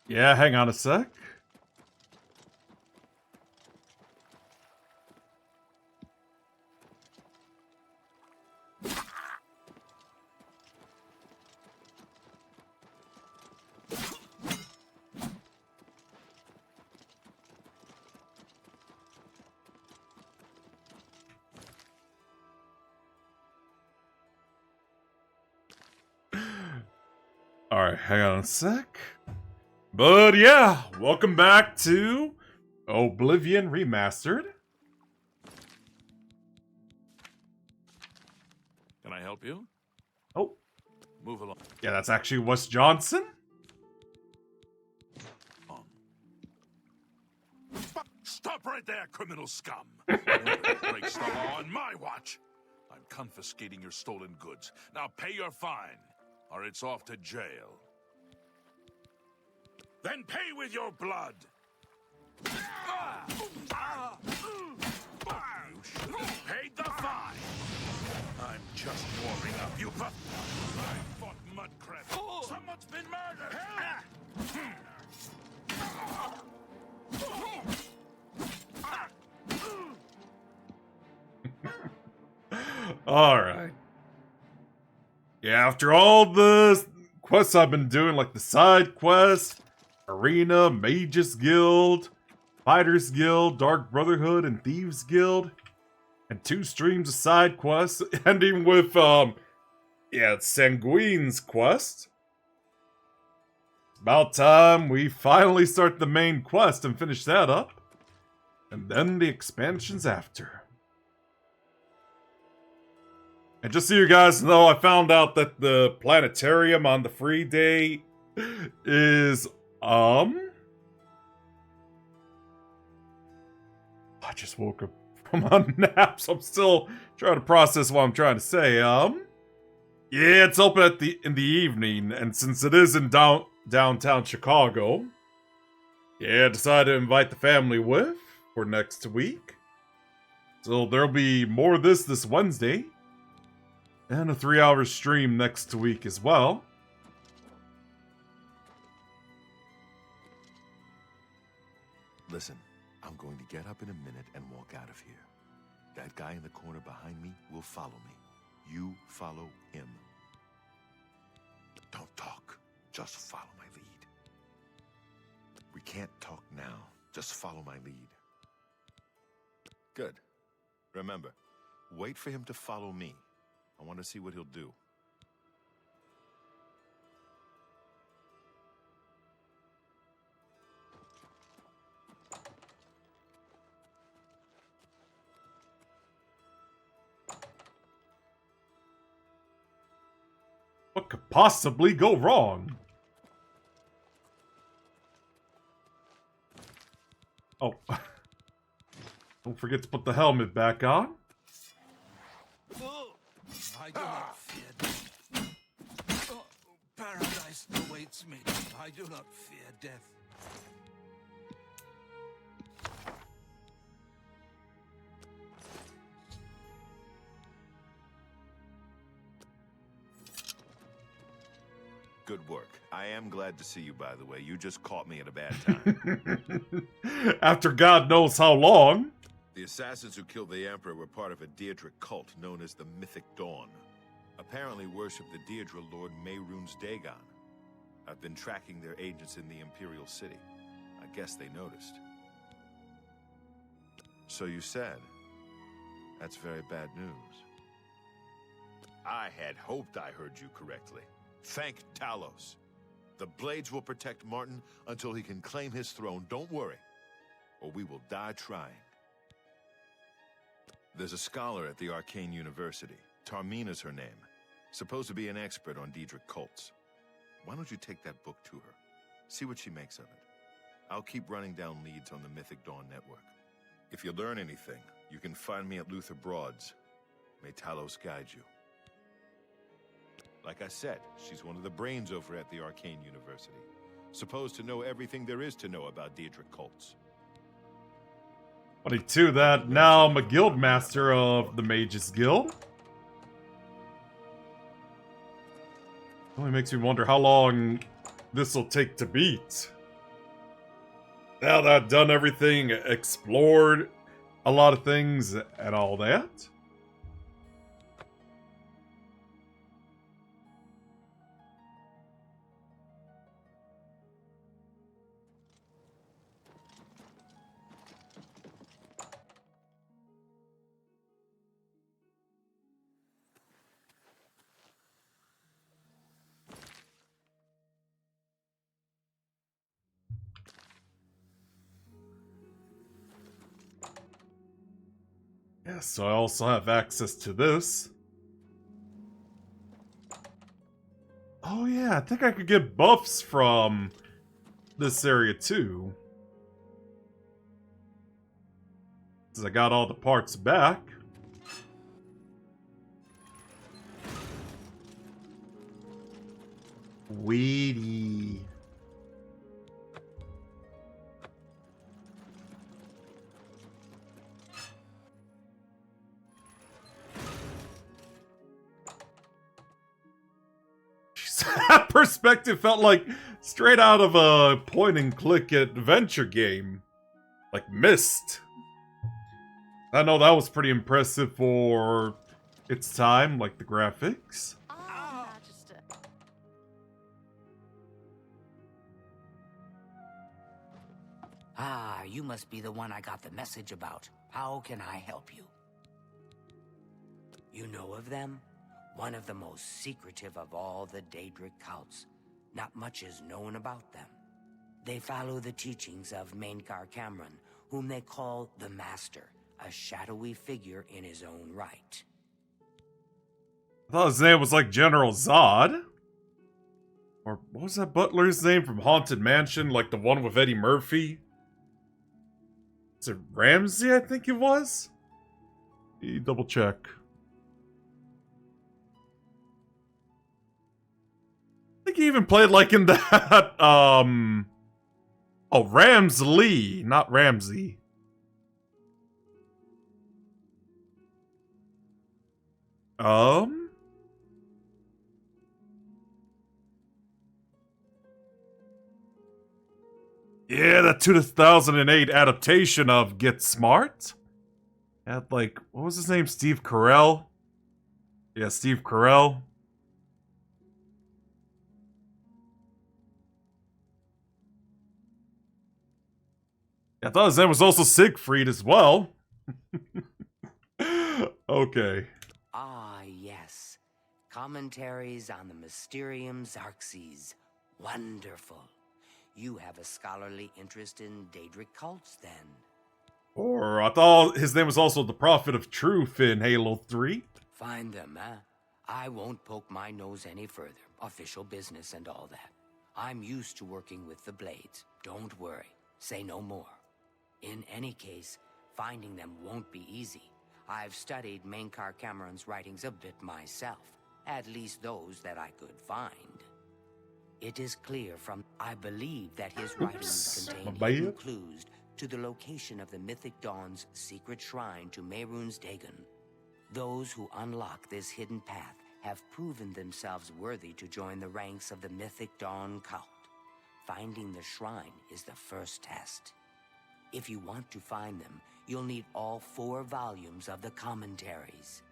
Yeah, hang on a sec. Alright, hang on a sec. But yeah, welcome back to Oblivion Remastered. Can I help you? Oh, Move along. yeah, that's actually Wes Johnson. Stop right there, criminal scum! Nobody breaks the law on my watch. I'm confiscating your stolen goods. Now pay your fine, or it's off to jail. Then pay with your blood. You should have paid the fine. I'm just warming up. You I fought mudcrab. Someone's been murdered. Alright. Yeah, after all the quests I've been doing, like the side quest, Arena, Mages Guild, Fighters Guild, Dark Brotherhood, and Thieves Guild, and 2 streams of side quests, ending with, Sanguine's quest. It's about time we finally start the main quest and finish that up. And then the expansions after. And just so you guys know, I found out that the planetarium on the free day is, I just woke up from a nap, so I'm still trying to process what I'm trying to say. Yeah, it's open in the evening, and since it is in downtown Chicago, yeah, I decided to invite the family with for next week. So there'll be more of this Wednesday, and a 3-hour stream next week as well. Listen, I'm going to get up in a minute and walk out of here. That guy in the corner behind me will follow me. You follow him. Don't talk. Just follow my lead. We can't talk now. Just follow my lead. Good. Remember, wait for him to follow me. I want to see what he'll do. What could possibly go wrong? Oh. Don't forget to put the helmet back on. I do not fear death. Paradise awaits me. I do not fear death. Good work. I am glad to see you, by the way. You just caught me at a bad time. After God knows how long. The assassins who killed the Emperor were part of a Deirdre cult known as the Mythic Dawn. Apparently worship the Deirdre Lord Mehrunes Dagon. I've been tracking their agents in the Imperial City. I guess they noticed. So you said. That's very bad news. I had hoped I heard you correctly. Thank Talos. The Blades will protect Martin until he can claim his throne. Don't worry, or we will die trying. There's a scholar at the Arcane University. Tarmina's her name. Supposed to be an expert on Deirdre cults. Why don't you take that book to her? See what she makes of it. I'll keep running down leads on the Mythic Dawn network. If you learn anything, you can find me at Luther Broad's. May Talos guide you. Like I said, she's one of the brains over at the Arcane University. Supposed to know everything there is to know about Deirdre cults. 22, that now I'm a guild master of the Mages Guild. Only makes me wonder how long this will take to beat. Now that I've done everything, explored a lot of things and all that. Yeah, so I also have access to this. Oh yeah, I think I could get buffs from this area too. Since I got all the parts back. Weedy. That perspective felt like straight out of a point-and-click adventure game. Like Myst. I know that was pretty impressive for its time, like the graphics. Magister. Ah, you must be the one I got the message about. How can I help you? You know of them? One of the most secretive of all the Daedric cults. Not much is known about them. They follow the teachings of Mainkar Cameron, whom they call the Master, a shadowy figure in his own right. I thought his name was like General Zod. Or what was that butler's name from Haunted Mansion? Like the one with Eddie Murphy? Is it Ramsey, I think it was? Let me double check. I think he even played like in that, oh, Ramsley, not Ramsey. Yeah, that 2008 adaptation of Get Smart. Had like, what was his name? Steve Carell? Yeah, Steve Carell. I thought his name was also Siegfried as well. Okay. Ah, yes. Commentaries on the Mysterium Xarxes. Wonderful. You have a scholarly interest in Daedric cults, then. Or I thought his name was also the Prophet of Truth in Halo 3. Find them, eh? I won't poke my nose any further. Official business and all that. I'm used to working with the Blades. Don't worry. Say no more. In any case, finding them won't be easy. I've studied Mainkar Cameron's writings a bit myself. At least those that I could find. It is clear from, I believe that his writings contain hidden clues to the location of the Mythic Dawn's secret shrine to Mehrunes Dagon. Those who unlock this hidden path have proven themselves worthy to join the ranks of the Mythic Dawn cult. Finding the shrine is the first test. If you want to find them, you'll need all 4 volumes of the commentaries.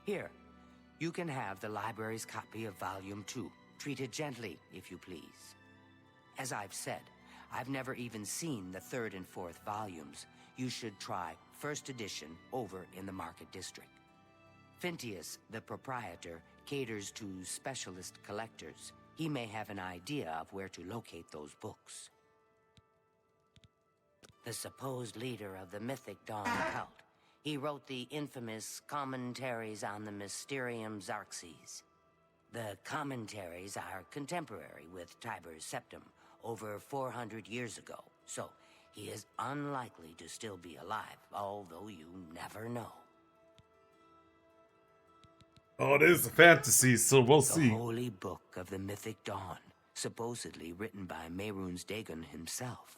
Here, you can have the library's copy of Volume 2. Treat it gently, if you please. As I've said, I've never even seen the 3rd and 4th volumes. You should try first edition over in the Market District. Phintius, the proprietor, caters to specialist collectors. He may have an idea of where to locate those books. The supposed leader of the Mythic Dawn cult. He wrote the infamous Commentaries on the Mysterium Xarxes. The commentaries are contemporary with Tiber's Septum, over 400 years ago, so he is unlikely to still be alive, although you never know. Oh, it is a fantasy, so we'll see. The Holy Book of the Mythic Dawn, supposedly written by Mehrunes Dagon himself.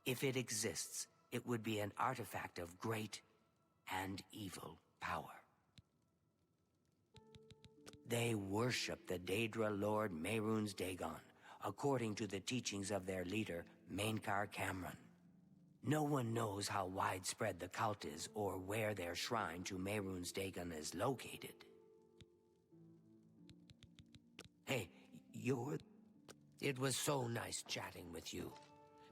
If it exists, it would be an artifact of great and evil power. They worship the Daedra Lord Mehrunes Dagon, according to the teachings of their leader, Mainkar Cameron. No one knows how widespread the cult is or where their shrine to Mehrunes Dagon is located. Hey, It was so nice chatting with you.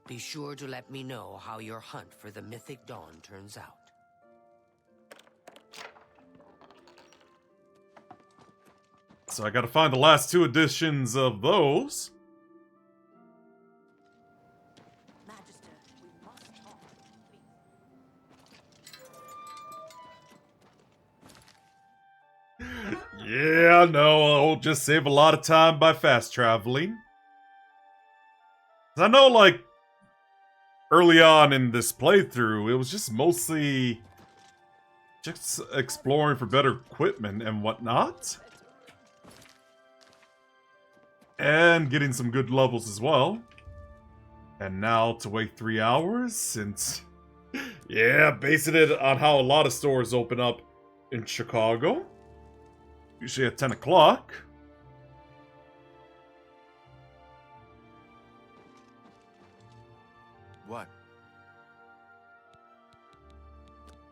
Be sure to let me know how your hunt for the Mythic Dawn turns out. So I gotta find the last 2 editions of those. Magister, we must talk, please. Yeah, no, I'll just save a lot of time by fast traveling. 'Cause I know, like, early on in this playthrough, it was just mostly just exploring for better equipment and whatnot. And getting some good levels as well. And now to wait 3 hours since... Yeah, basing it on how a lot of stores open up in Chicago. Usually at 10 o'clock. What?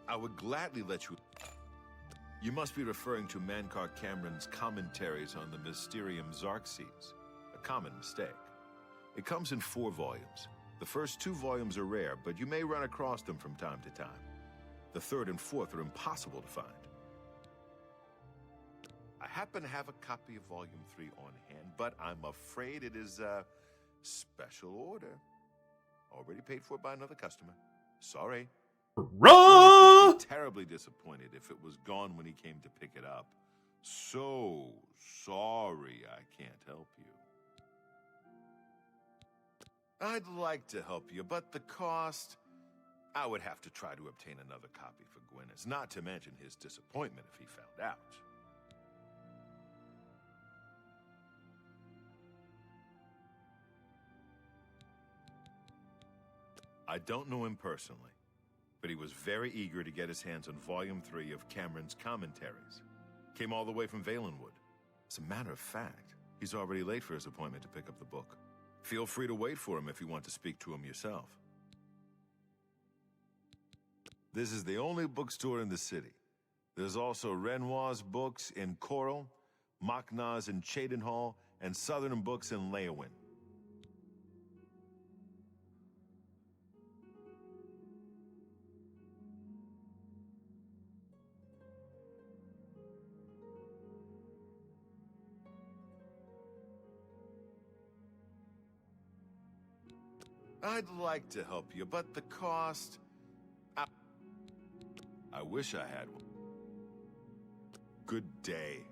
I would gladly let you... You must be referring to Mainkar Cameron's commentaries on the Mysterium Xarxes. A common mistake. It comes in 4 volumes. The first 2 volumes are rare, but you may run across them from time to time. The 3rd and 4th are impossible to find. I happen to have a copy of Volume 3 on hand, but I'm afraid it is a special order. Already paid for by another customer. Sorry. Hurrah! Would be terribly disappointed if it was gone when he came to pick it up. So sorry I can't help you. I'd like to help you, but the cost... I would have to try to obtain another copy for Gwyneth, not to mention his disappointment if he found out. I don't know him personally, but he was very eager to get his hands on Volume 3 of Cameron's commentaries. Came all the way from Valenwood. As a matter of fact, he's already late for his appointment to pick up the book. Feel free to wait for him if you want to speak to him yourself. This is the only bookstore in the city. There's also Renoir's books in Coral, Machna's in Cheydinhall, and Southern Books in Leyawiin. I'd like to help you, but the cost... I wish I had one. Good day.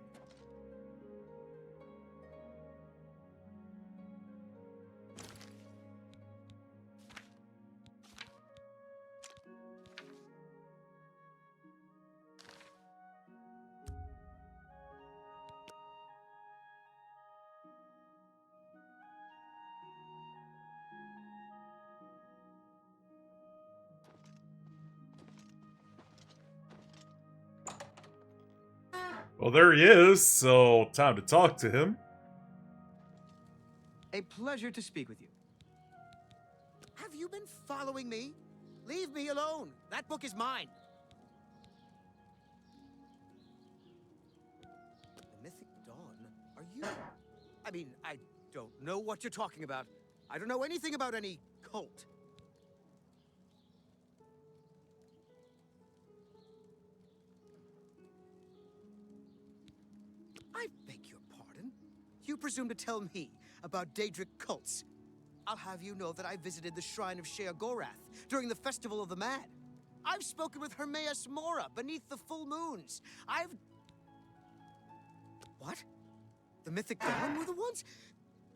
Well, there he is, so time to talk to him. A pleasure to speak with you. Have you been following me? Leave me alone. That book is mine. The Mythic Dawn? Are you... I mean, I don't know what you're talking about. I don't know anything about any cult. I beg your pardon? You presume to tell me about Daedric cults? I'll have you know that I visited the shrine of Sheogorath during the Festival of the Mad. I've spoken with Hermaeus Mora beneath the full moons. What? The Mythic Dawn were the ones?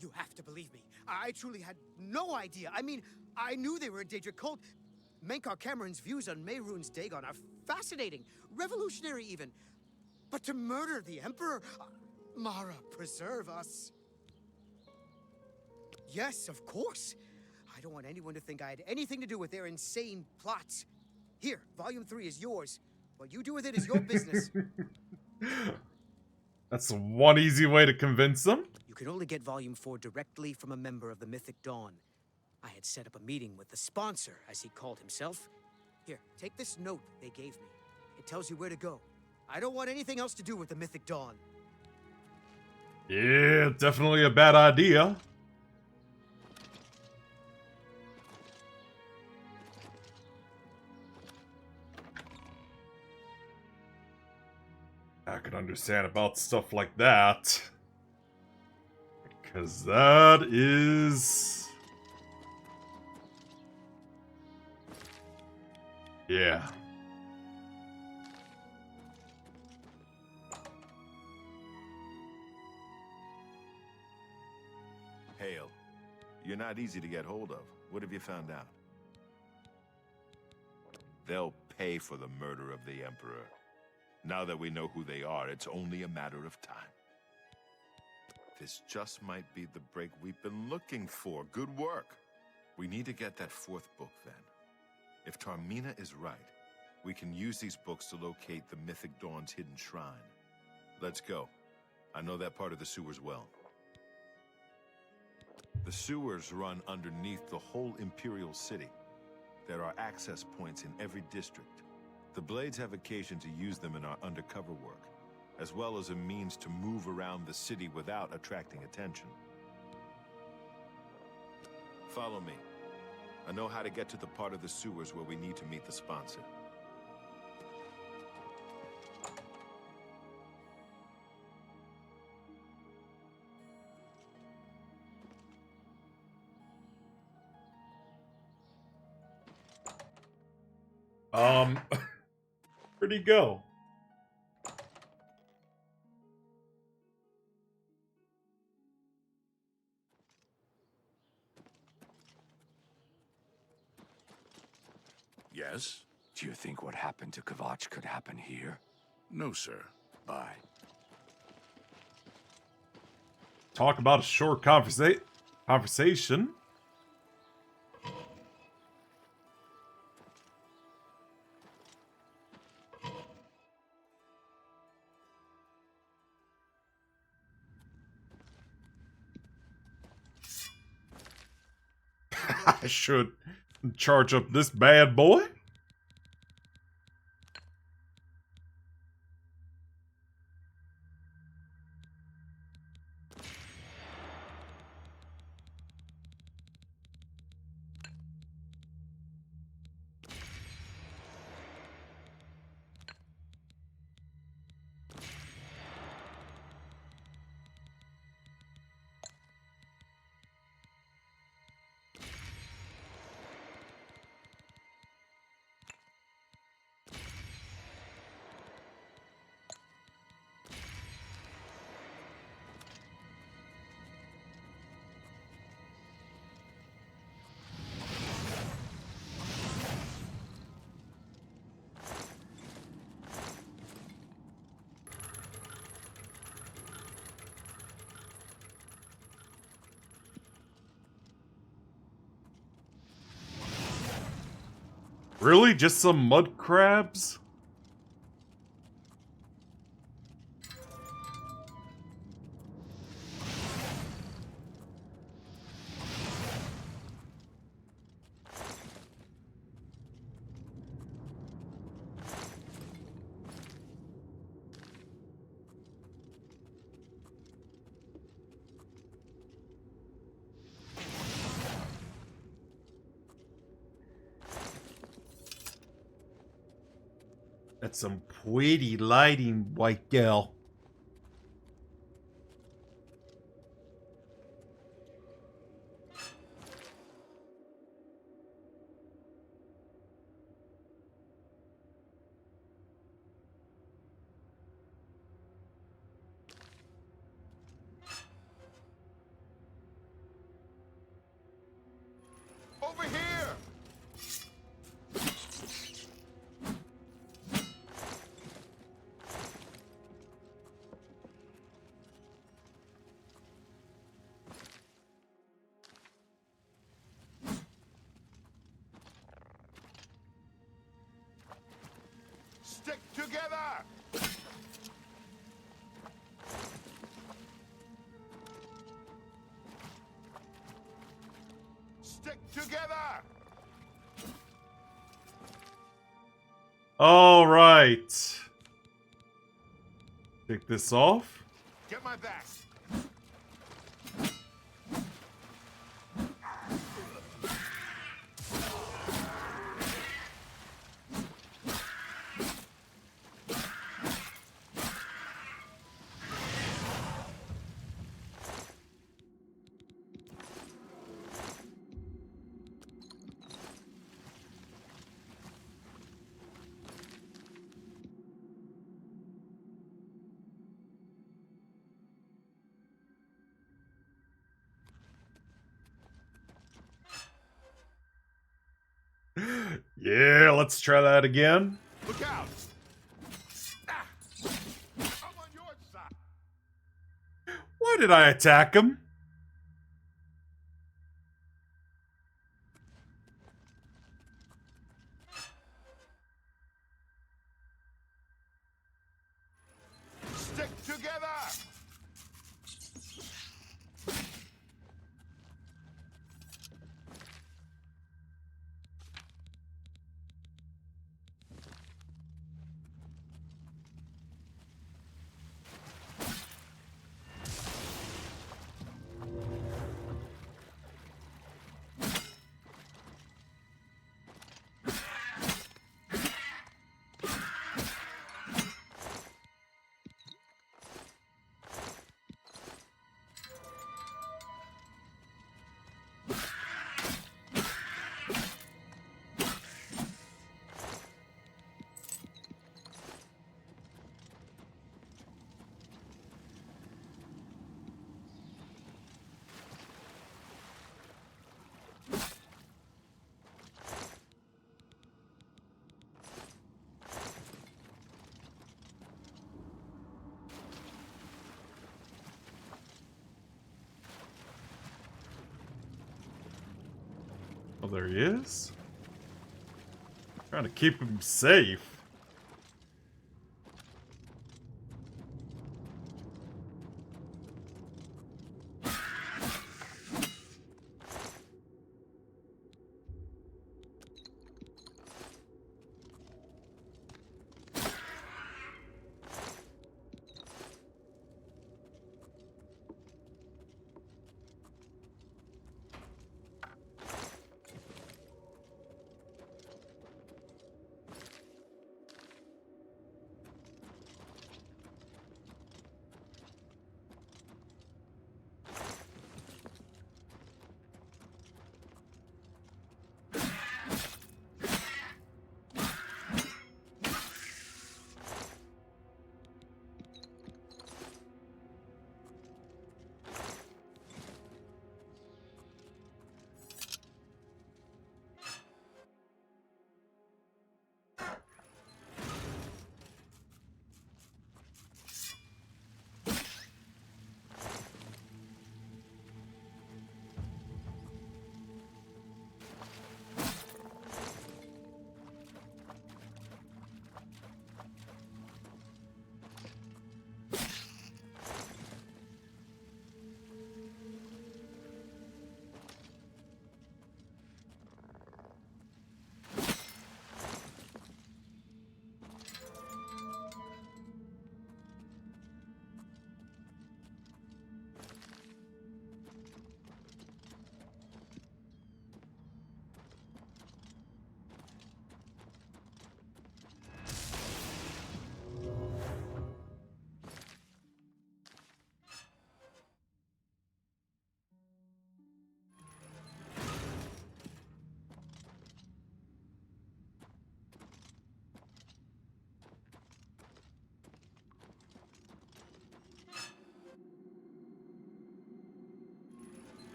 You have to believe me. I truly had no idea. I mean, I knew they were a Daedric cult. Mainkar Cameron's views on Mehrunes Dagon are fascinating, revolutionary even. But to murder the Emperor? Mara, preserve us. Yes, of course. I don't want anyone to think I had anything to do with their insane plots. Here, Volume 3 is yours. What you do with it is your business. That's one easy way to convince them. You can only get Volume 4 directly from a member of the Mythic Dawn. I had set up a meeting with the sponsor, as he called himself. Here, take this note they gave me. It tells you where to go. I don't want anything else to do with the Mythic Dawn. Yeah, definitely a bad idea. I can understand about stuff like that. Because that is... yeah. Hale, you're not easy to get hold of. What have you found out? They'll pay for the murder of the Emperor. Now that we know who they are, it's only a matter of time. This just might be the break we've been looking for. Good work. We need to get that fourth book, then. If Tarmina is right, we can use these books to locate the Mythic Dawn's hidden shrine. Let's go. I know that part of the sewers well. The sewers run underneath the whole Imperial City. There are access points in every district. The Blades have occasion to use them in our undercover work, as well as a means to move around the city without attracting attention. Follow me. I know how to get to the part of the sewers where we need to meet the sponsor. Where'd he go? Yes? Do you think what happened to Kvatch could happen here? No, sir. Bye. Talk about a short conversation. I should charge up this bad boy. Really? Just some mud crabs? That's some pretty lighting, white girl. Over here! Stick together! together! All right. Take this off. Get my back! Yeah, let's try that again. Look out! Ah! I'm on your side! Why did I attack him? Stick together! Oh, there he is. Trying to keep him safe.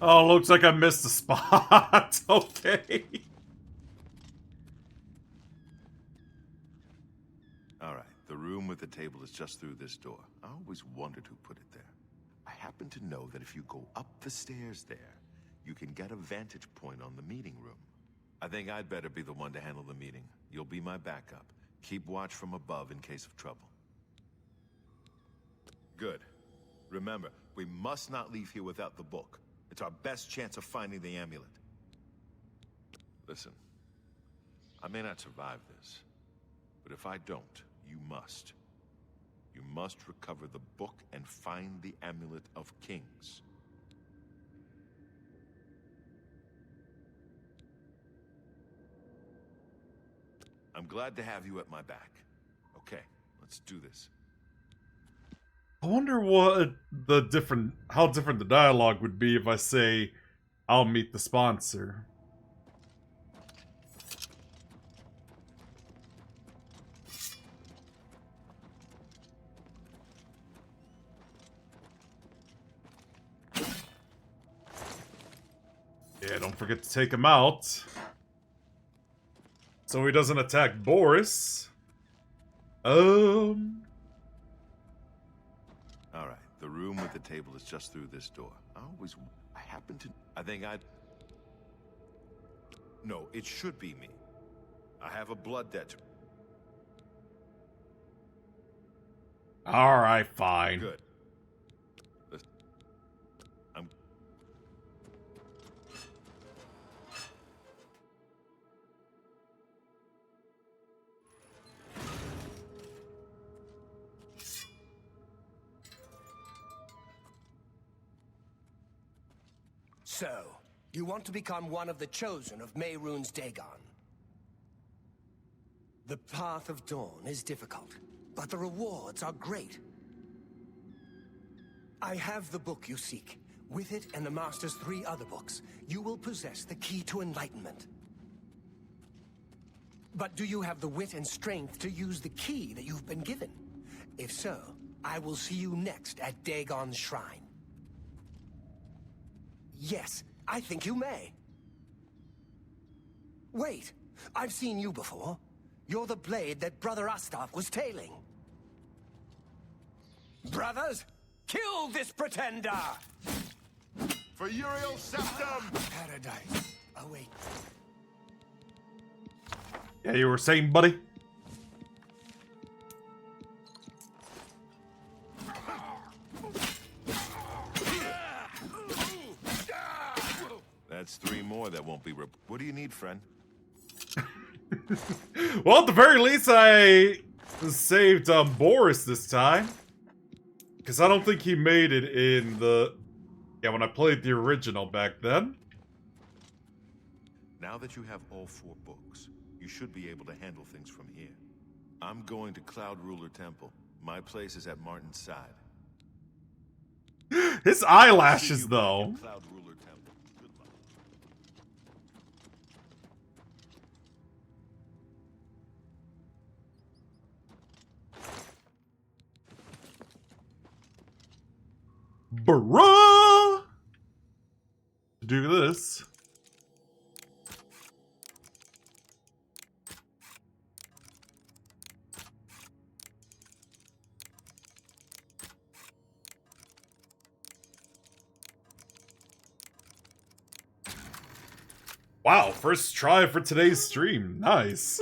Oh, looks like I missed a spot. Okay. All right, the room with the table is just through this door. I always wondered who put it there. I happen to know that if you go up the stairs there, you can get a vantage point on the meeting room. I think I'd better be the one to handle the meeting. You'll be my backup. Keep watch from above in case of trouble. Good. Remember, we must not leave here without the book. It's our best chance of finding the amulet. Listen, I may not survive this, but if I don't, you must. You must recover the book and find the Amulet of Kings. I'm glad to have you at my back. Okay, let's do this. I wonder what how different the dialogue would be if I say, I'll meet the sponsor. Yeah, don't forget to take him out. So he doesn't attack Boris. All right, the room with the table is just through this door. No, it should be me. I have a blood debt. Alright, fine. Good. I'm... So, you want to become one of the chosen of Mehrunes Dagon. The path of dawn is difficult, but the rewards are great. I have the book you seek. With it and the Master's 3 other books, you will possess the key to enlightenment. But do you have the wit and strength to use the key that you've been given? If so, I will see you next at Dagon's shrine. Yes, I think you may. Wait, I've seen you before. You're the blade that Brother Astaf was tailing. Brothers, kill this pretender! For Uriel Septum! Paradise. Oh, wait. Yeah, you were saying, buddy? That's 3 more that won't be What do you need, friend? Well, at the very least, I saved Boris this time. Because I don't think he made it in the... Yeah, when I played the original back then. Now that you have all 4 books, you should be able to handle things from here. I'm going to Cloud Ruler Temple. My place is at Martin's side. His eyelashes, though. Cloud Ruler Temple. Good luck. Bruh! Do this. Wow, first try for today's stream. Nice.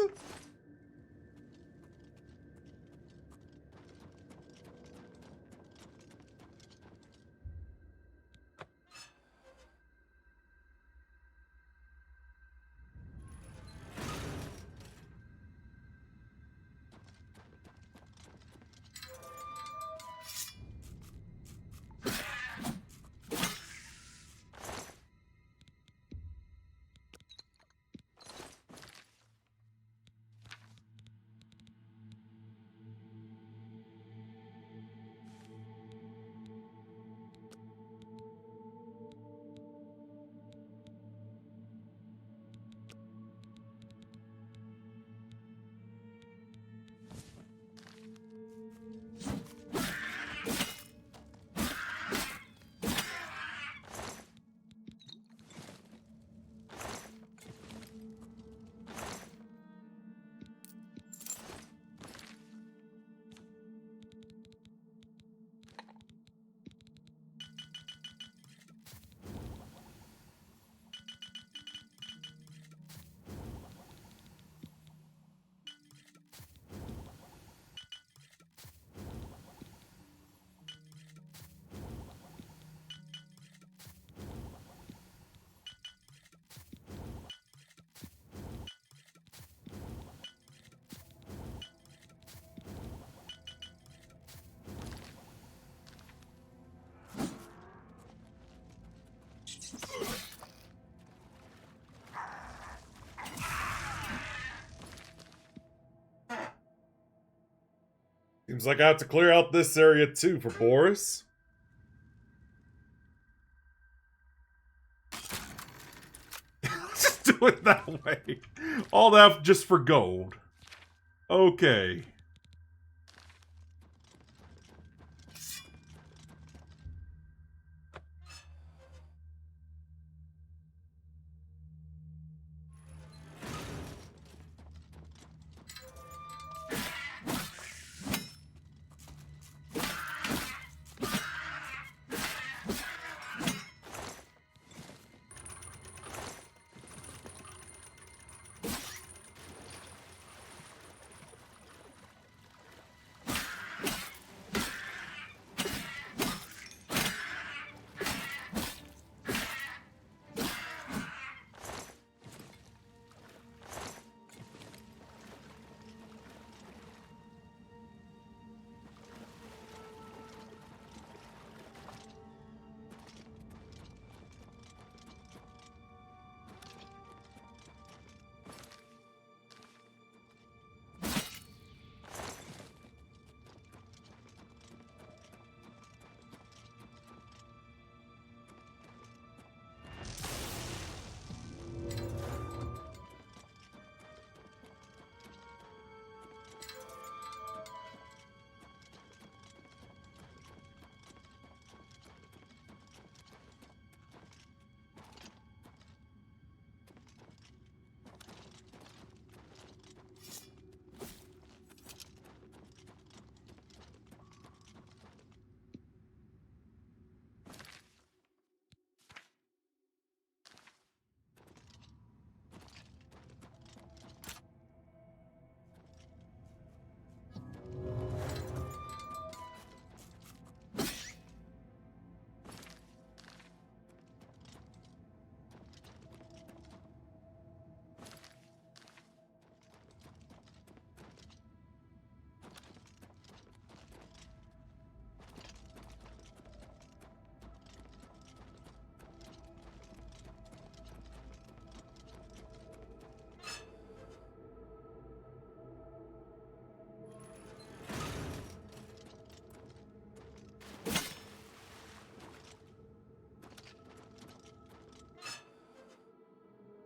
Seems like I have to clear out this area too for Boris. Just do it that way. All that just for gold. Okay.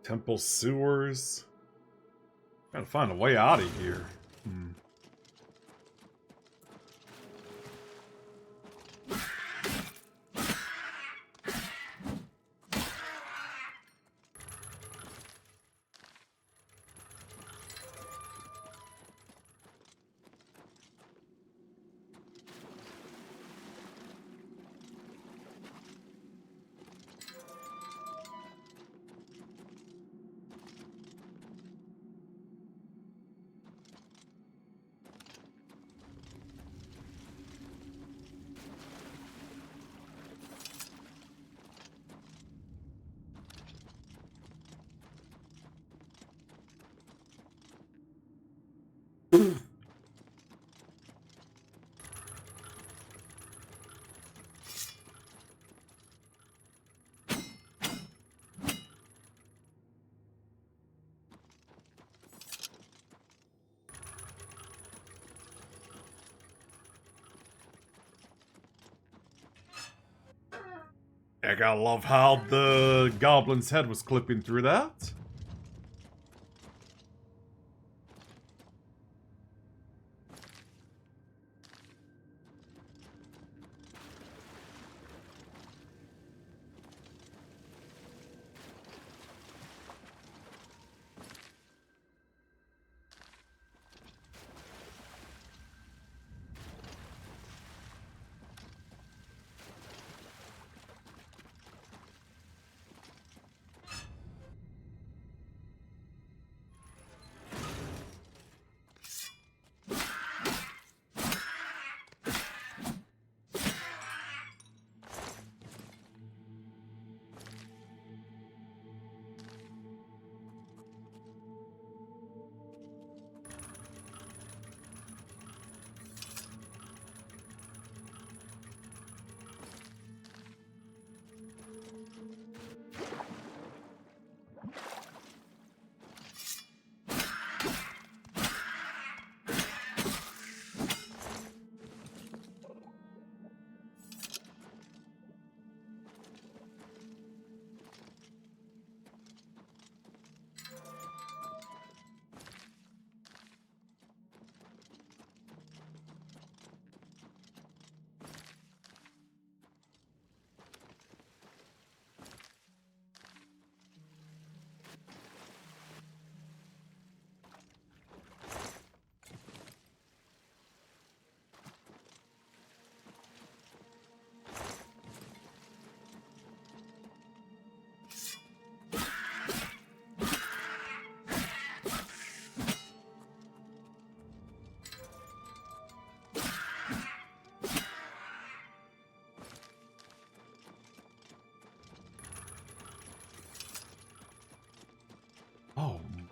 Temple sewers. Gotta find a way out of here. I gotta love how the goblin's head was clipping through that.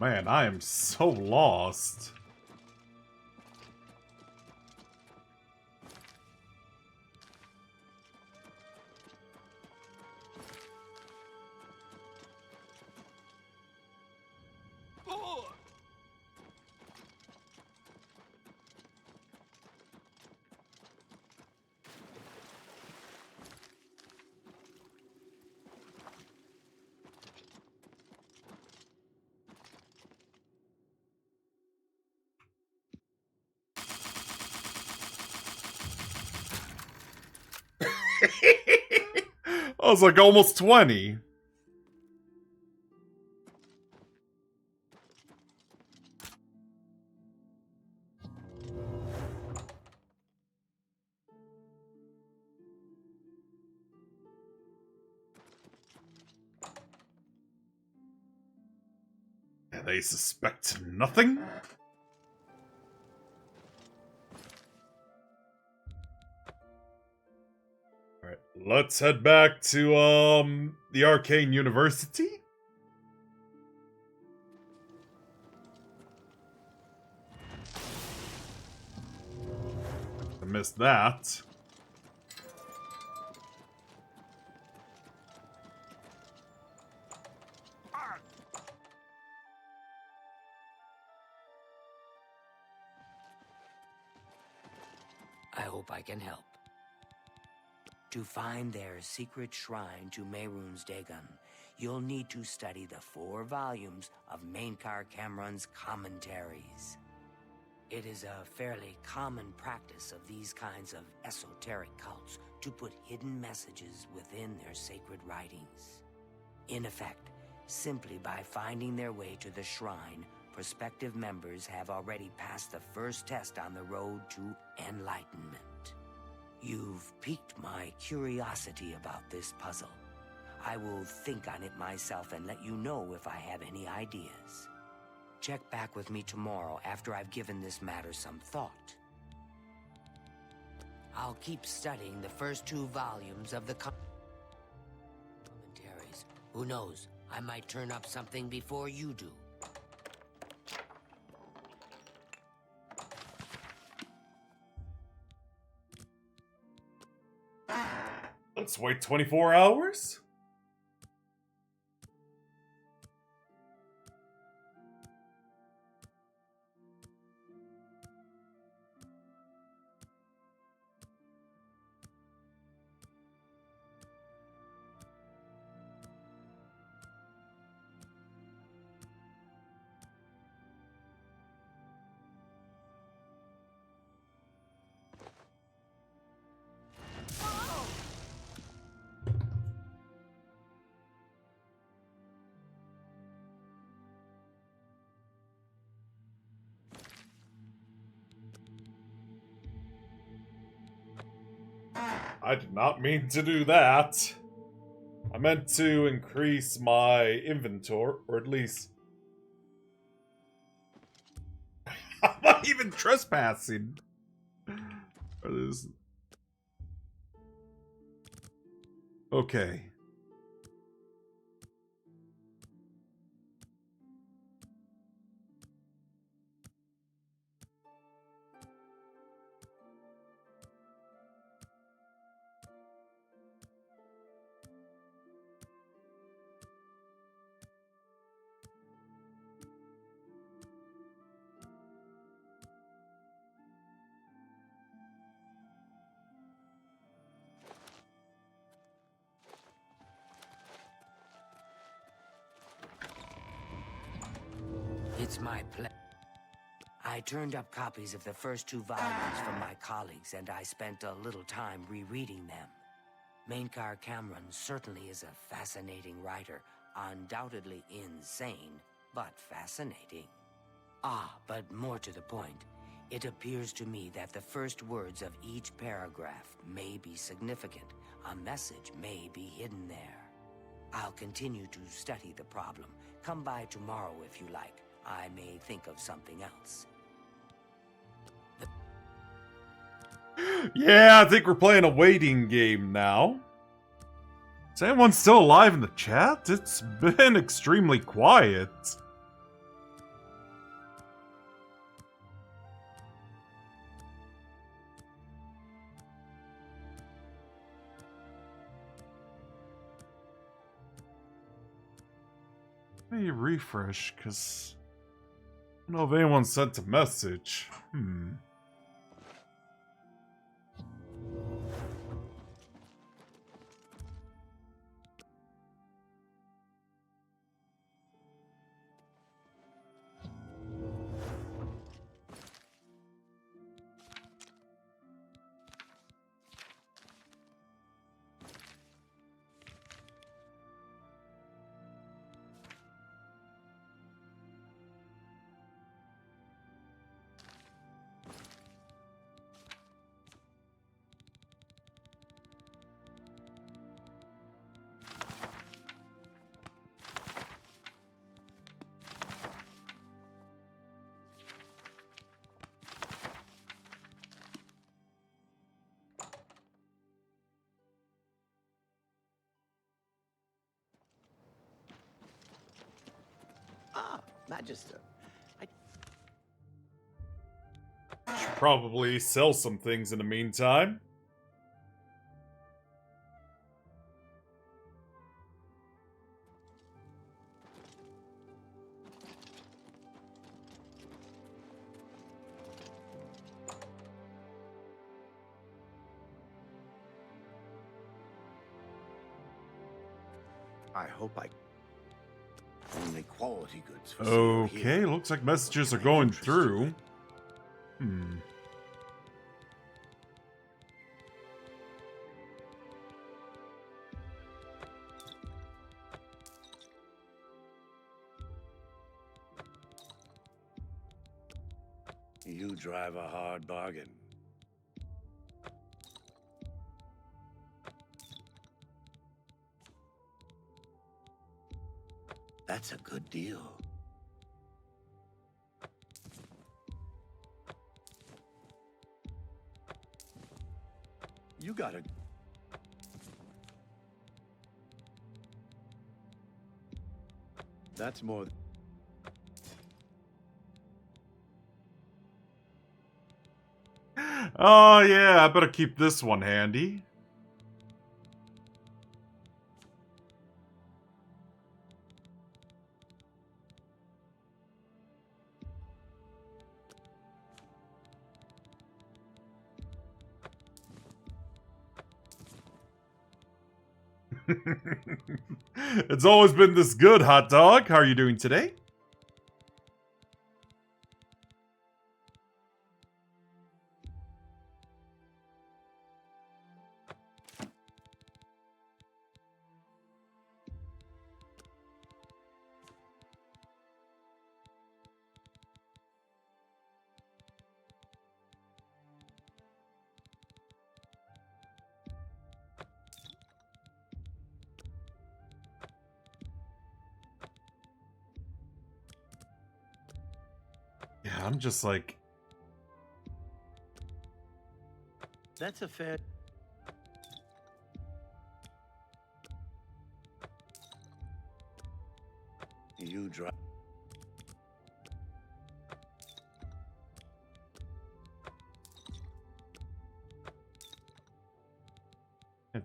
Man, I am so lost. I was like almost 20. They suspect nothing? Alright, let's head back to, the Arcane University? I missed that. I hope I can help. To find their secret shrine to Mehrunes Dagon, you'll need to study the 4 volumes of Mainkar Cameron's commentaries. It is a fairly common practice of these kinds of esoteric cults to put hidden messages within their sacred writings. In effect, simply by finding their way to the shrine, prospective members have already passed the first test on the road to enlightenment. You've piqued my curiosity about this puzzle. I will think on it myself and let you know if I have any ideas. Check back with me tomorrow after I've given this matter some thought. I'll keep studying the first 2 volumes of the commentaries. Who knows, I might turn up something before you do. Let's wait 24 hours? I did not mean to do that. I meant to increase my inventory, or at least... I'm not even trespassing. Okay. It's my pleasure. I turned up copies of the first 2 volumes from my colleagues, and I spent a little time rereading them. Mainkar Cameron certainly is a fascinating writer, undoubtedly insane, but fascinating. Ah, but more to the point, it appears to me that the first words of each paragraph may be significant. A message may be hidden there. I'll continue to study the problem. Come by tomorrow if you like. I may think of something else. Yeah, I think we're playing a waiting game now. Is anyone still alive in the chat? It's been extremely quiet. Let me refresh, because I don't know if anyone sent a message. Ah, Magister. Should probably sell some things in the meantime. I hope I only quality goods for Okay, sale here. looks like messages are going through. You drive a hard bargain. That's a good deal. You gotta... That's more... Oh yeah, I better keep this one handy. It's always been this good, hot dog. How are you doing today? Yeah, I'm just like... That's a fair... You drive...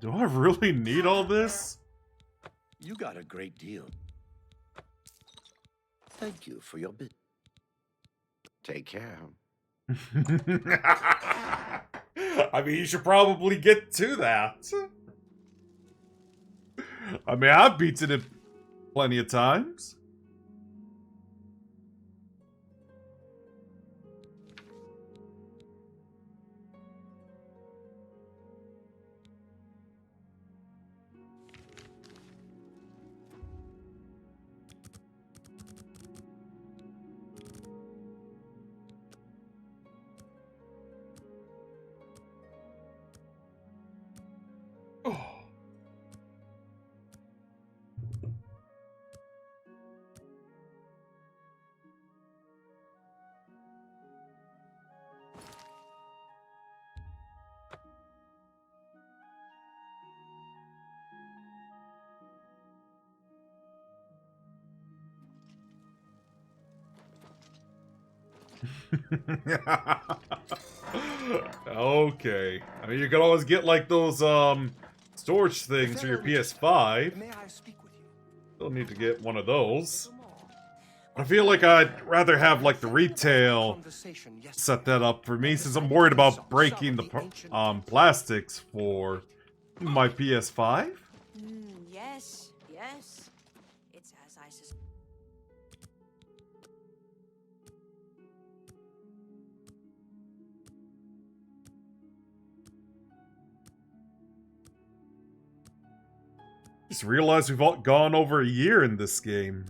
Do I really need all this? You got a great deal. Thank you for your bit. Take care. I mean, you should probably get to that. I mean, I've beaten it plenty of times. Okay. I mean, you can always get like those storage things for your PS5. May I speak with you? Still need to get one of those. I feel like I'd rather have like the retail set that up for me, since I'm worried about breaking the plastics for my PS5. Yes, yes. It's as I suspected. Just realized we've all gone over a year in this game.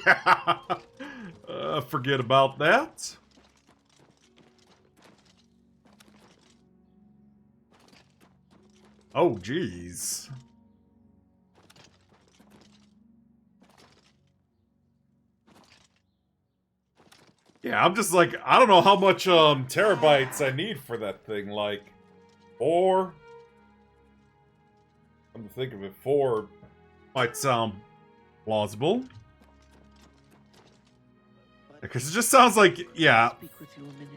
Yeah. Forget about that. Oh, jeez. Yeah, I'm just like, I don't know how much terabytes I need for that thing. Like, 4. I'm to think of it, 4 might sound plausible. Because it just sounds like, yeah,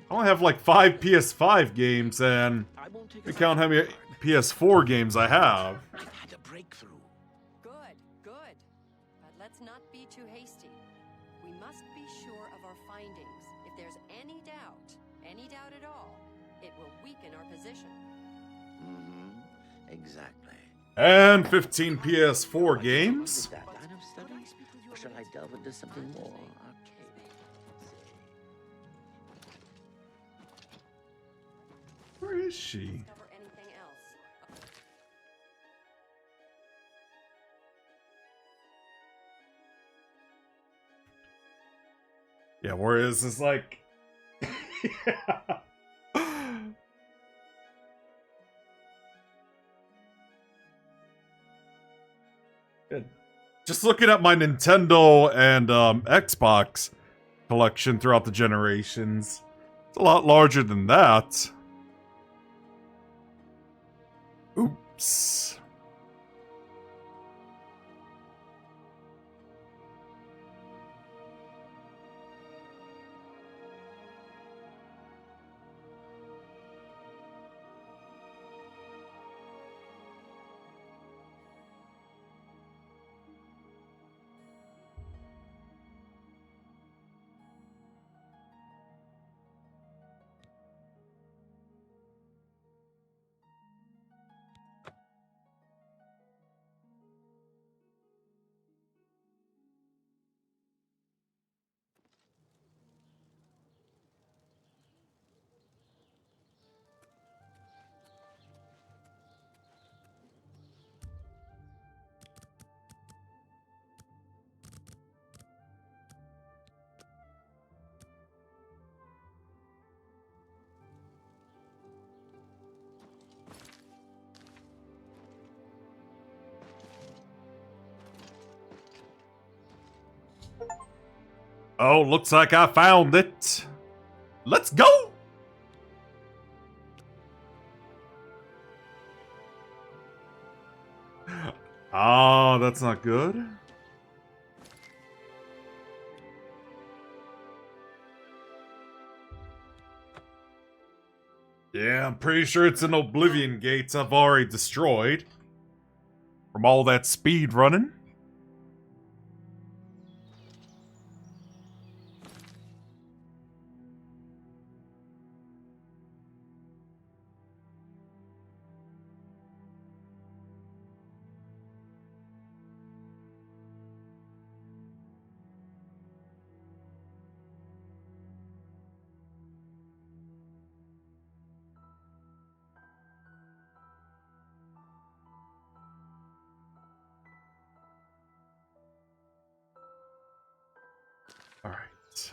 I only have like 5 PS5 games, and we count how many PS4 games I have. I've had a breakthrough. Good, good. But let's not be too hasty. We must be sure of our findings. If there's any doubt at all, it will weaken our position. Exactly. And 15 PS4 games. That line of study? Or shall I delve into something more arcade? Where is she? Discover anything else? Yeah, whereas it's like... Good. Just looking at my Nintendo and Xbox collection throughout the generations, it's a lot larger than that. Oops. Oh, looks like I found it. Let's go! Ah, that's not good. Yeah, I'm pretty sure it's an Oblivion gates I've already destroyed. From all that speed running. Alright.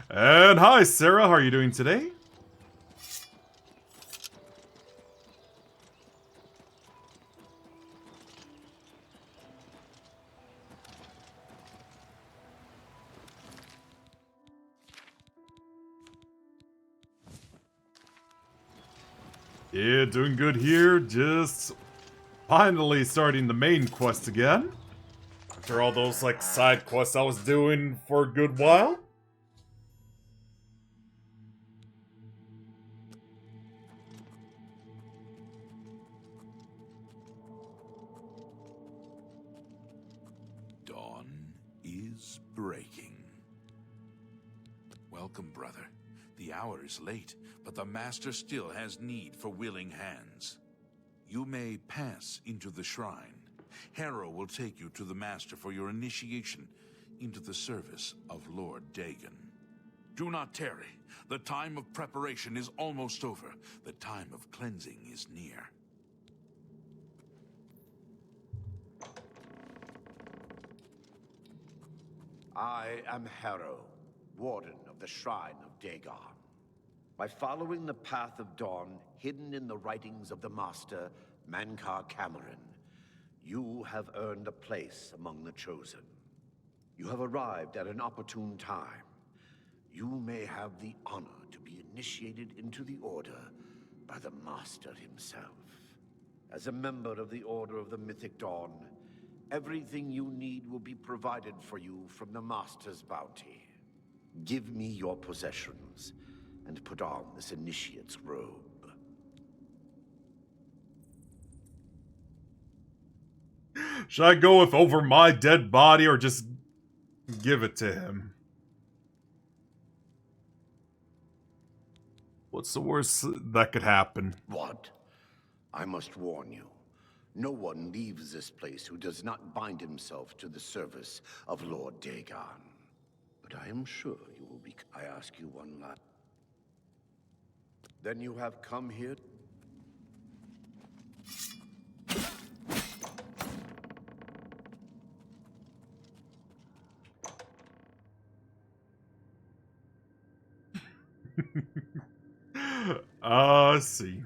And hi, Sarah. How are you doing today? Yeah, doing good here. Just finally starting the main quest again. After all those, like, side quests I was doing for a good while. Dawn is breaking. Welcome, brother. The hour is late, but the Master still has need for willing hands. You may pass into the shrine. Harrow will take you to the Master for your initiation into the service of Lord Dagon. Do not tarry. The time of preparation is almost over. The time of cleansing is near. I am Harrow, Warden of the Shrine of Dagon. By following the path of dawn hidden in the writings of the Master, Mankar Cameron, you have earned a place among the Chosen. You have arrived at an opportune time. You may have the honor to be initiated into the Order by the Master himself. As a member of the Order of the Mythic Dawn, everything you need will be provided for you from the Master's bounty. Give me your possessions, and put on this initiate's robe. Should I go with over my dead body or just give it to him? What's the worst that could happen? What? I must warn you. No one leaves this place who does not bind himself to the service of Lord Dagon. But I am sure you will be... I ask you one last... Then you have come here... Let's see.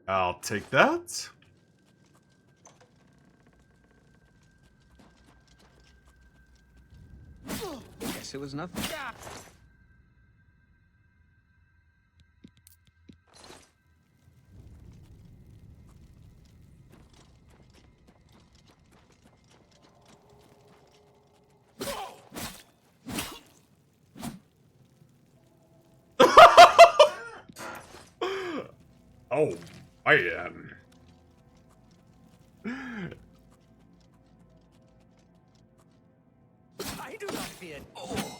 I'll take that. Guess it was nothing. Oh, man. I do not fear. Oh!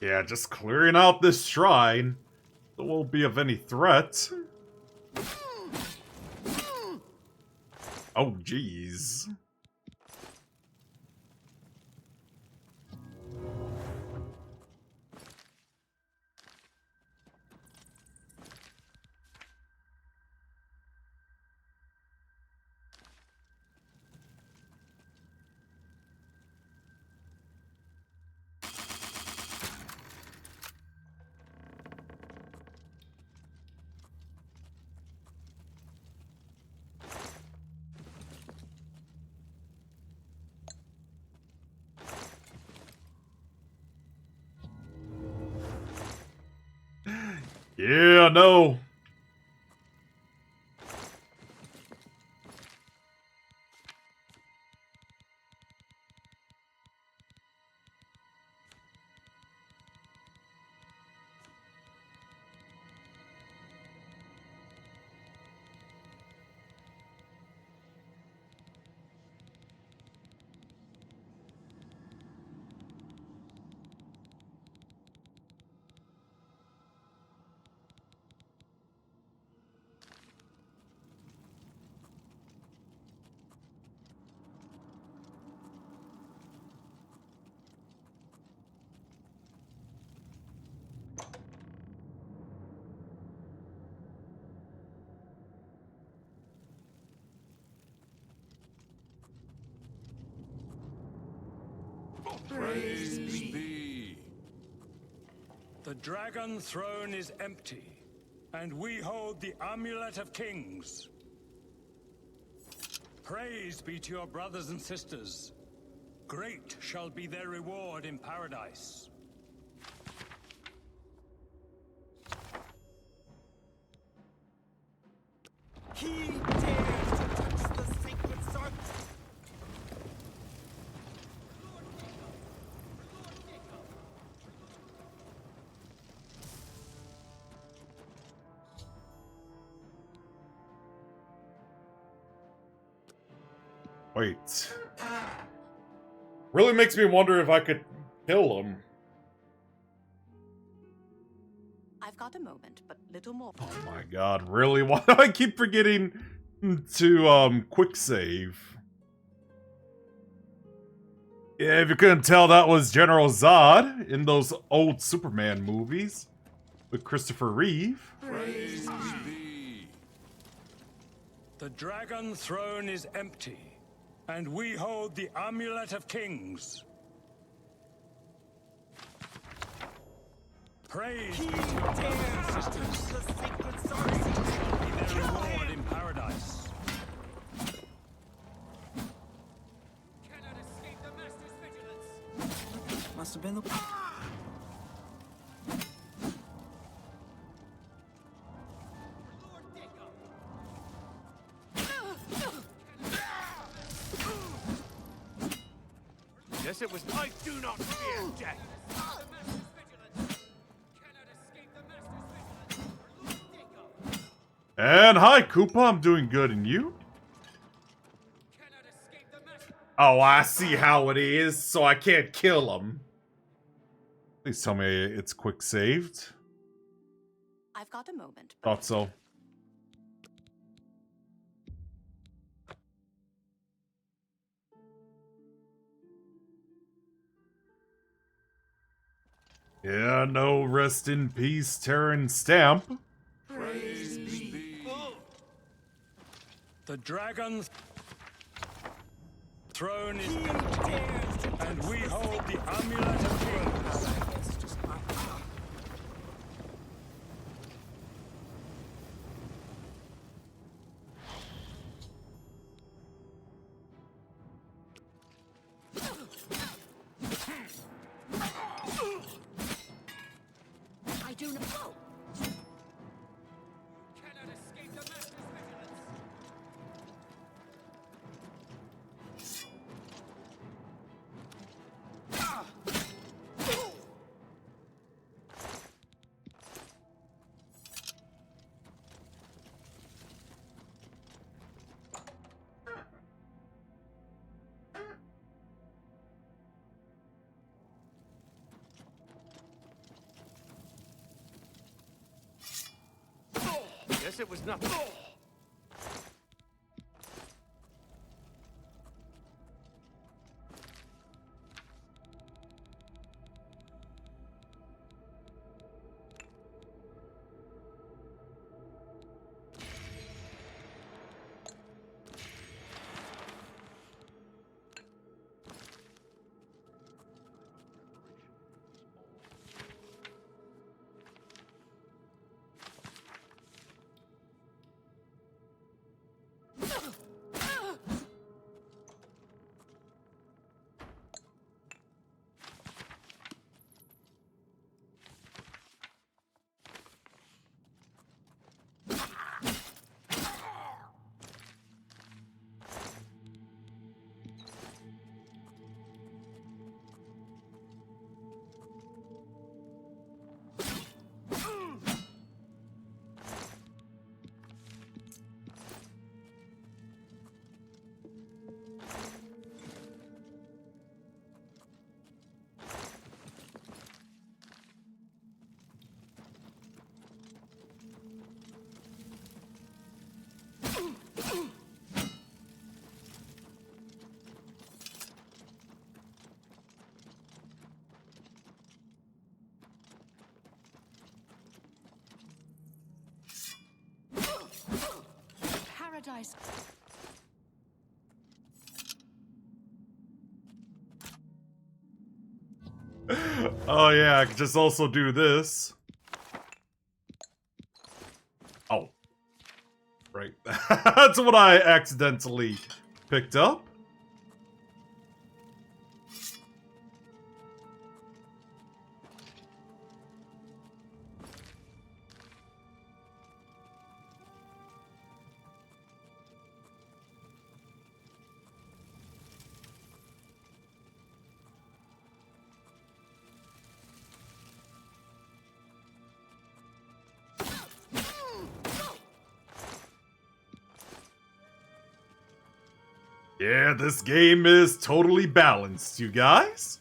Yeah, just clearing out this shrine. It won't be of any threat. Oh, jeez. Yeah, no. The Dragon Throne is empty, and we hold the Amulet of Kings. Praise be to your brothers and sisters. Great shall be their reward in paradise. He dares to touch the sacred sword! Wait. Really makes me wonder if I could kill him. I've got a moment, but little more. Oh my god, really? Why do I keep forgetting to quick save? Yeah, if you couldn't tell, that was General Zod in those old Superman movies with Christopher Reeve. Praise be. The Dragon Throne is empty, and we hold the Amulet of Kings. Praise be to your brothers and sisters. The sacred sword! Be their reward in paradise. Cannot escape the Master's vigilance! Must have been the... Lord Dagon! Yes, it was. I do not fear death. The Master's vigilance! Cannot escape the Master's vigilance! Lord Dagon! And hi, Koopa, I'm doing good, and you? Cannot escape the Master... Oh, I see how it is, so I can't kill him. Please tell me it's quick saved. I've got a moment. Thought so. Yeah, no, rest in peace, Terran Stamp. Praise be. The Dragon Throne is empty, and we hold the Amulet of Kings. It's just my... I do not know. Cannot escape the Master's vigilance! Yes, it was nothing. Paradise. Oh yeah, I could just also do this. Oh. Right. That's what I accidentally picked up. Yeah, this game is totally balanced, you guys.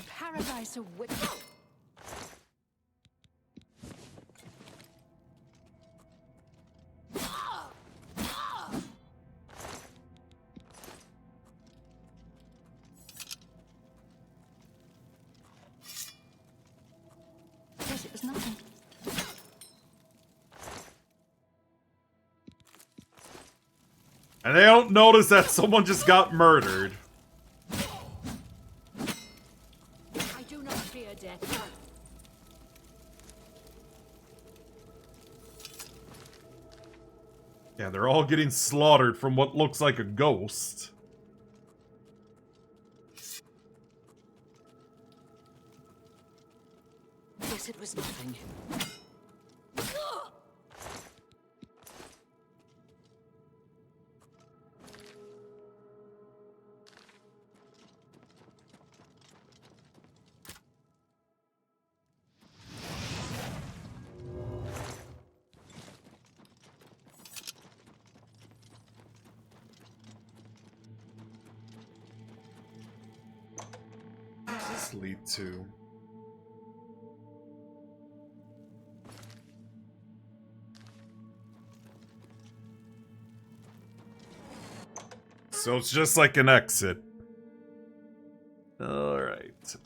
Paradise of wit. Yes, it was nothing. And they don't notice that someone just got murdered. I do not fear death. Yeah, they're all getting slaughtered from what looks like a ghost. Yes, it was nothing. What does this lead to? So it's just like an exit. Alright.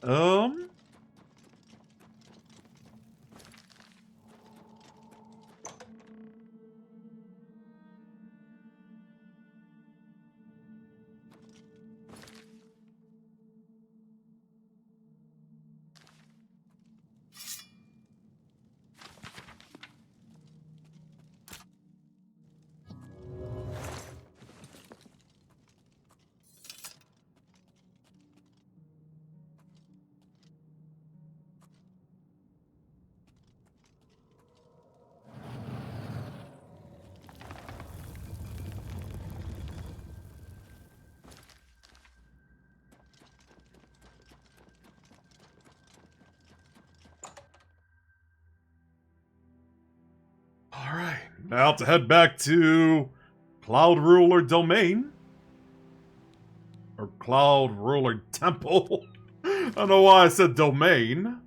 Alright, now to head back to Cloud Ruler Domain. Or Cloud Ruler Temple. I don't know why I said domain.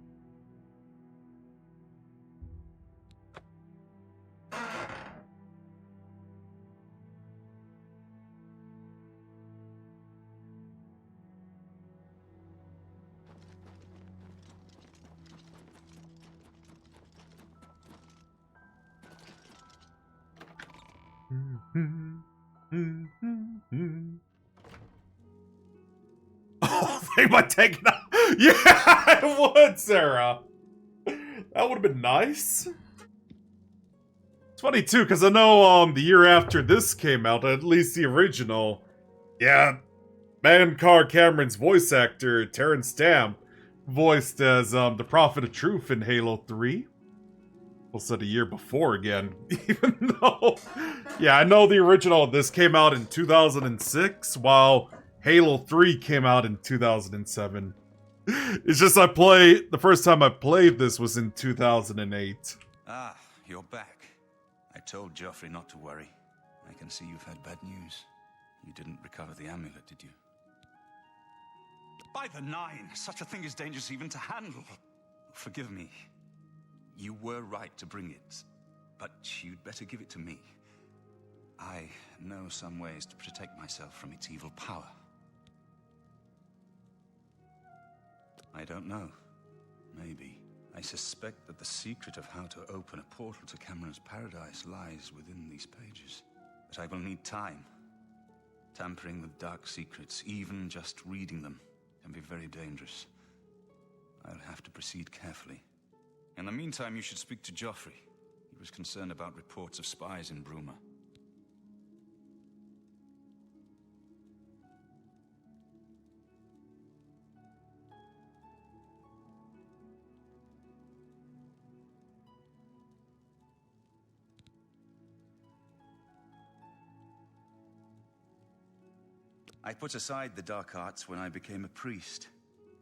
Oh, they might take it out. Yeah, it would, Sarah. That would have been nice. It's funny too, because I know the year after this came out, at least the original, yeah, Mankar Cameron's voice actor, Terrence Stamp, voiced as the Prophet of Truth in Halo 3. Also the year before again, even though, yeah, I know the original of this came out in 2006, while Halo 3 came out in 2007. It's just the first time I played this was in 2008. Ah, you're back. I told Joffrey not to worry. I can see you've had bad news. You didn't recover the amulet, did you? By the Nine, such a thing is dangerous even to handle. Forgive me. You were right to bring it, but you'd better give it to me. I know some ways to protect myself from its evil power. I don't know. Maybe. I suspect that the secret of how to open a portal to Cameron's paradise lies within these pages. But I will need time. Tampering with dark secrets, even just reading them, can be very dangerous. I'll have to proceed carefully. In the meantime, you should speak to Joffrey. He was concerned about reports of spies in Bruma. I put aside the dark arts when I became a priest,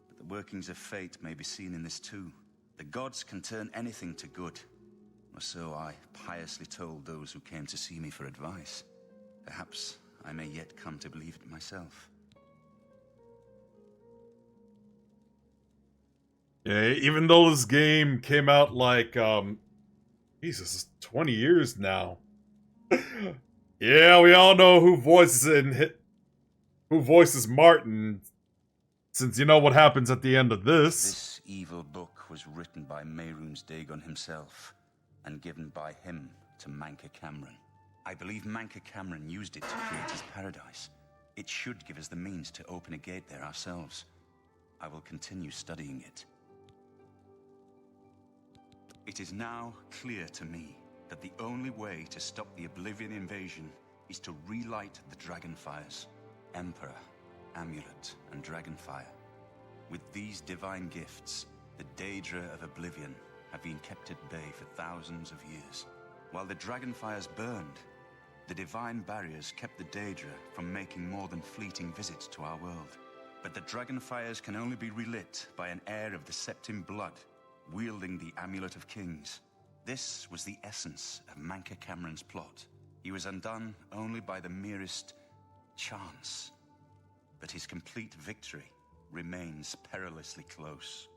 but the workings of fate may be seen in this too. The gods can turn anything to good, or so I piously told those who came to see me for advice. Perhaps I may yet come to believe it myself. Yeah, even though this game came out like, Jesus, 20 years now. Yeah, we all know who voices Martin, since you know what happens at the end of this. This evil book was written by Mehrunes Dagon himself, and given by him to Manka Cameron. I believe Manka Cameron used it to create his paradise. It should give us the means to open a gate there ourselves. I will continue studying it. It is now clear to me that the only way to stop the Oblivion invasion is to relight the Dragonfires. Emperor, Amulet, and Dragonfire. With these divine gifts, the Daedra of Oblivion have been kept at bay for thousands of years. While the Dragonfires burned, the divine barriers kept the Daedra from making more than fleeting visits to our world. But the Dragonfires can only be relit by an heir of the Septim blood, wielding the Amulet of Kings. This was the essence of Manka Cameron's plot. He was undone only by the merest chance. But his complete victory remains perilously close.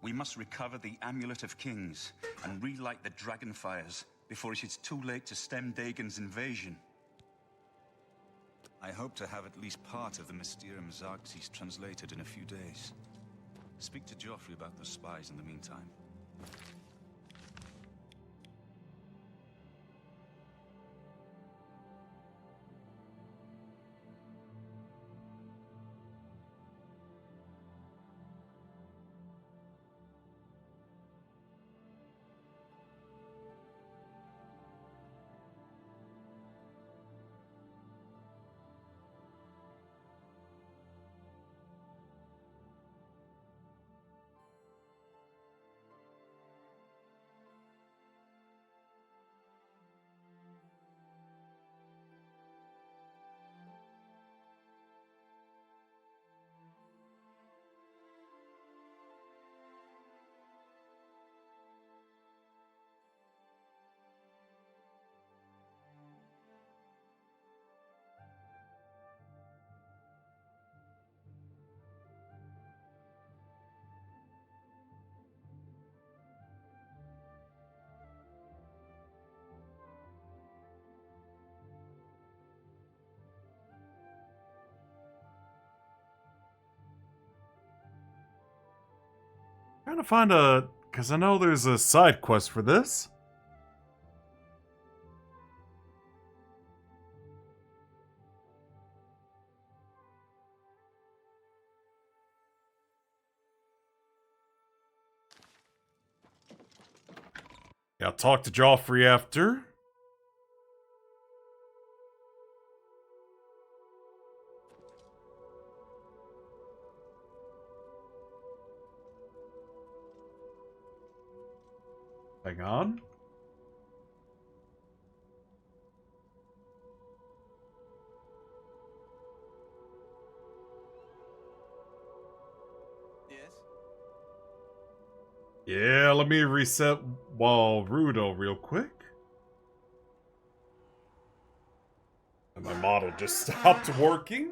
We must recover the Amulet of Kings and relight the Dragonfires before it is too late to stem Dagon's invasion. I hope to have at least part of the Mysterium Xarxes translated in a few days. Speak to Joffrey about those spies in the meantime. Trying to find because I know there's a side quest for this. Yeah, I'll talk to Joffrey after. Hang on. Yes? Yeah, let me reset Rudo real quick. And my model just stopped working.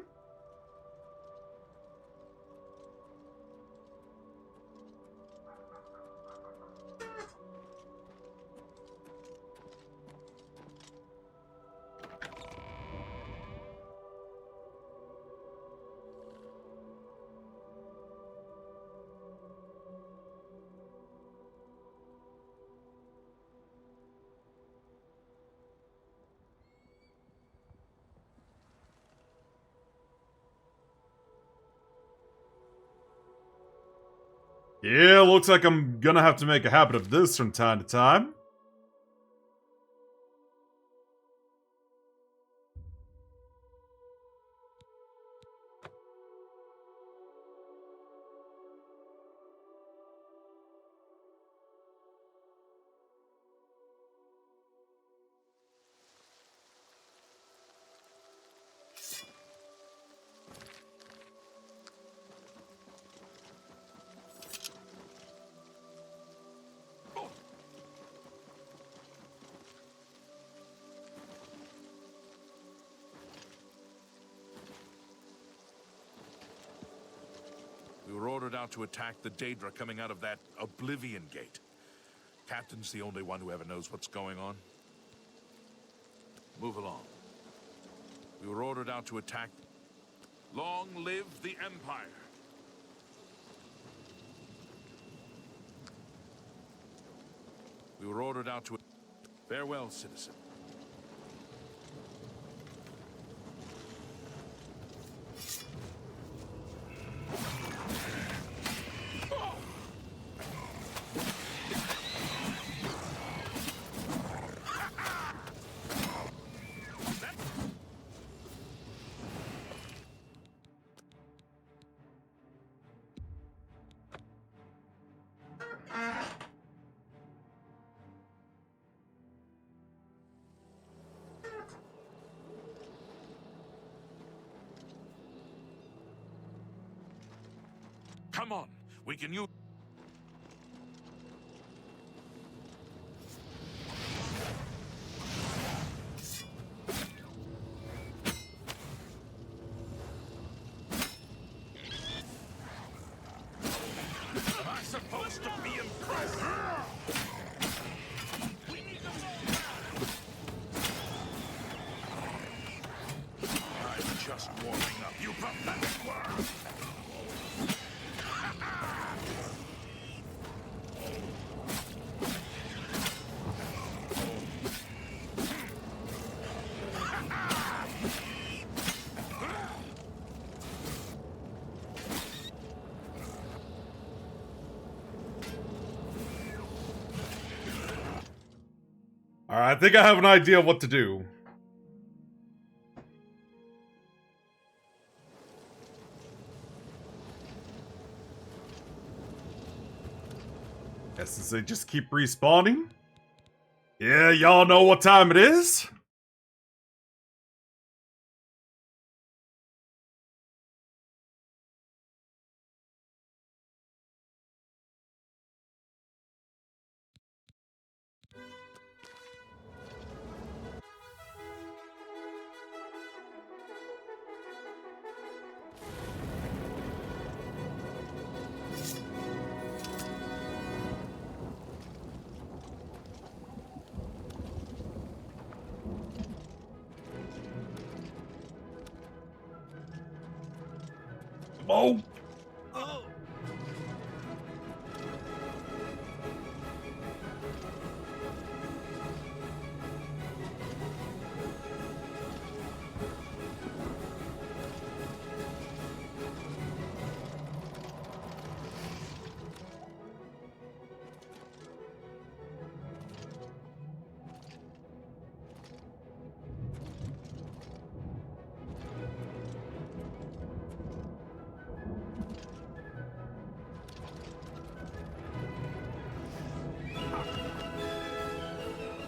Yeah, looks like I'm gonna have to make a habit of this from time to time. We were ordered out to attack the Daedra coming out of that Oblivion gate. Captain's the only one who ever knows what's going on. Move along. We were ordered out to attack. Long live the Empire! We were ordered out to... Farewell, citizen. Come on, we can use... Am I supposed to be impressed? We need them all. I'm just warming up, you pathetic worm! Alright, I think I have an idea of what to do. Guess since they just keep respawning. Yeah, y'all know what time it is? Oh!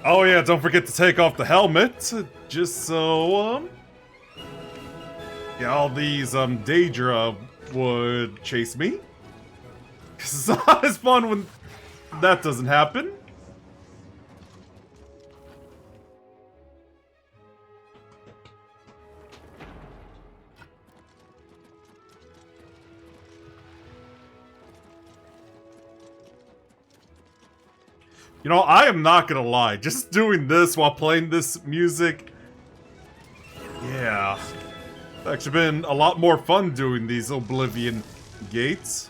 Oh yeah, don't forget to take off the helmet, just so, yeah, all these, Daedra would chase me. 'Cause it's not as fun when that doesn't happen. You know, I am not gonna lie, just doing this while playing this music, yeah, it's actually been a lot more fun doing these Oblivion gates.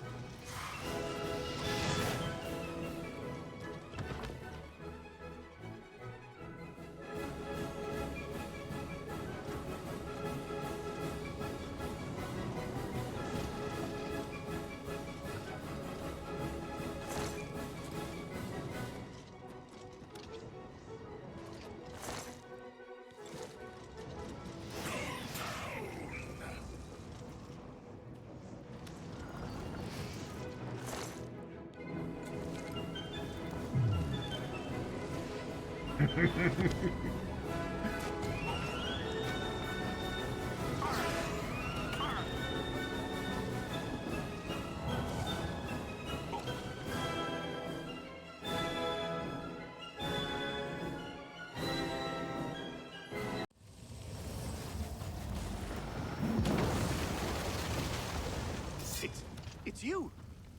It's you,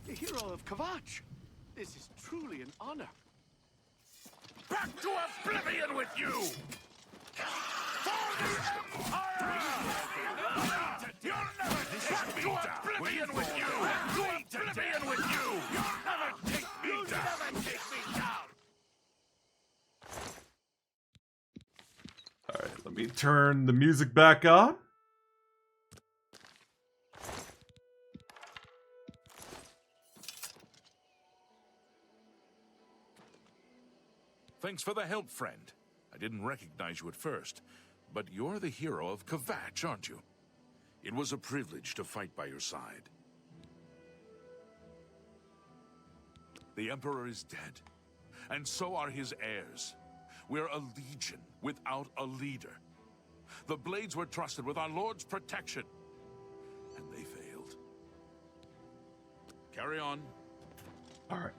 the hero of Kavach. This is truly an honor. Back to Oblivion with you! For the Empire! You'll never back to Oblivion with you! To Oblivion with you! You'll never take me down! You'll never take me down! Alright, let me turn the music back on. Thanks for the help, friend. I didn't recognize you at first, but you're the hero of Kavach, aren't you? It was a privilege to fight by your side. The Emperor is dead, and so are his heirs. We're a legion without a leader. The Blades were trusted with our Lord's protection, and they failed. Carry on. Alright.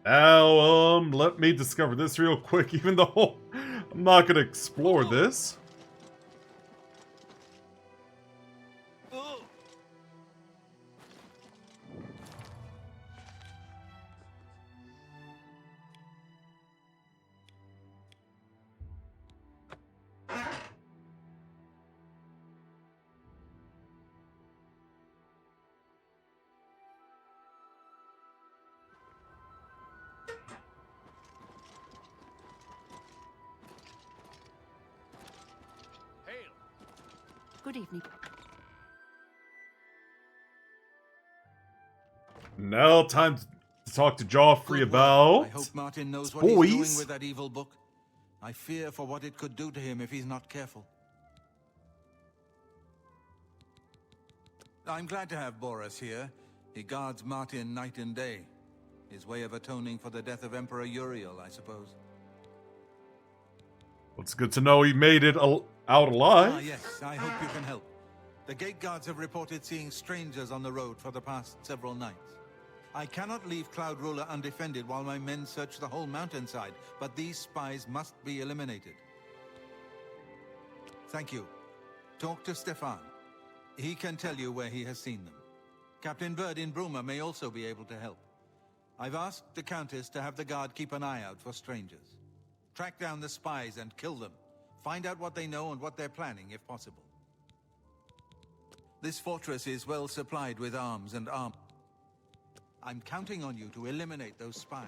Now, let me discover this real quick, even though I'm not gonna explore this. Good evening. Now, time to talk to Joffrey about I hope Martin knows what boys. he's doing with that evil book. I fear for what it could do to him if he's not careful. I'm glad to have Boris here. He guards Martin night and day. His way of atoning for the death of Emperor Uriel, I suppose. Well, it's good to know he made it out alive. Ah, yes, I hope you can help. The gate guards have reported seeing strangers on the road for the past several nights. I cannot leave Cloud Ruler undefended while my men search the whole mountainside, but these spies must be eliminated. Thank you. Talk to Stefan. He can tell you where he has seen them. Captain Bird in Bruma may also be able to help. I've asked the Countess to have the guard keep an eye out for strangers. Track down the spies and kill them. Find out what they know and what they're planning, if possible. This fortress is well supplied with arms and armor. I'm counting on you to eliminate those spies.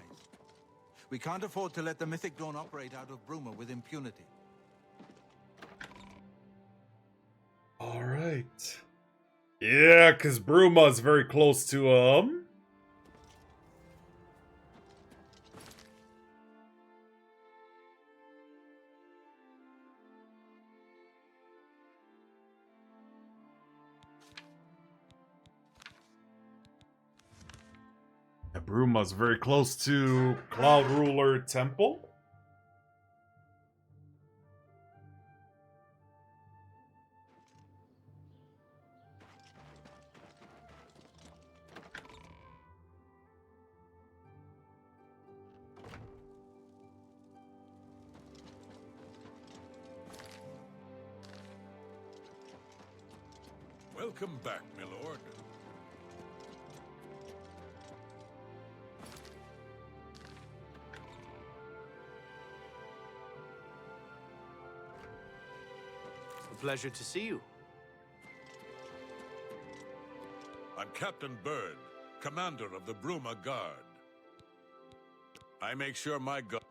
We can't afford to let the Mythic Dawn operate out of Bruma with impunity. Alright. Yeah, because Bruma is very close to, Bruma's very close to Cloud Ruler Temple. Welcome back, my lord. Pleasure to see you. I'm Captain Bird, commander of the Bruma Guard. I make sure my guard...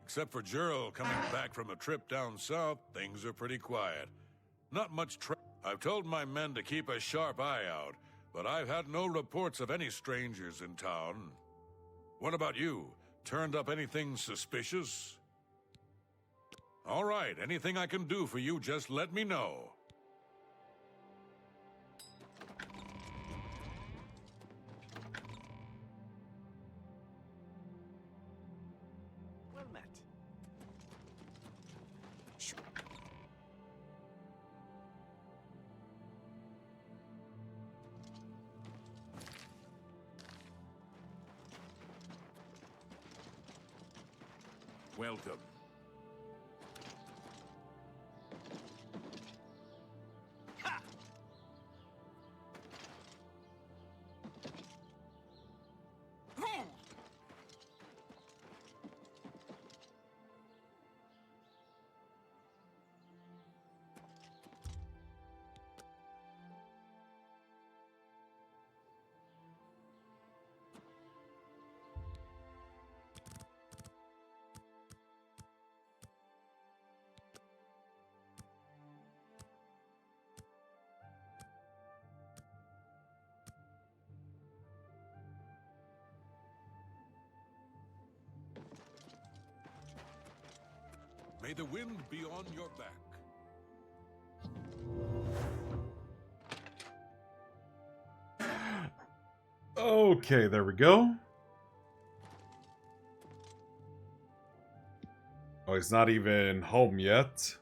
Except for Gerald coming back from a trip down south, things are pretty quiet. Not much I've told my men to keep a sharp eye out, but I've had no reports of any strangers in town. What about you? Turned up anything suspicious? All right, anything I can do for you, just let me know. Well met. Welcome. May the wind be on your back. Okay, there we go. Oh, he's not even home yet.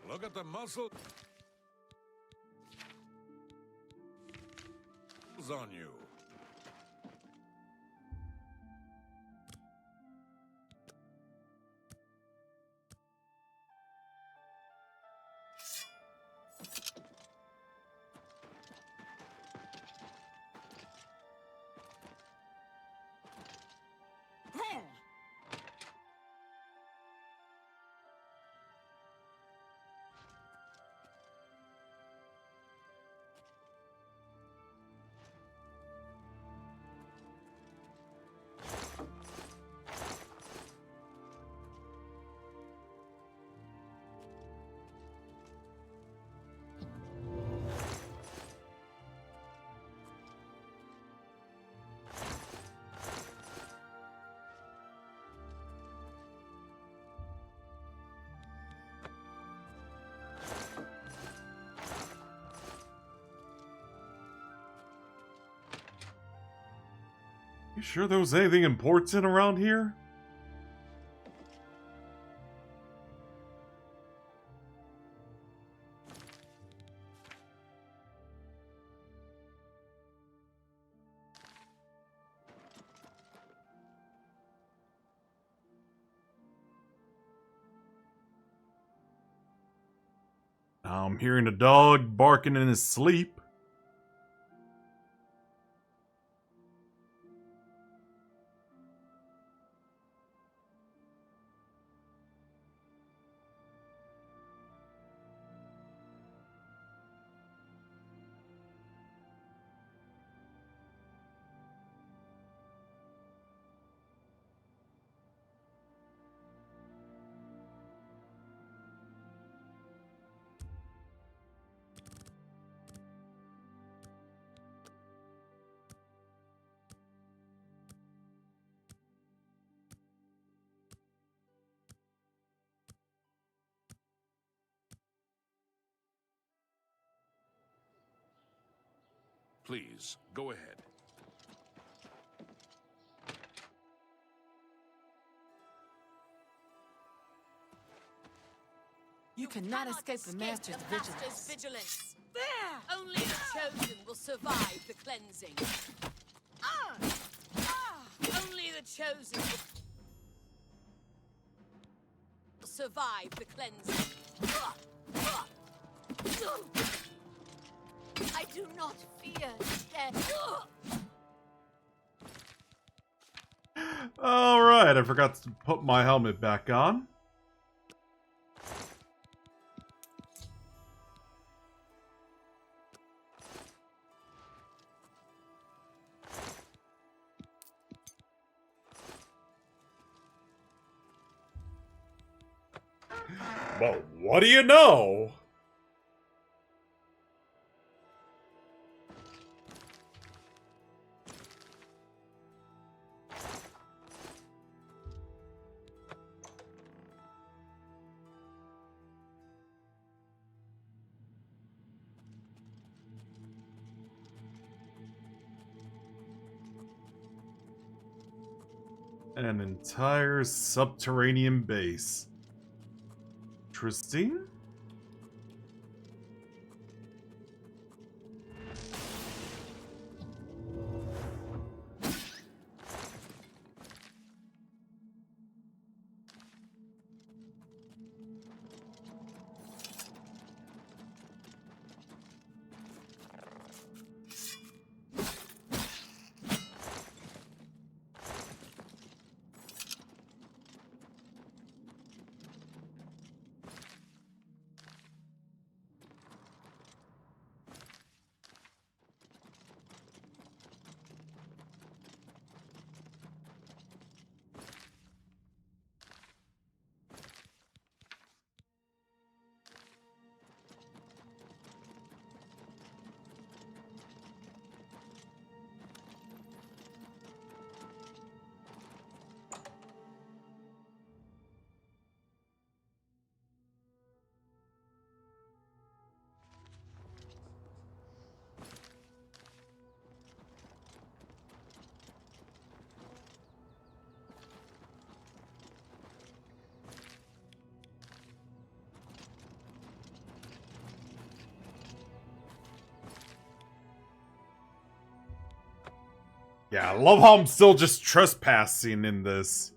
Look at the muscle on you. You sure there was anything important around here? Now I'm hearing a dog barking in his sleep. Please, go ahead. You cannot escape the Master's vigilance. There! Only the chosen will survive the cleansing. Only the chosen will survive the cleansing. I do not fear death. Alright, I forgot to put my helmet back on. Well, what do you know? An entire subterranean base. Interesting. Yeah, I love how I'm still just trespassing in this.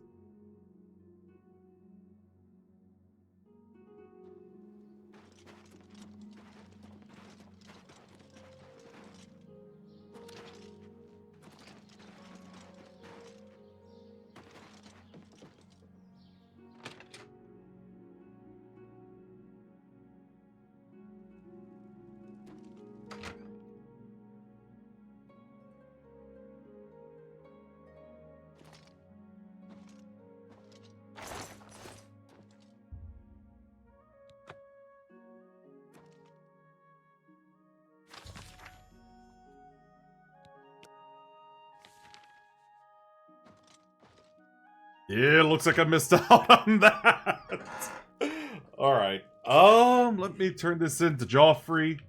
Yeah, looks like I missed out on that. Alright. Let me turn this into Joffrey.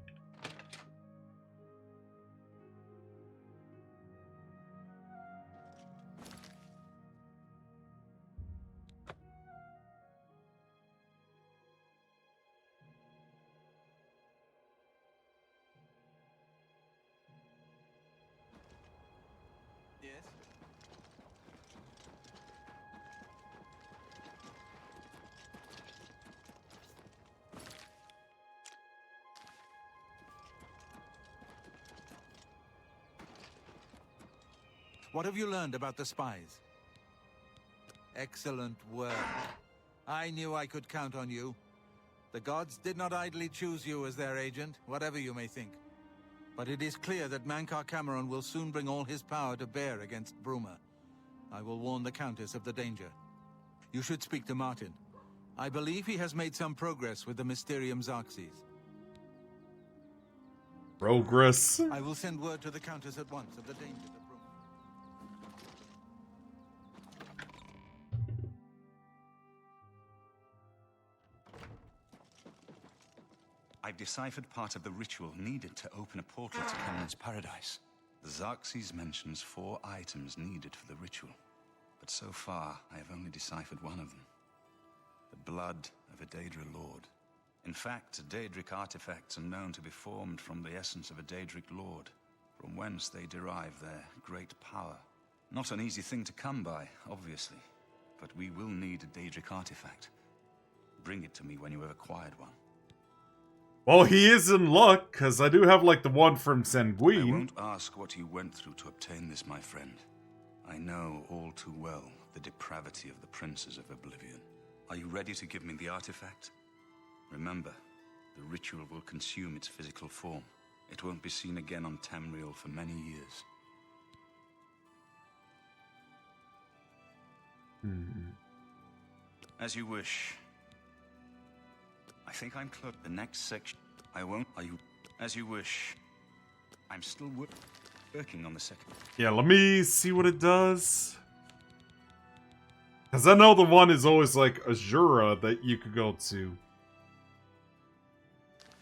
Yes? What have you learned about the spies? Excellent work. I knew I could count on you. The gods did not idly choose you as their agent, whatever you may think. But it is clear that Mankar Cameron will soon bring all his power to bear against Bruma. I will warn the Countess of the danger. You should speak to Martin. I believe he has made some progress with the Mysterium Xarxes. Progress. I will send word to the Countess at once of the danger to Bruma. I've deciphered part of the ritual needed to open a portal to Cameron's paradise. The Xarxes mentions 4 items needed for the ritual, but so far I have only deciphered one of them. The blood of a Daedra Lord. In fact, Daedric artifacts are known to be formed from the essence of a Daedric Lord, from whence they derive their great power. Not an easy thing to come by, obviously, but we will need a Daedric artifact. Bring it to me when you have acquired one. Well, he is in luck, because I do have, like, the one from Sanguine. I won't ask what you went through to obtain this, my friend. I know all too well the depravity of the princes of Oblivion. Are you ready to give me the artifact? Remember, the ritual will consume its physical form. It won't be seen again on Tamriel for many years. As you wish. I think I'm close. The next section. I won't. Are you? As you wish. I'm still working on the second. Yeah, let me see what it does. Because I know the one is always like Azura that you could go to.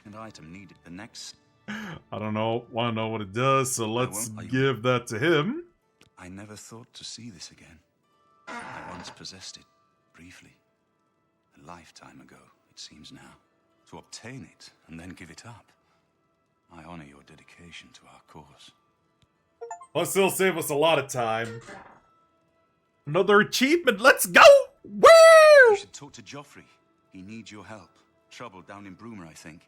An item needed. The next. I don't know. Want to know what it does, so let's give that to him. I never thought to see this again. I once possessed it, briefly. A lifetime ago, it seems now. To obtain it, and then give it up. I honor your dedication to our cause. Plus, it'll save us a lot of time. Another achievement, let's go! Woo! You should talk to Joffrey. He needs your help. Trouble down in Broomer, I think.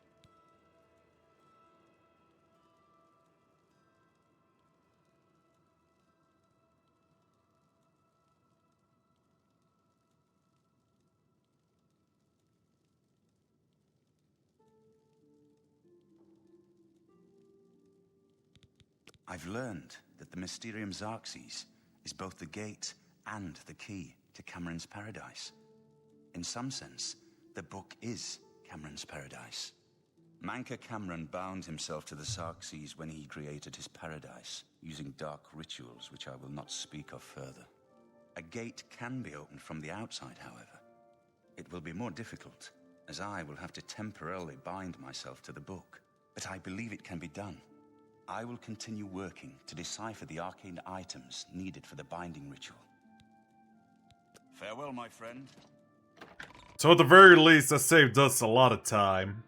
I've learned that the Mysterium Xarxes is both the gate and the key to Cameron's paradise. In some sense, the book is Cameron's paradise. Manca Cameron bound himself to the Xarxes when he created his paradise, using dark rituals which I will not speak of further. A gate can be opened from the outside, however. It will be more difficult, as I will have to temporarily bind myself to the book. But I believe it can be done. I will continue working to decipher the arcane items needed for the binding ritual. Farewell, my friend. So at the very least, that saved us a lot of time.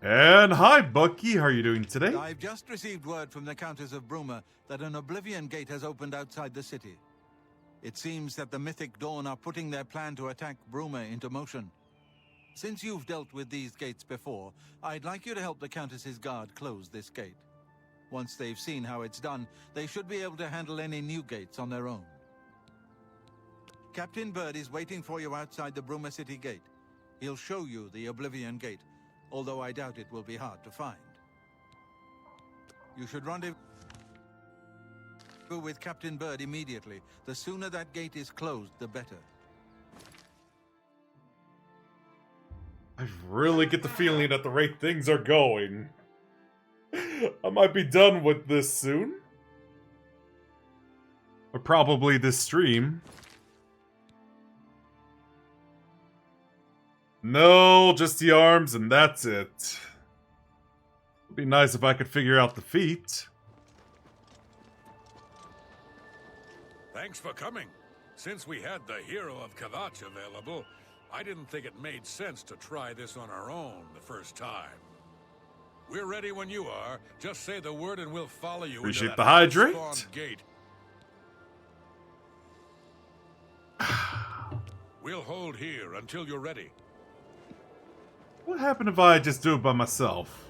And hi, Bucky. How are you doing today? I've just received word from the Countess of Bruma that an Oblivion gate has opened outside the city. It seems that the Mythic Dawn are putting their plan to attack Bruma into motion. Since you've dealt with these gates before, I'd like you to help the Countess's guard close this gate. Once they've seen how it's done, they should be able to handle any new gates on their own. Captain Bird is waiting for you outside the Bruma City gate. He'll show you the Oblivion gate, although I doubt it will be hard to find. You should rendezvous with Captain Bird immediately. The sooner that gate is closed, the better. I really get the feeling that the rate things are going. I might be done with this soon. Or probably this stream. No, just the arms and that's it. It'd be nice if I could figure out the feet. Thanks for coming. Since we had the hero of Kavach available, I didn't think it made sense to try this on our own the first time. We're ready when you are. Just say the word and we'll follow you. Appreciate into the that hydrate. spawn gate. We'll hold here until you're ready. What happened if I just do it by myself?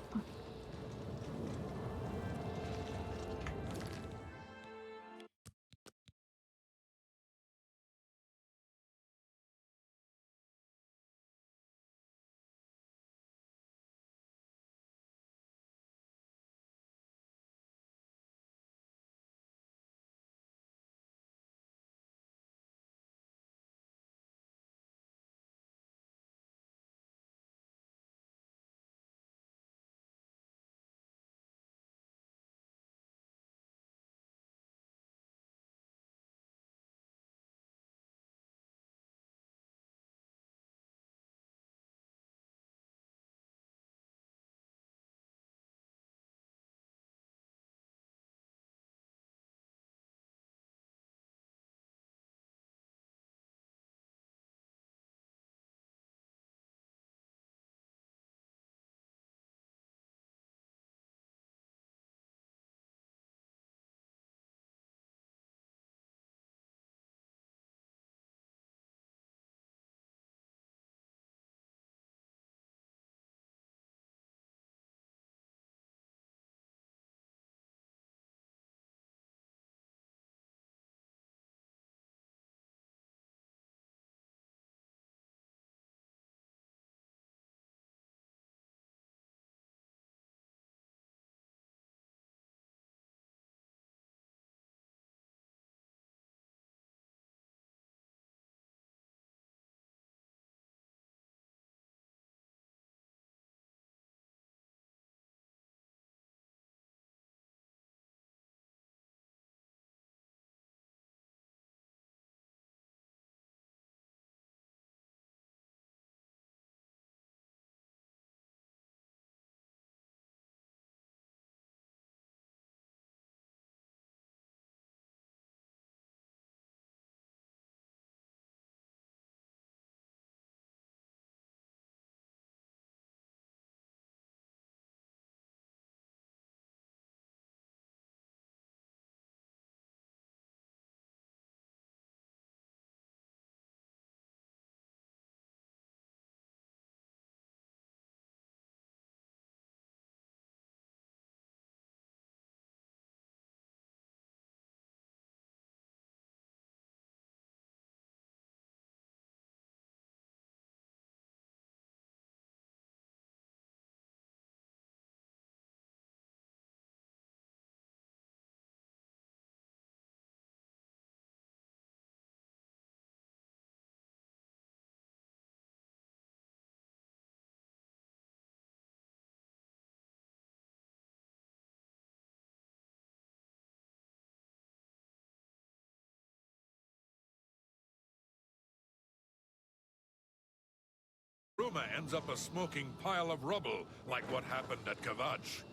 Bruma ends up a smoking pile of rubble, like what happened at Kavach.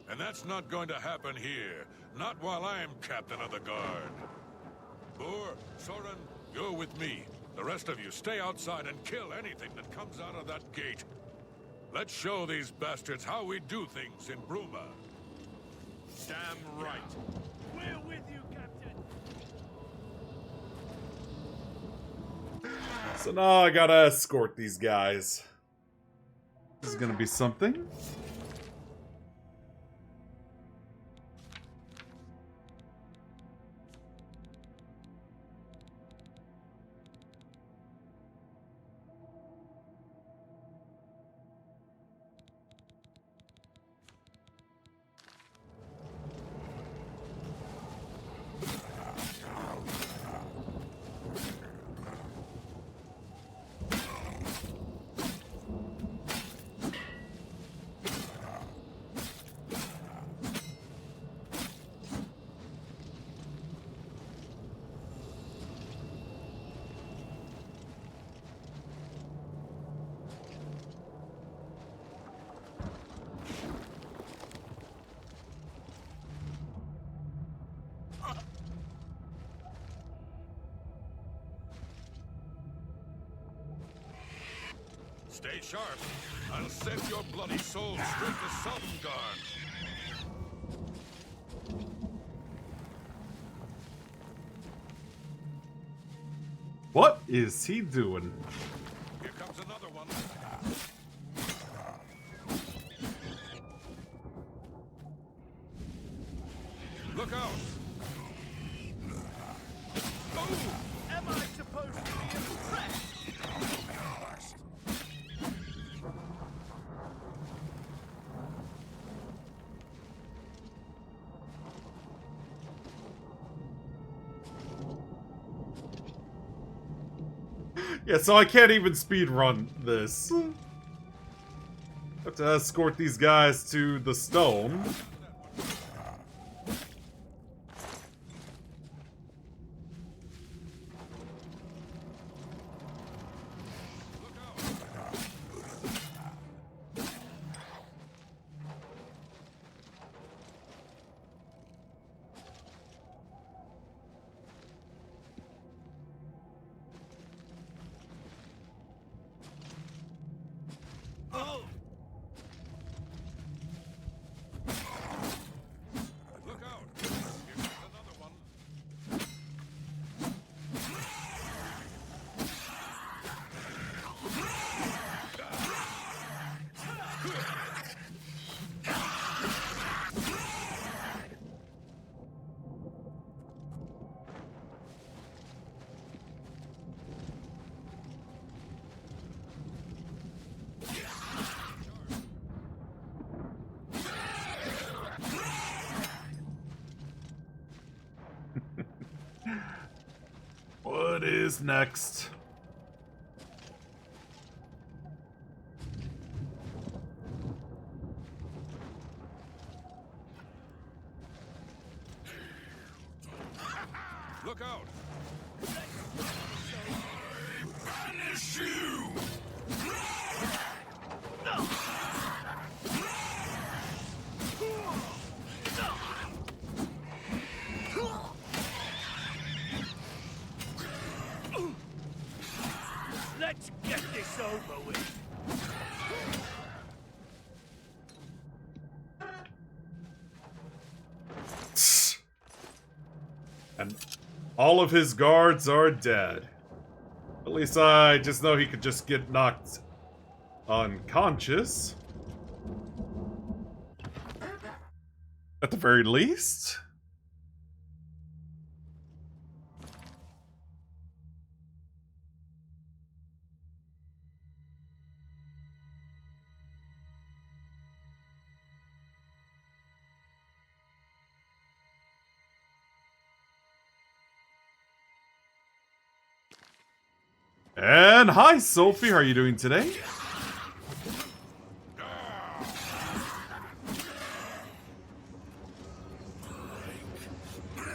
And that's not going to happen here. Not while I'm captain of the guard. Boor, Soren, go with me. The rest of you stay outside and kill anything that comes out of that gate. Let's show these bastards how we do things in Bruma. Damn right. We're with you, Captain. So now I gotta escort these guys. This is gonna be something. Stay sharp. I'll send your bloody soul straight to Sovngarde. What is he doing? Here comes another one. Look out! Oh! Am I supposed to be impressed? Yeah, so I can't even speedrun this. I have to escort these guys to the stone. What is next? Look out! Punish you! Let's get this over with. And all of his guards are dead. At least I just know he could just get knocked unconscious. At the very least. And hi, Sophie. How are you doing today?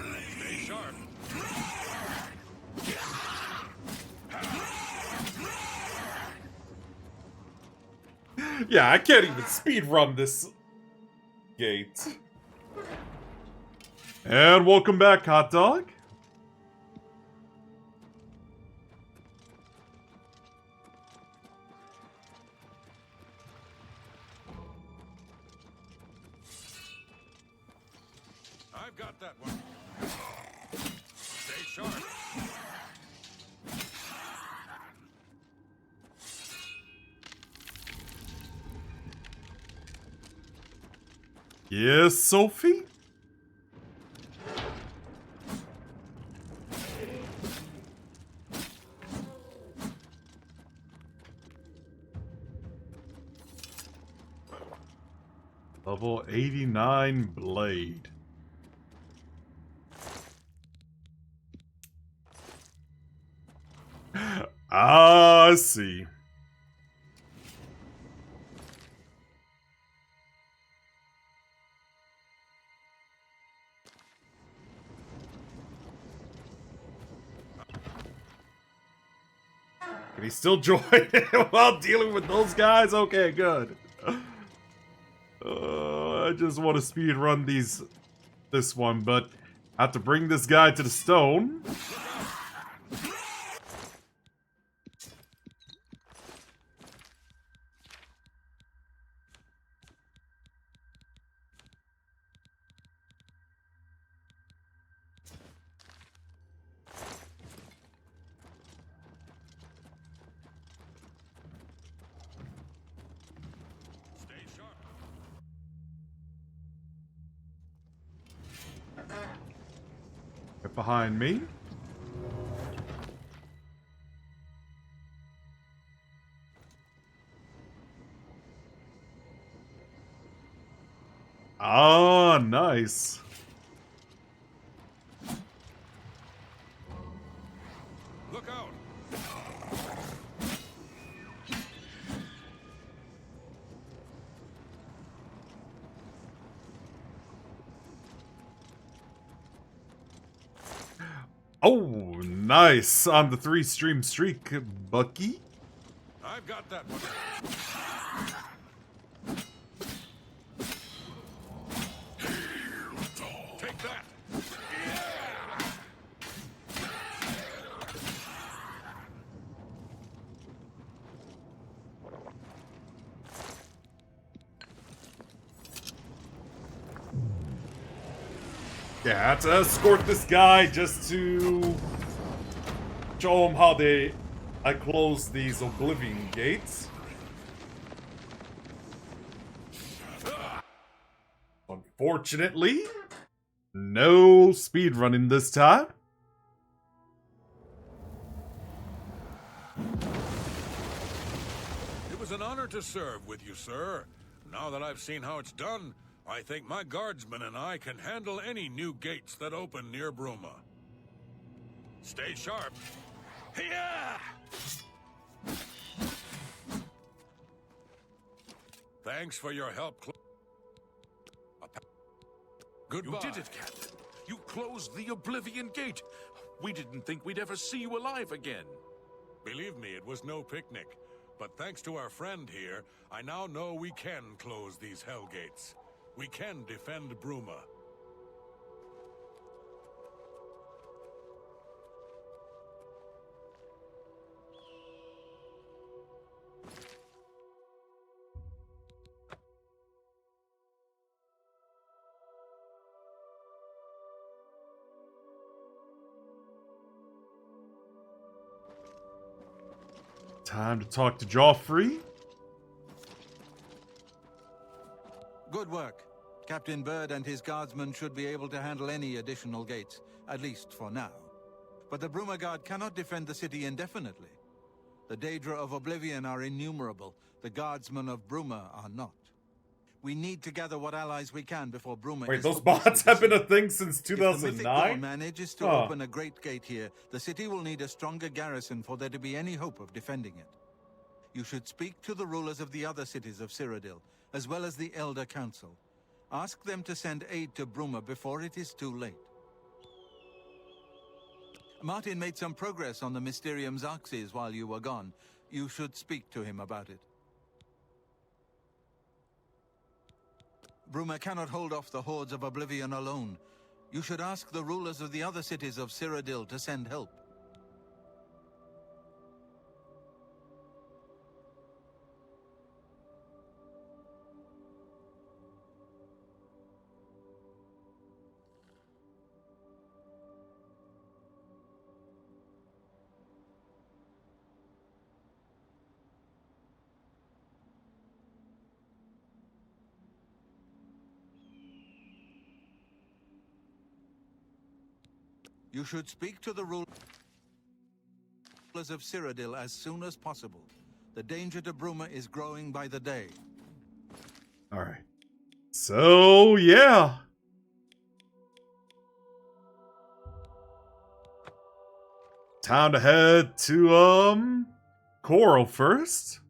Stay sharp. Yeah, I can't even speedrun this gate. And welcome back, hot dog. I've got that one. Stay sharp. Yes, Sophie? Level 89 blade. Ah, I see. Can he still join while dealing with those guys? Okay, good. I just want to speed run this one, but I have to bring this guy to the stone. Get behind me. Ah, nice. Look out! Oh, nice. On the 3-stream streak, Bucky. I've got that one. Take that. Yeah, I have to escort this guy just to show him how I close these Oblivion gates. Unfortunately, no speedrunning this time. It was an honor to serve with you, sir. Now that I've seen how it's done, I think my guardsmen and I can handle any new gates that open near Bruma. Stay sharp. Hiya! Thanks for your help. Goodbye. You did it, Captain. You closed the Oblivion Gate. We didn't think we'd ever see you alive again. Believe me, it was no picnic. But thanks to our friend here, I now know we can close these hell gates. We can defend Bruma. Time to talk to Joffrey. Good work. Captain Bird and his guardsmen should be able to handle any additional gates, at least for now. But the Bruma Guard cannot defend the city indefinitely. The Daedra of Oblivion are innumerable. The guardsmen of Bruma are not. We need to gather what allies we can before Bruma Wait, is those bots have been a thing since If the Mythic Dawn 2009? manages to open a great gate here, the city will need a stronger garrison for there to be any hope of defending it. You should speak to the rulers of the other cities of Cyrodiil, as well as the Elder Council. Ask them to send aid to Bruma before it is too late. Martin made some progress on the Mysterium Xarxes while you were gone. You should speak to him about it. Bruma cannot hold off the hordes of Oblivion alone. You should ask the rulers of the other cities of Cyrodiil to send help. You should speak to the rulers of Cyrodiil as soon as possible. The danger to Bruma is growing by the day. Alright. So, yeah. Time to head to, Coral first.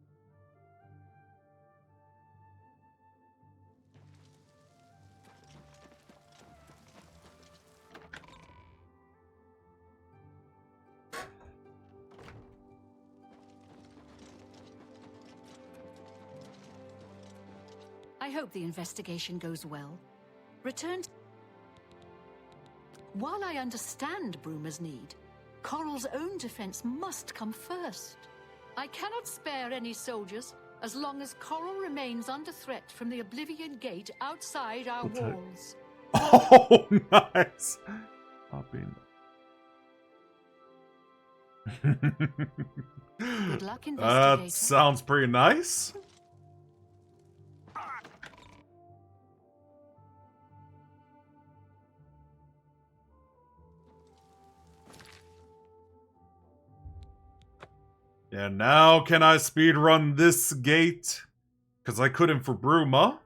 I hope the investigation goes well. Return. While I understand Bruma's need, Coral's own defense must come first. I cannot spare any soldiers as long as Coral remains under threat from the Oblivion Gate outside our walls. Oh, nice. Good luck, investigator. That sounds pretty nice. And now can I speedrun this gate? Because I couldn't for Bruma.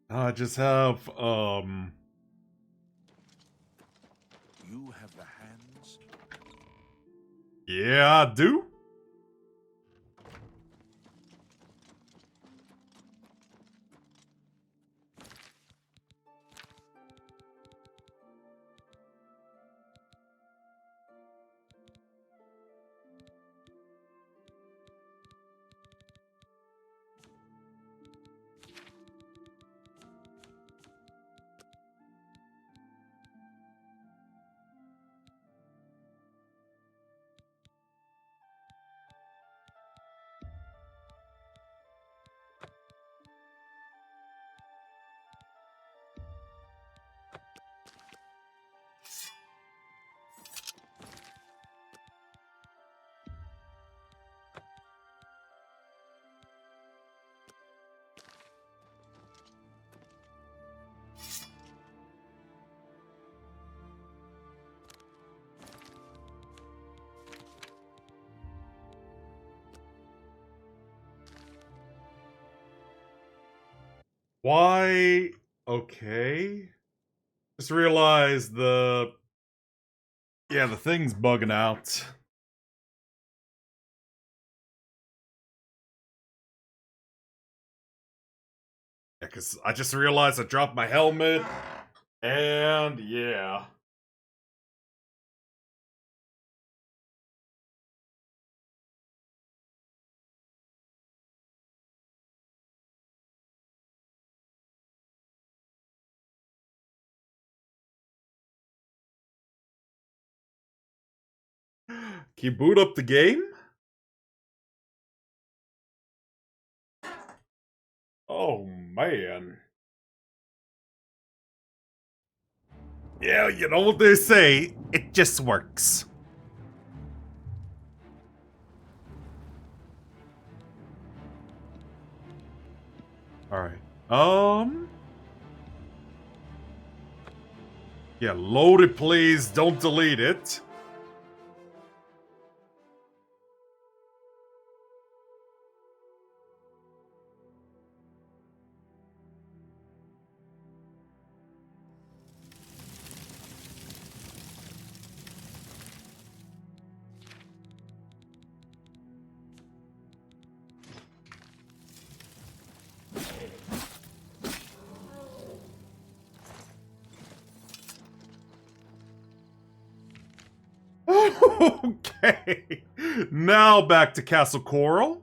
I just have, You have the hands? yeah, I do. Why? Okay. Just realized the... Yeah, the thing's bugging out. Yeah, because I just realized I dropped my helmet. And yeah. Can you boot up the game? Oh, man. Yeah, you know what they say. It just works. Alright. Yeah, load it, please. Don't delete it. Okay. Now back to Castle Coral.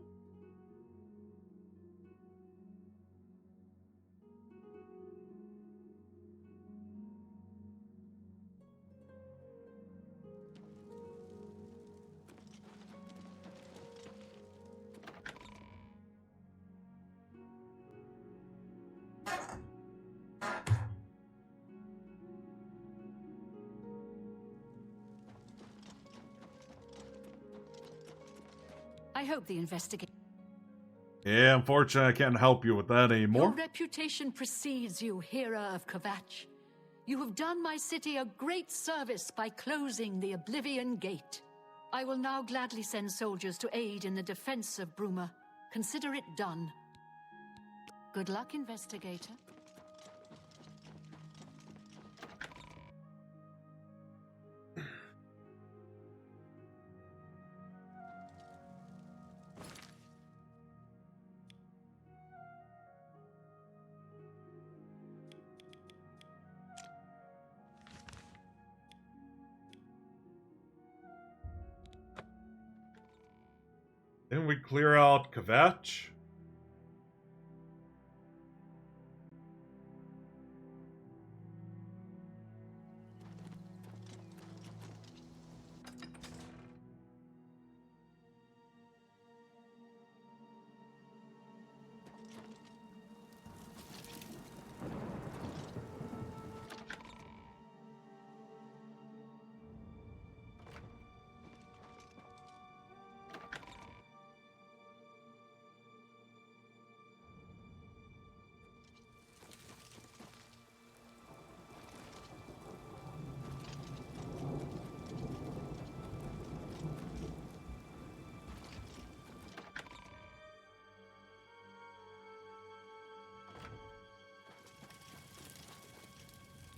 I hope the investigation... Yeah, unfortunately, I can't help you with that Your anymore. reputation precedes you, Hera of Kvatch. You have done my city a great service by closing the Oblivion Gate. I will now gladly send soldiers to aid in the defense of Bruma. Consider it done. Good luck, investigator. Didn't we clear out Kvatch?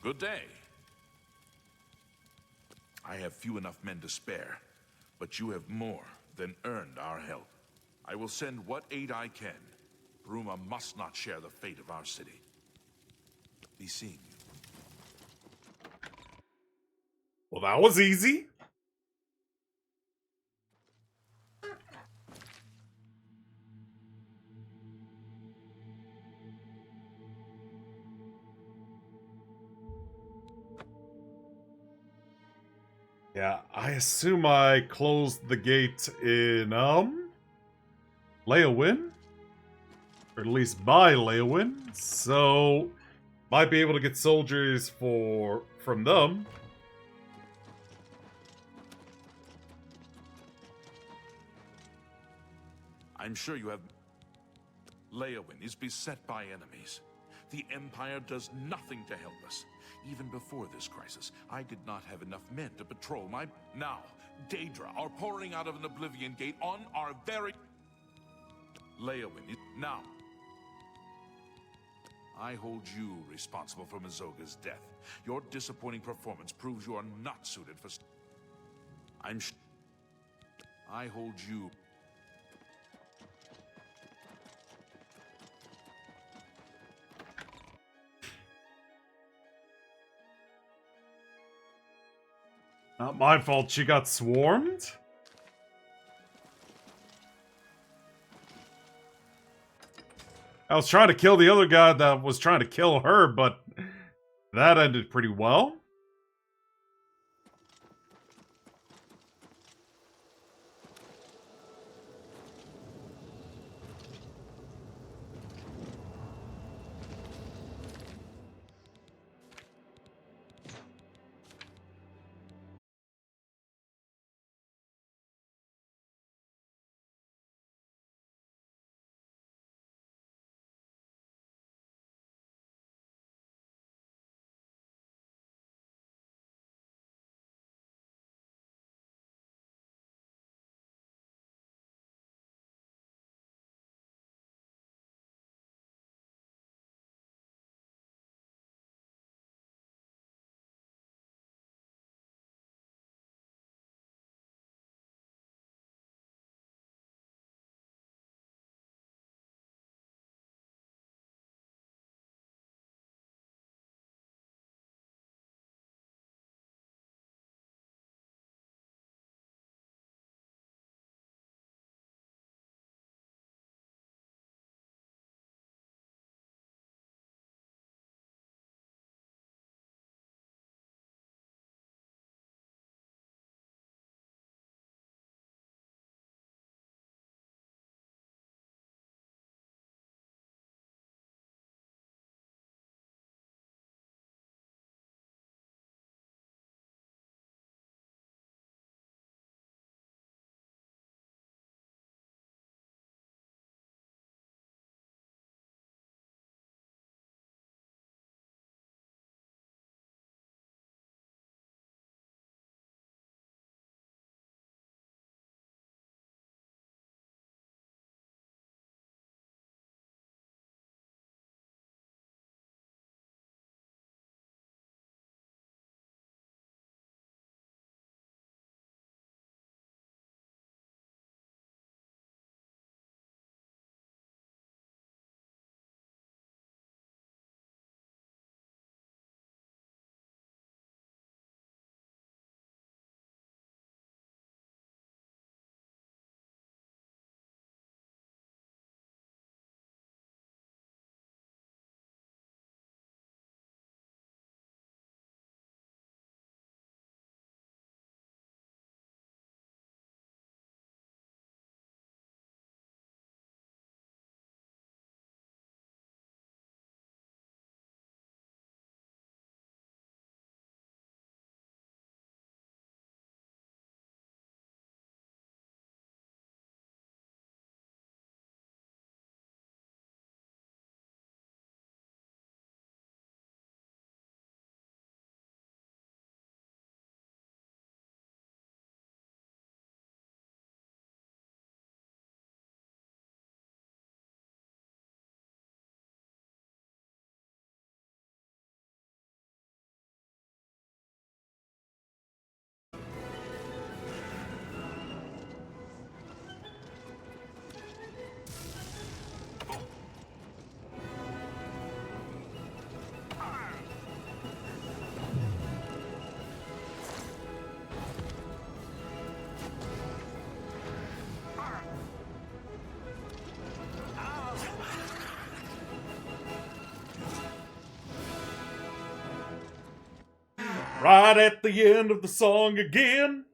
Good day. I have few enough men to spare, but you have more than earned our help. I will send what aid I can. Bruma must not share the fate of our city. Be seeing you. Well, that was easy. Yeah, I assume I closed the gate in, Leowin? Or at least by Leowin, so might be able to get soldiers from them. I'm sure you have... Leowin is beset by enemies. The Empire does nothing to help us. Even before this crisis, I did not have enough men to patrol my... Now, Daedra are pouring out of an Oblivion gate on our very... Leowin is... Now. I hold you responsible for Mazoga's death. Your disappointing performance proves you are not suited for... I hold you... Not my fault she got swarmed. I was trying to kill the other guy that was trying to kill her, but that ended pretty well. Right at the end of the song again.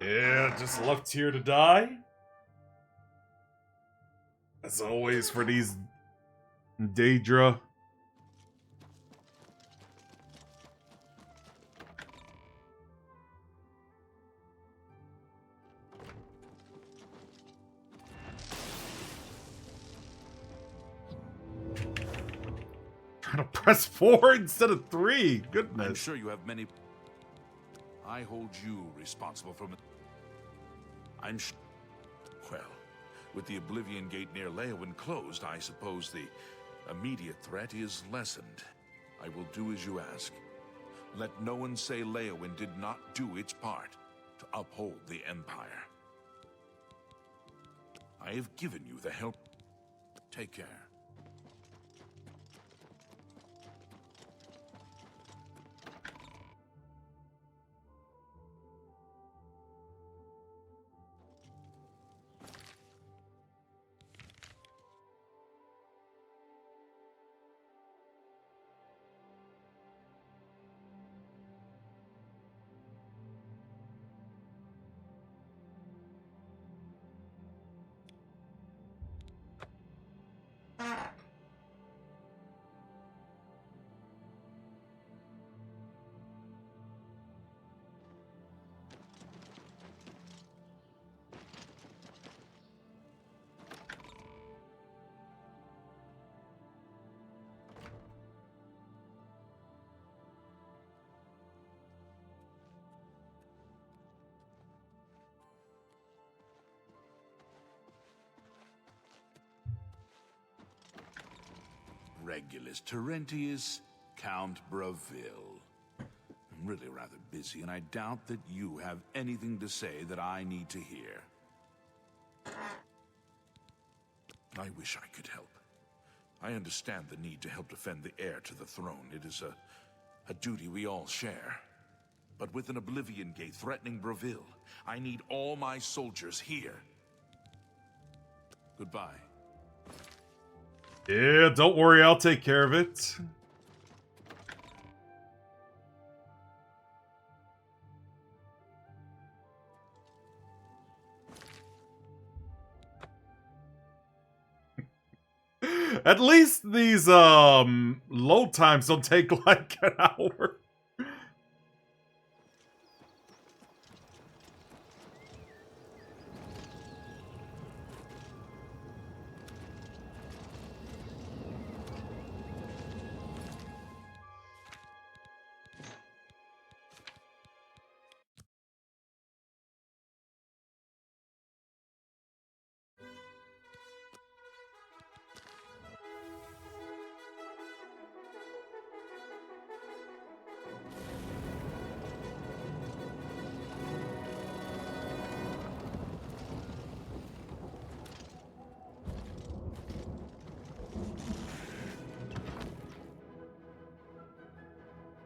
Yeah, just left here to die. As always for these Daedra. Trying to press 4 instead of 3. Goodness. I'm sure you have many. I hold you responsible for. I'm sure. Well, with the Oblivion Gate near Leowyn closed, I suppose the immediate threat is lessened. I will do as you ask. Let no one say Leowyn did not do its part to uphold the Empire. I have given you the help. Take care. Regulus Terentius, Count Bravil. I'm really rather busy, and I doubt that you have anything to say that I need to hear. I wish I could help. I understand the need to help defend the heir to the throne. It is a duty we all share. But with an Oblivion Gate threatening Bravil, I need all my soldiers here. Goodbye. Yeah, don't worry, I'll take care of it. At least these load times don't take like an hour.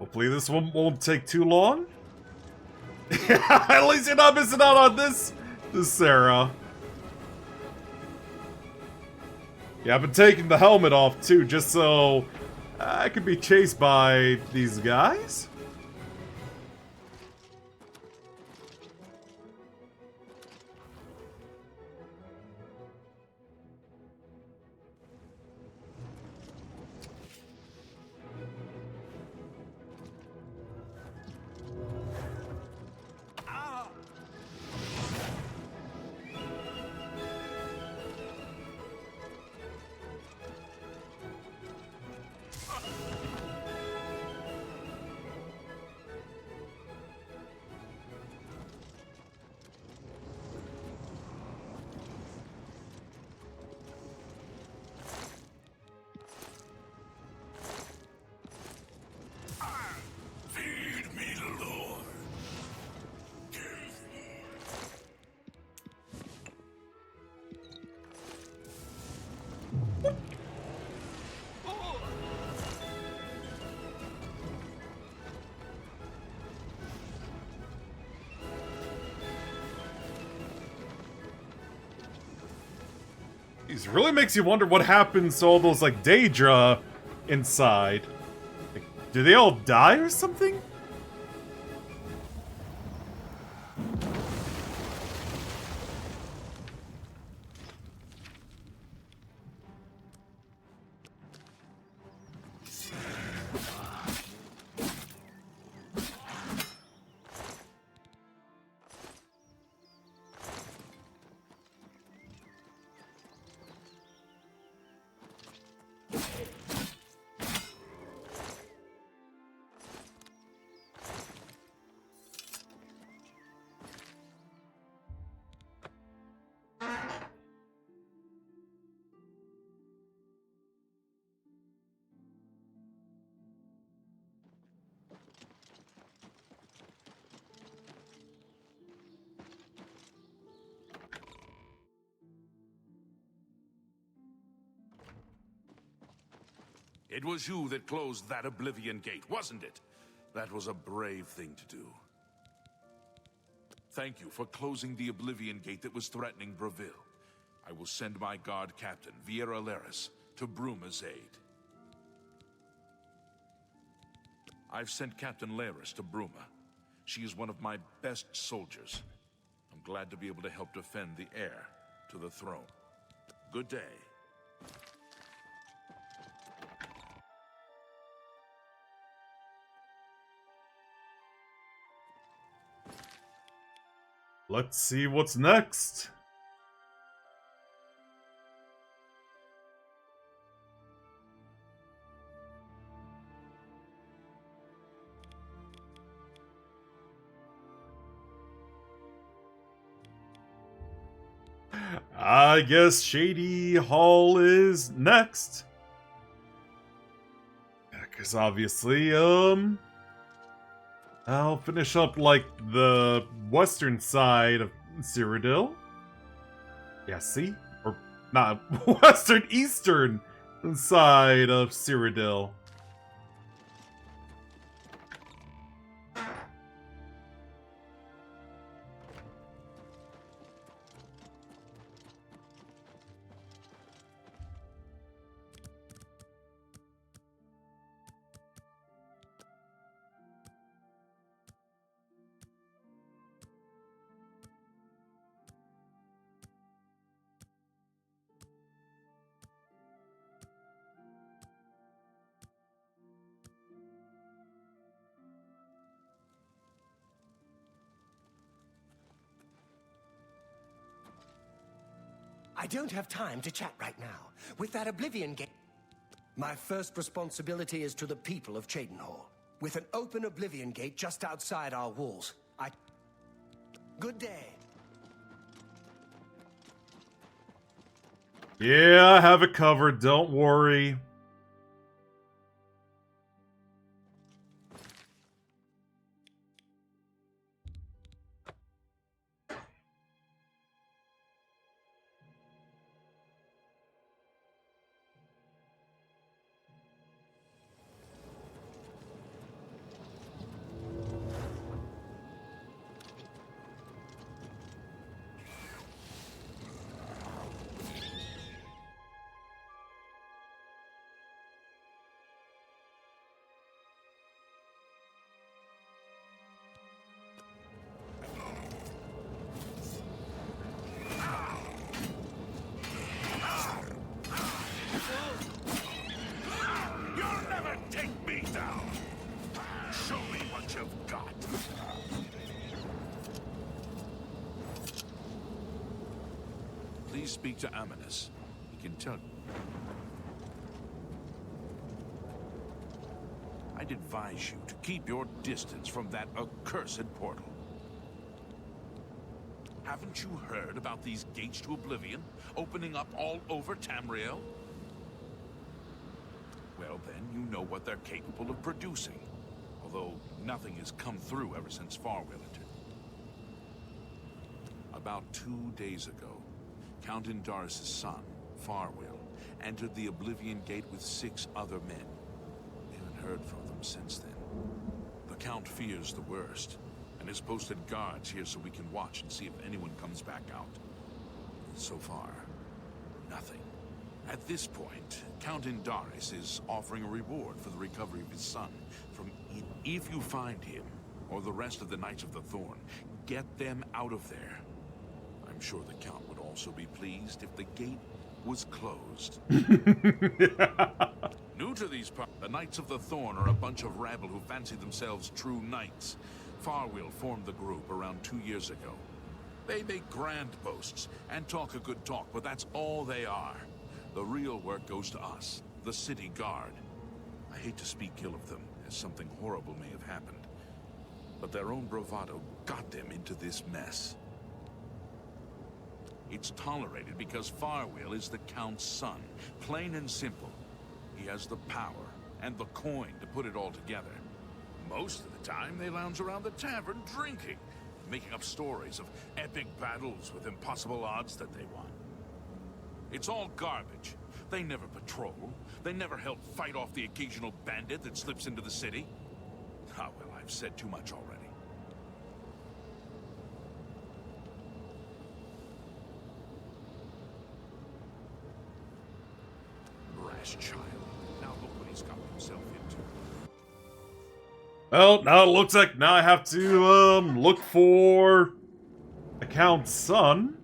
Hopefully this one won't take too long. At least you're not missing out on this, Sarah. Yeah, I've been taking the helmet off too, just so I could be chased by these guys. This really makes you wonder what happens to all those, like, Daedra inside. Like, do they all die or something? It was you that closed that Oblivion gate, wasn't it? That was a brave thing to do. Thank you for closing the Oblivion gate that was threatening Breville. I will send my guard captain, Viera Laris, to Bruma's aid. I've sent Captain Laris to Bruma. She is one of my best soldiers. I'm glad to be able to help defend the heir to the throne. Good day. Let's see what's next. I guess Shady Hall is next. Because obviously, I'll finish up, like, the western side of Cyrodiil. Yeah, see? Or, not, eastern side of Cyrodiil. I don't have time to chat right now. With that Oblivion gate... My first responsibility is to the people of Cheydinhal. With an open Oblivion gate just outside our walls, Good day. Yeah, I have it covered, don't worry. Please speak to Amanus. He can tell you. I'd advise you to keep your distance from that accursed portal. Haven't you heard about these gates to Oblivion opening up all over Tamriel? Well then, you know what they're capable of producing. Although nothing has come through ever since Farwell entered. About 2 days ago, Count Indaris' son, Farwell, entered the Oblivion Gate with 6 other men. We haven't heard from them since then. The Count fears the worst, and has posted guards here so we can watch and see if anyone comes back out. So far, nothing. At this point, Count Indaris is offering a reward for the recovery of his son. If you find him, or the rest of the Knights of the Thorn, get them out of there. I'm sure the Count would also be pleased if the gate was closed. New to these parts, the Knights of the Thorn are a bunch of rabble who fancy themselves true knights. Farwill formed the group around 2 years ago. They make grand boasts and talk a good talk, but that's all they are. The real work goes to us, the city guard. I hate to speak ill of them, as something horrible may have happened. But their own bravado got them into this mess. It's tolerated because Farwill is the Count's son. Plain and simple. He has the power and the coin to put it all together. Most of the time, they lounge around the tavern drinking, making up stories of epic battles with impossible odds that they won. It's all garbage. They never patrol. They never help fight off the occasional bandit that slips into the city. Ah, well, I've said too much already. Brash child. Now look what he's got himself into. Well, now it looks like now I have to, look for the Count's son.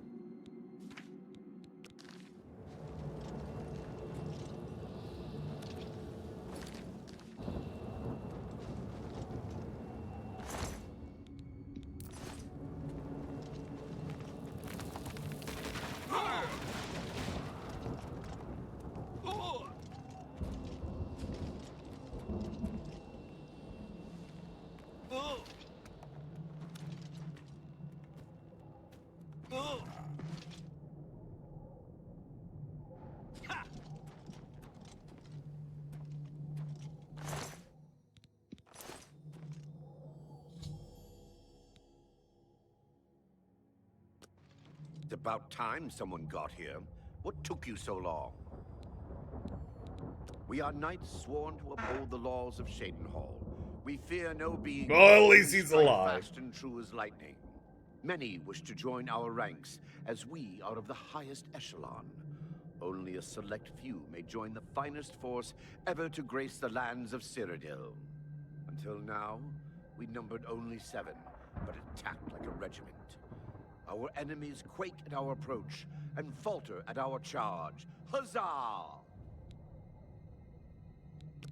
It's about time someone got here. What took you so long? We are knights sworn to uphold the laws of Shadenhall. We fear no being. Well, at least he's alive. Fast and true as lightning. Many wish to join our ranks, as we are of the highest echelon. Only a select few may join the finest force ever to grace the lands of Cyrodiil. Until now, we numbered only 7, but attacked like a regiment. Our enemies quake at our approach and falter at our charge. Huzzah!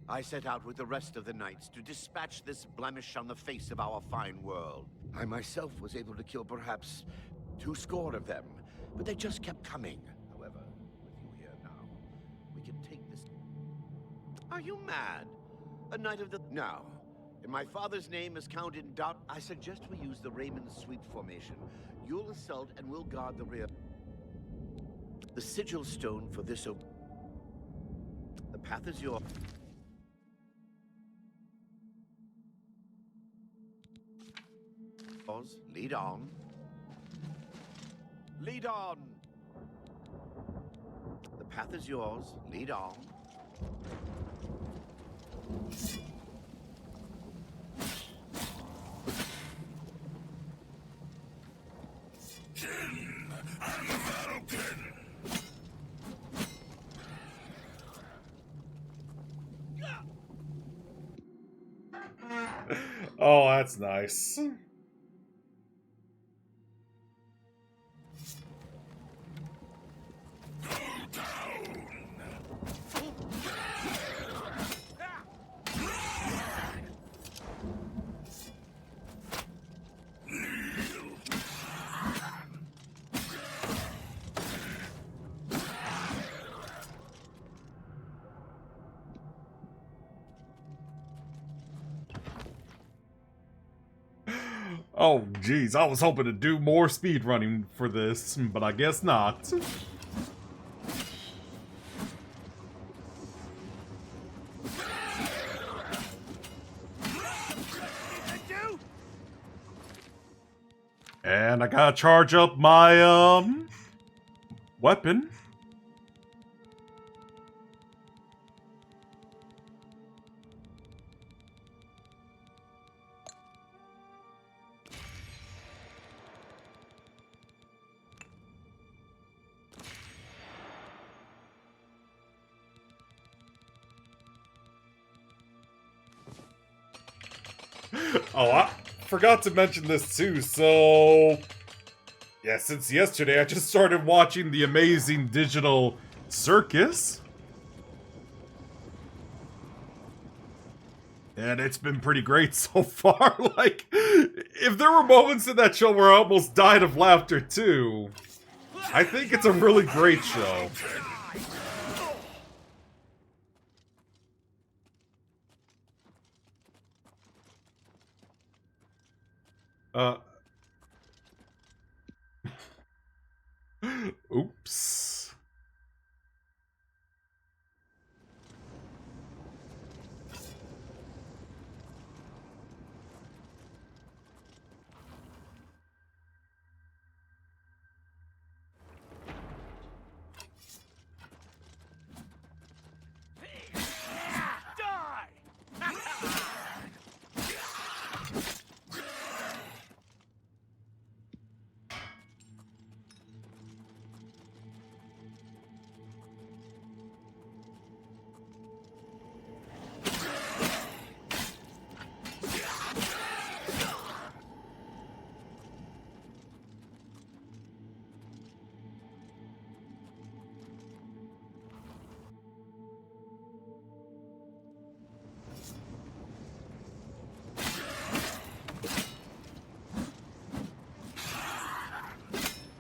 I set out with the rest of the knights to dispatch this blemish on the face of our fine world. I myself was able to kill perhaps 200 of them, but they just kept coming. However, with you here now, we can take this. Are you mad? A knight of the... Now, in my father's name as Count Indar, I suggest we use the Raymond Sweep formation. You'll assault and we'll guard the rear. The sigil stone for this... The path is yours. Lead on. Lead on! The path is yours. Lead on. Oh, that's nice. Oh, geez, I was hoping to do more speedrunning for this, but I guess not. And I gotta charge up my, weapon. Oh, I forgot to mention this too, so... Yeah, since yesterday, I just started watching the amazing digital circus. And it's been pretty great so far. Like, if there were moments in that show where I almost died of laughter too, I think it's a really great show. Oops.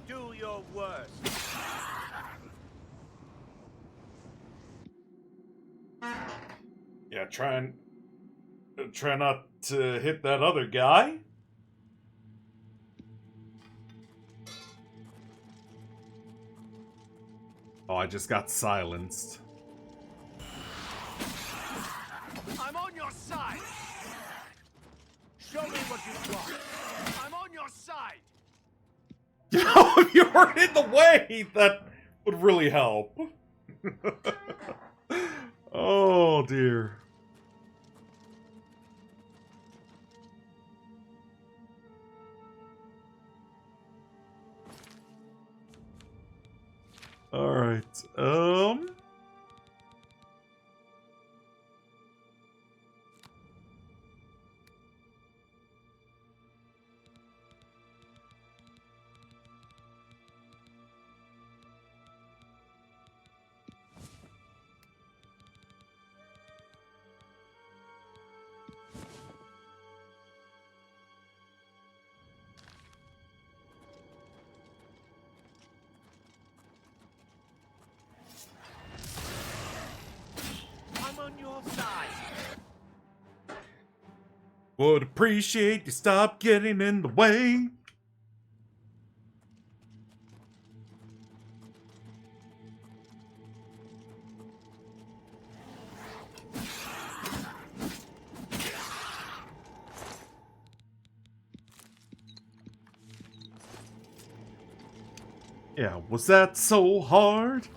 Do your worst. Yeah, try not to hit that other guy. Oh, I just got silenced. I'm on your side. Show me what you got. I'm on your side. You know, if you weren't in the way, that would really help. Oh, dear. Alright, I'm on your side. would appreciate you stop getting in the way. Yeah, was that so hard?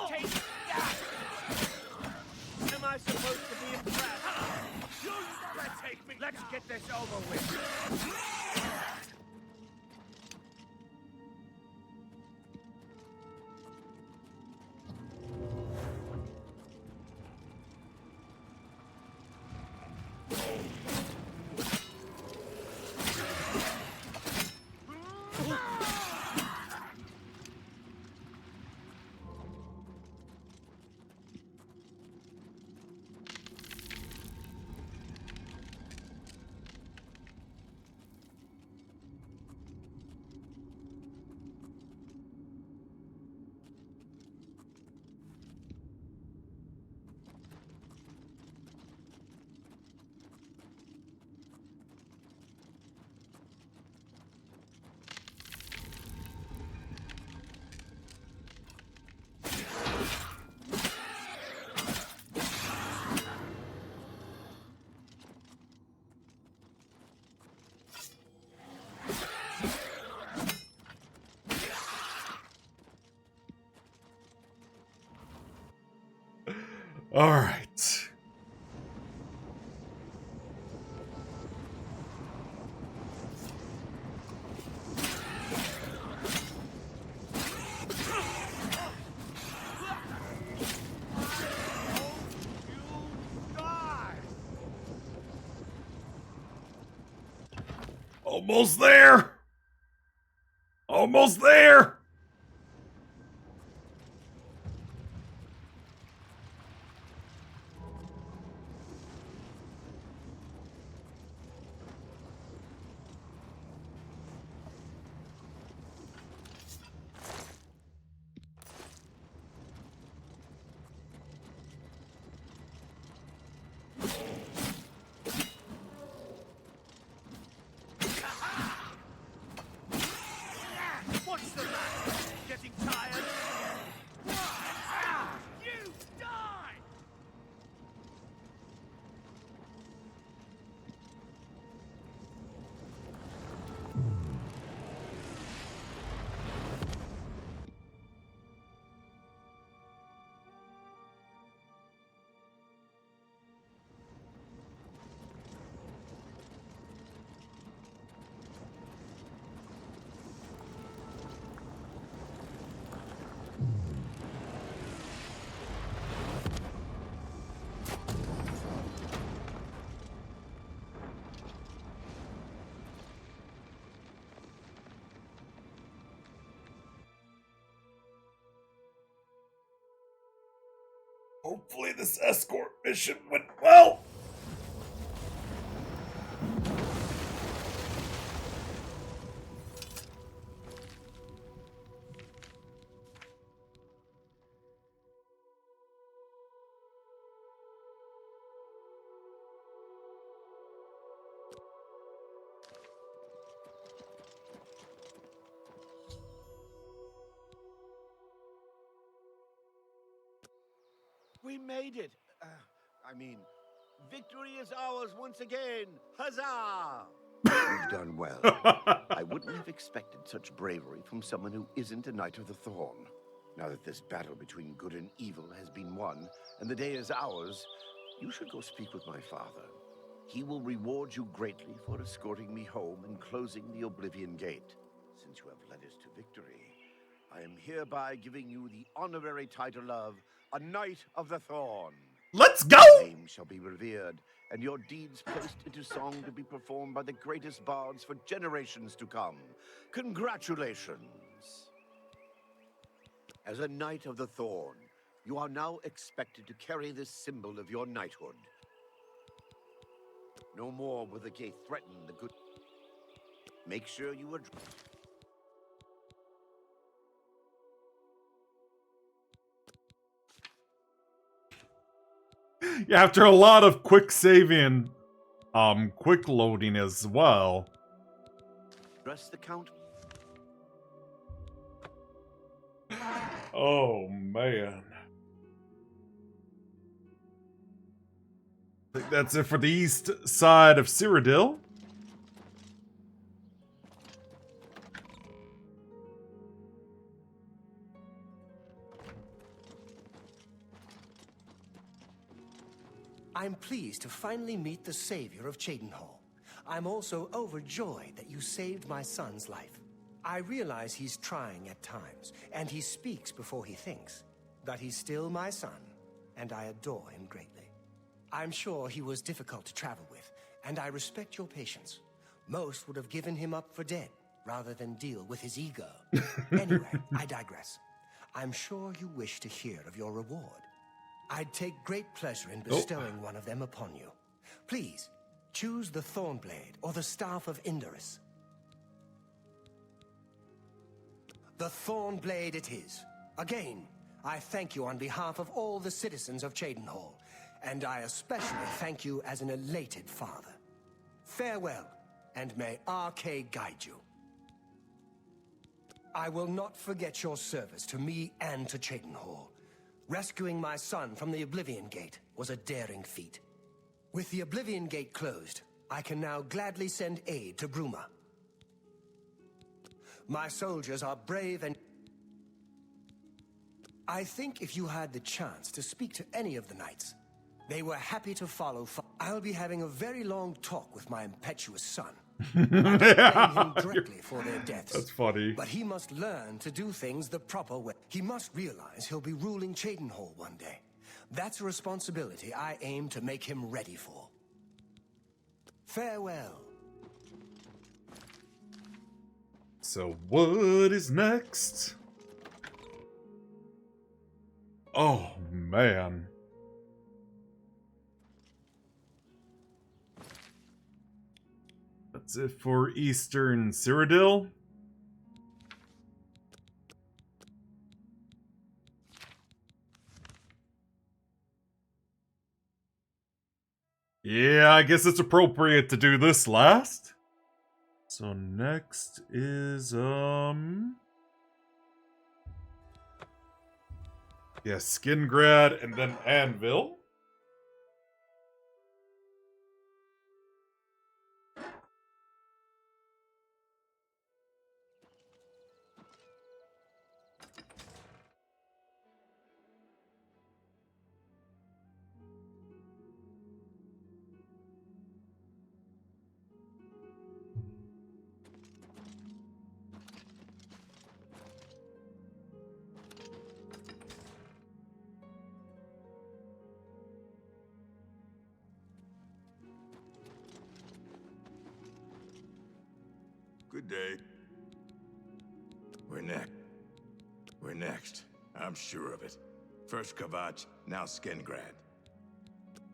Take that! Am I supposed to be impressed? You better take me. Let's get this over with. Alright. Almost there! Almost there! What's the matter? Getting tired? You die! Hopefully this escort mission went well. We made it. Victory is ours once again. Huzzah! You've done well. I wouldn't have expected such bravery from someone who isn't a Knight of the Thorn. Now that this battle between good and evil has been won, and the day is ours, you should go speak with my father. He will reward you greatly for escorting me home and closing the Oblivion Gate. Since you have led us to victory, I am hereby giving you the honorary title of a Knight of the Thorn. Let's go! Your name shall be revered, and your deeds placed into song to be performed by the greatest bards for generations to come. Congratulations! As a Knight of the Thorn, you are now expected to carry this symbol of your knighthood. No more will the gate threaten the good. Make sure you address. Yeah, after a lot of quick saving, quick loading as well. Address the Count. Oh man. I think that's it for the east side of Cyrodiil. I'm pleased to finally meet the savior of Cheydinhal. I'm also overjoyed that you saved my son's life. I realize he's trying at times, and he speaks before he thinks. But he's still my son, and I adore him greatly. I'm sure he was difficult to travel with, and I respect your patience. Most would have given him up for dead, rather than deal with his ego. Anyway, I digress. I'm sure you wish to hear of your reward. I'd take great pleasure in bestowing one of them upon you. Please, choose the Thornblade or the Staff of Indorus. The Thornblade it is. Again, I thank you on behalf of all the citizens of Cheydinhal, and I especially thank you as an elated father. Farewell, and may RK guide you. I will not forget your service to me and to Cheydinhal. Rescuing my son from the Oblivion Gate was a daring feat. With the Oblivion Gate closed, I can now gladly send aid to Bruma. My soldiers are brave and I think if you had the chance to speak to any of the knights, they were happy to follow. I'll be having a very long talk with my impetuous son. I don't blame him directly for their deaths. That's funny. But he must learn to do things the proper way. He must realize he'll be ruling Cheydinhal one day. That's a responsibility I aim to make him ready for. Farewell. So what is next? Oh, man. That's it for Eastern Cyrodiil. Yeah, I guess it's appropriate to do this last. So next is, yeah, Skingrad and then Anvil. Good day. We're next. I'm sure of it. First Kavach, now Skengrad.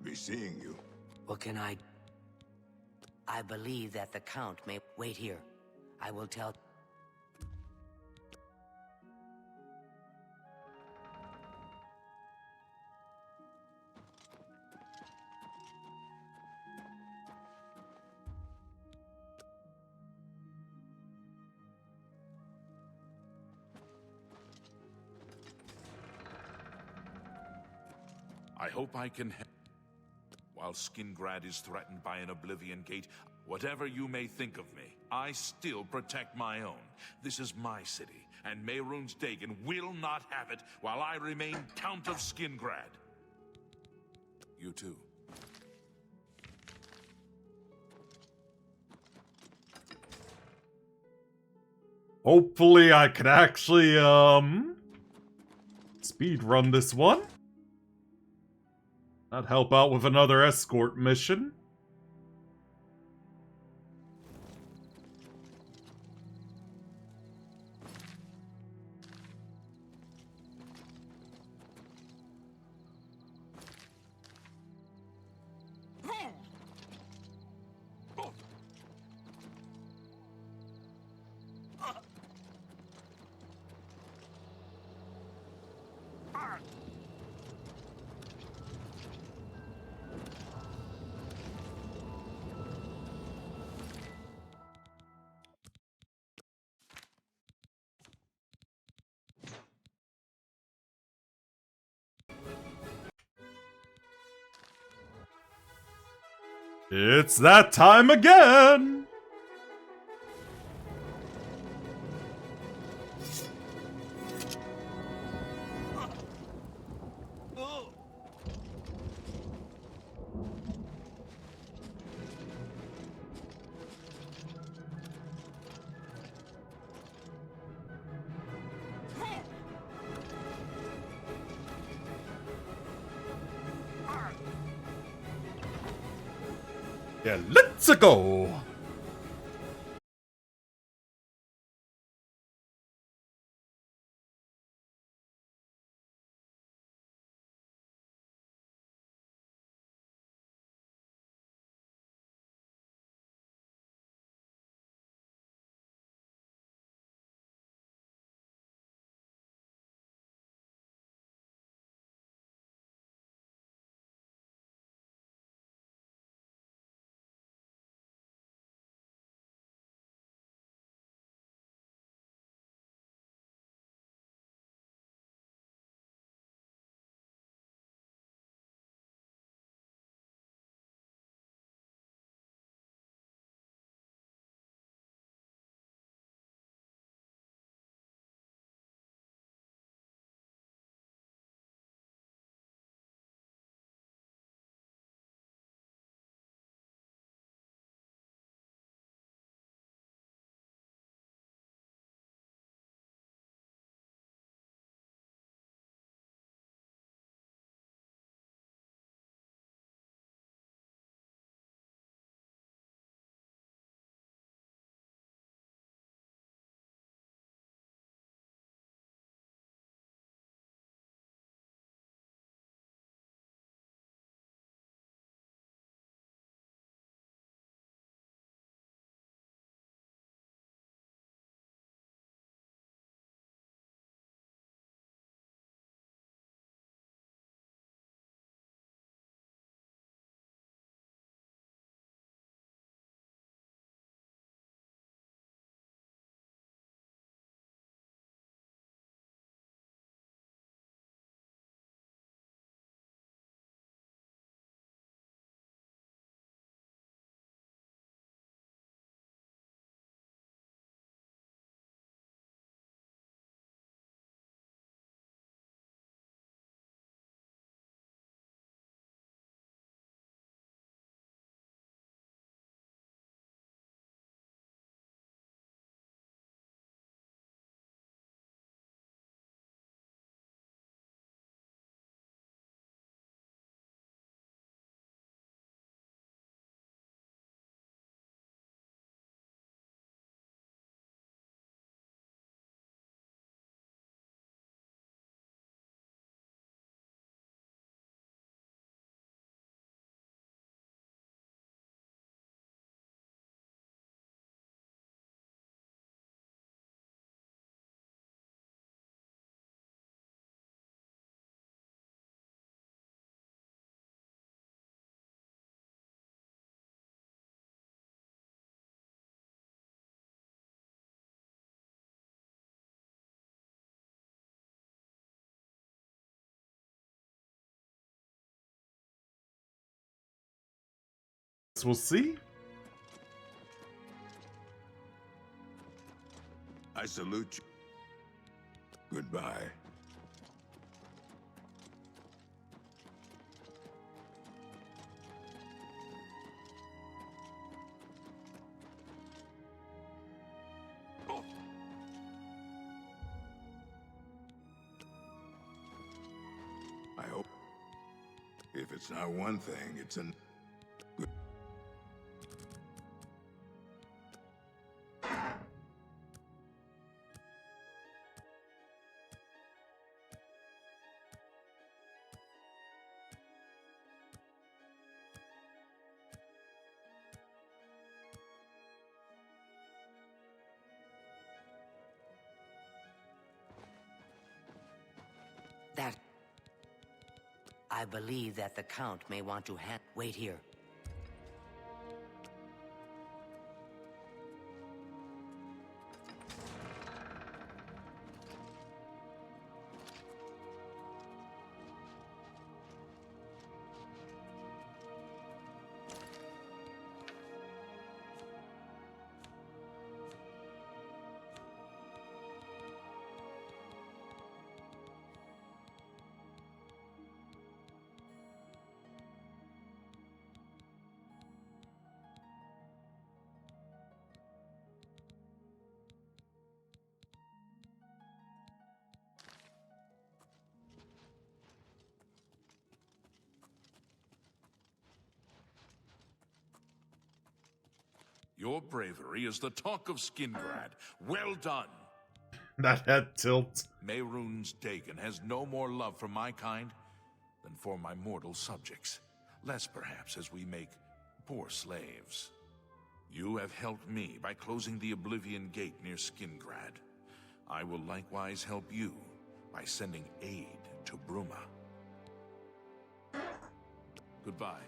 Be seeing you. What can I... I believe that the Count may... Wait here. I will tell... I hope I can help. While Skingrad is threatened by an Oblivion Gate, whatever you may think of me, I still protect my own. This is my city, and Mehrunes Dagon will not have it while I remain Count of Skingrad. You too. Hopefully I can actually, speed run this one. That'd help out with another escort mission. It's that time again! Yeah, let's go! we'll see. I salute you. Goodbye. I hope. If it's not one thing, it's an... Good. That... I believe that the Count may want to wait here. Your bravery is the talk of Skingrad. Well done. That head tilt. Mehrunes Dagon has no more love for my kind than for my mortal subjects. Less, perhaps, as we make poor slaves. You have helped me by closing the Oblivion Gate near Skingrad. I will likewise help you by sending aid to Bruma. Goodbye.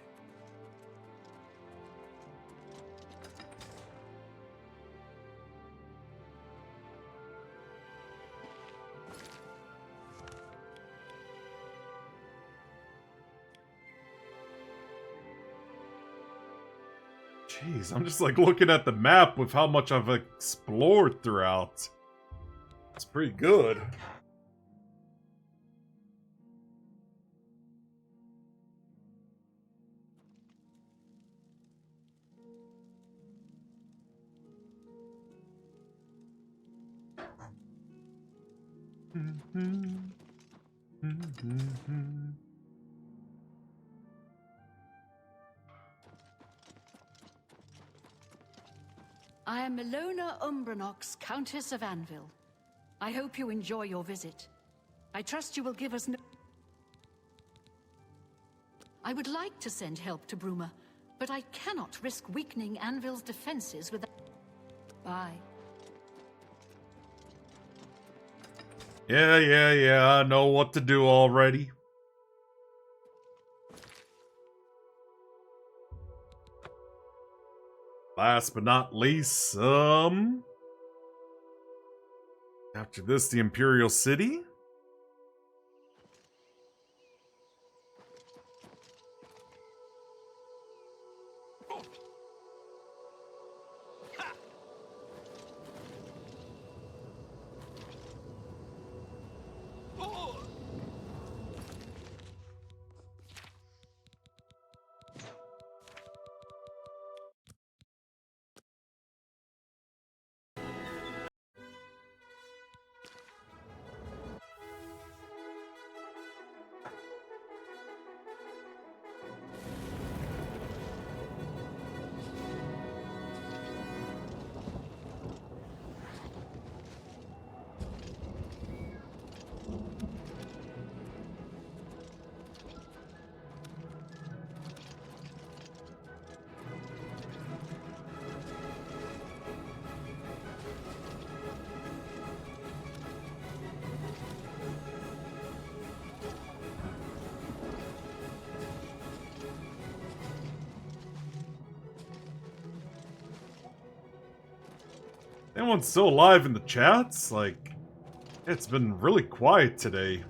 Jeez, I'm just like looking at the map with how much I've explored throughout. It's pretty good. I am Milona Umbranox, Countess of Anvil. I hope you enjoy your visit. I trust you will give us no... I would like to send help to Bruma, but I cannot risk weakening Anvil's defenses without... Bye. Yeah, I know what to do already. Last but not least, after this, the Imperial City. Anyone's still alive in the chats? Like, it's been really quiet today.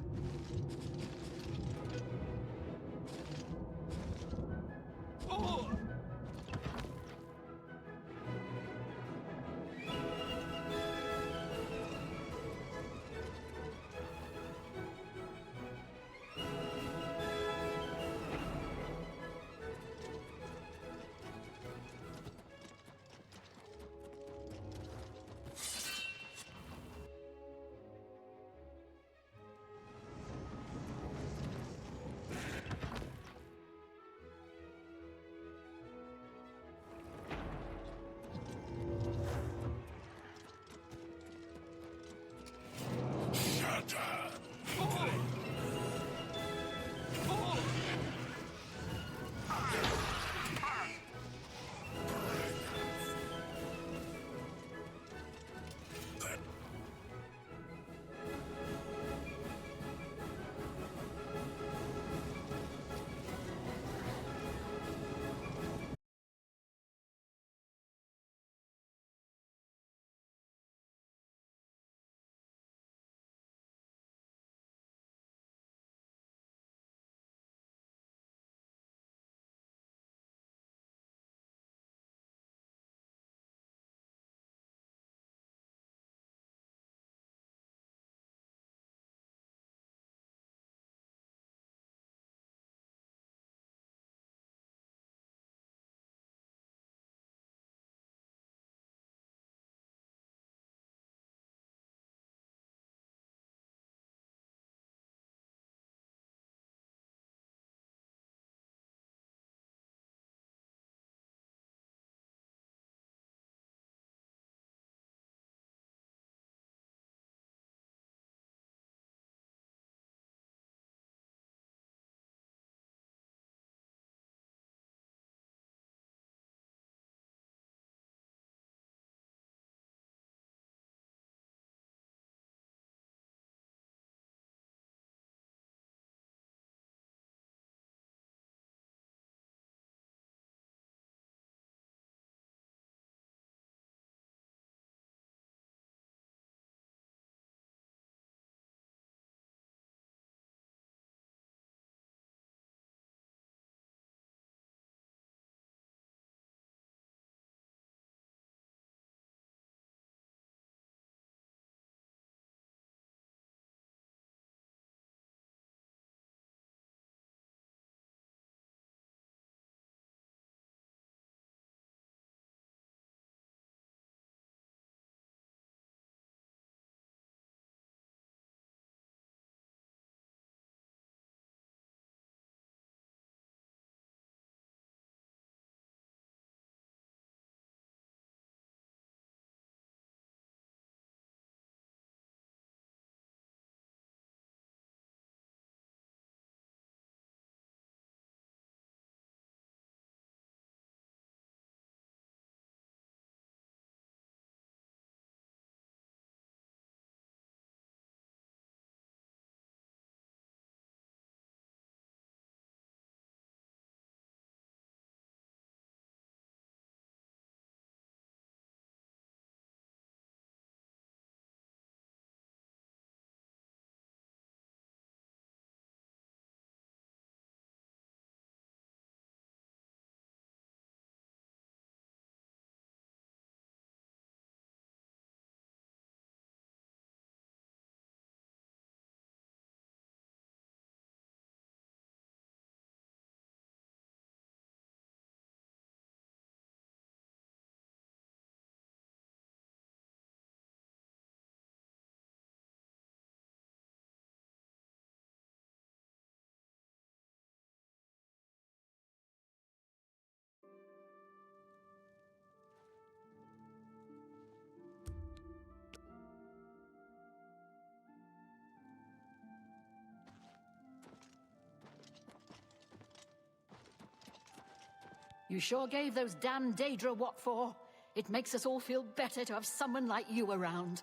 You sure gave those damn Daedra what for. It makes us all feel better to have someone like you around.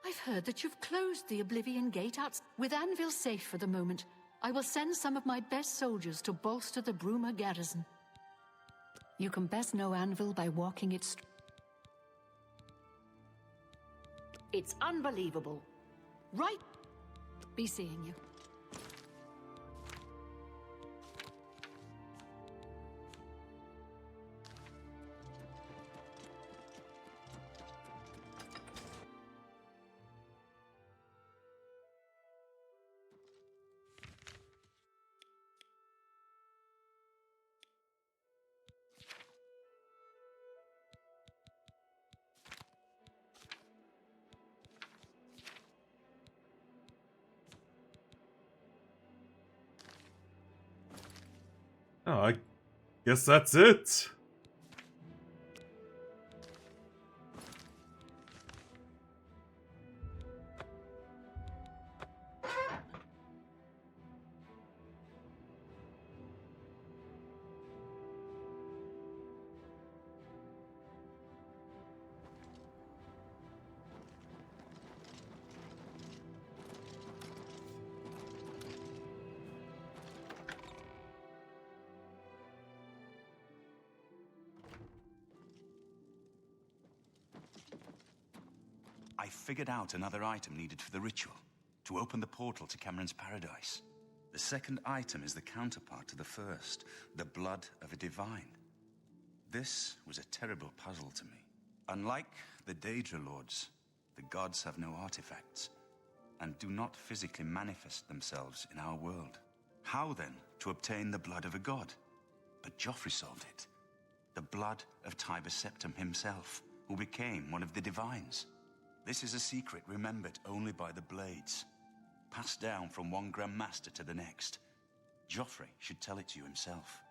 I've heard that you've closed the Oblivion Gate out. With Anvil safe for the moment, I will send some of my best soldiers to bolster the Bruma garrison. You can best know Anvil by walking its... It's unbelievable. Right? Be seeing you. Oh, I guess that's it. figured out another item needed for the ritual, to open the portal to Cameron's paradise. The second item is the counterpart to the first, the blood of a divine. This was a terrible puzzle to me. Unlike the Daedra Lords, the gods have no artifacts, and do not physically manifest themselves in our world. How then to obtain the blood of a god? But Joffrey solved it. The blood of Tiber Septim himself, who became one of the divines. This is a secret remembered only by the Blades, passed down from one Grand Master to the next. Joffrey should tell it to you himself.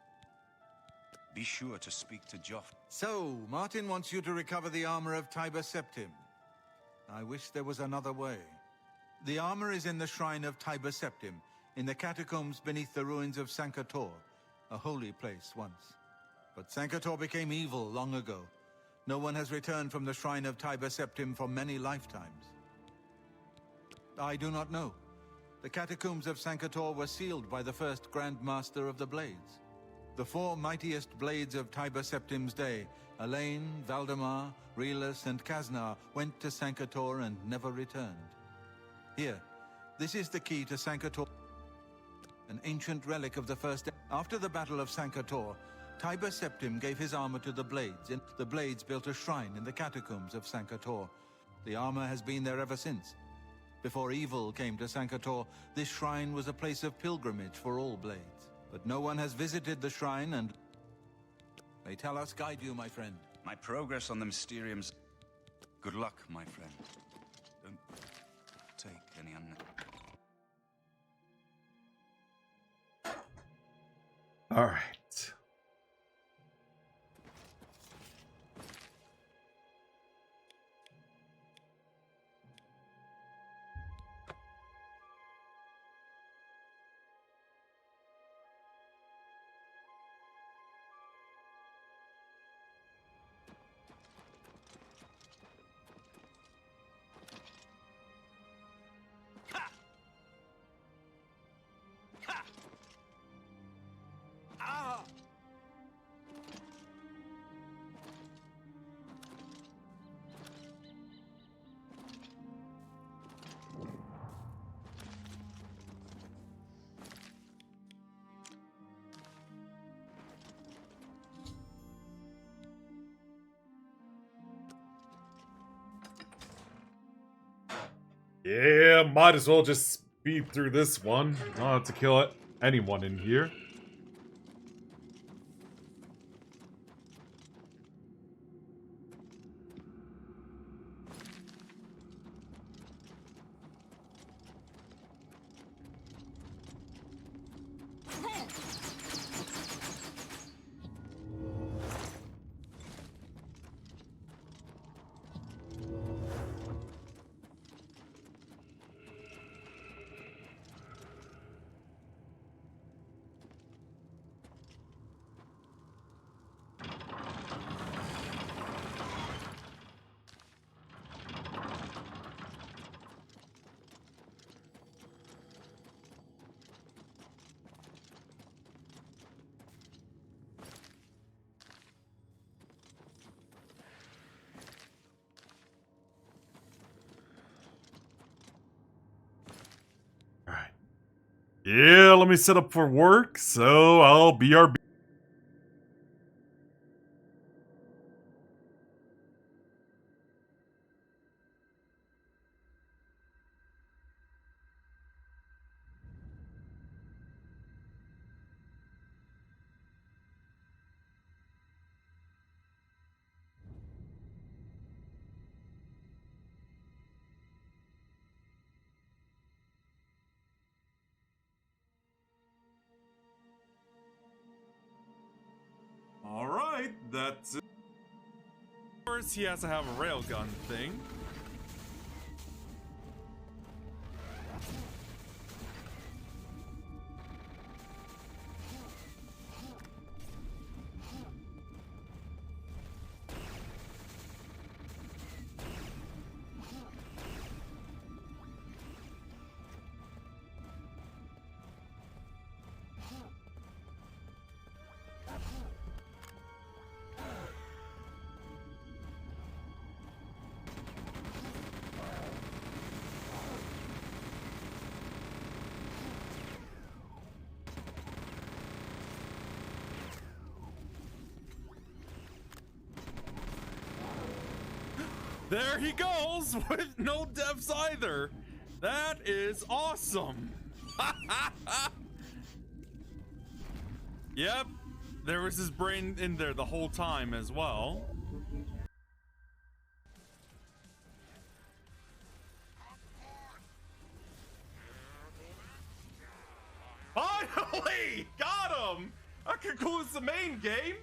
Be sure to speak to Joffrey. So, Martin wants you to recover the armor of Tiber Septim. I wish there was another way. The armor is in the shrine of Tiber Septim, in the catacombs beneath the ruins of Sankator, a holy place once. But Sankator became evil long ago. No one has returned from the shrine of Tiber Septim for many lifetimes. I do not know. The catacombs of Sankator were sealed by the first Grand Master of the Blades. The four mightiest blades of Tiber Septim's day, Elaine, Valdemar, Relus, and Kaznar, went to Sankator and never returned. Here, this is the key to Sankator, an ancient relic of the first... After the Battle of Sankator, Tiber Septim gave his armor to the Blades, and the Blades built a shrine in the catacombs of Sankator. The armor has been there ever since. Before evil came to Sankator, this shrine was a place of pilgrimage for all Blades. But no one has visited the shrine, and... May Talos guide you, my friend. My progress on the Mysterium's... Good luck, my friend. Don't take any All right. Yeah, might as well just speed through this one. Not have to kill anyone in here. Yeah, let me set up for work, so I'll BRB. Alright, that's it. Of course, he has to have a railgun thing. There he goes with no deaths either. That is awesome. Yep, there was his brain in there the whole time as well. Finally! Got him! That concludes the main game.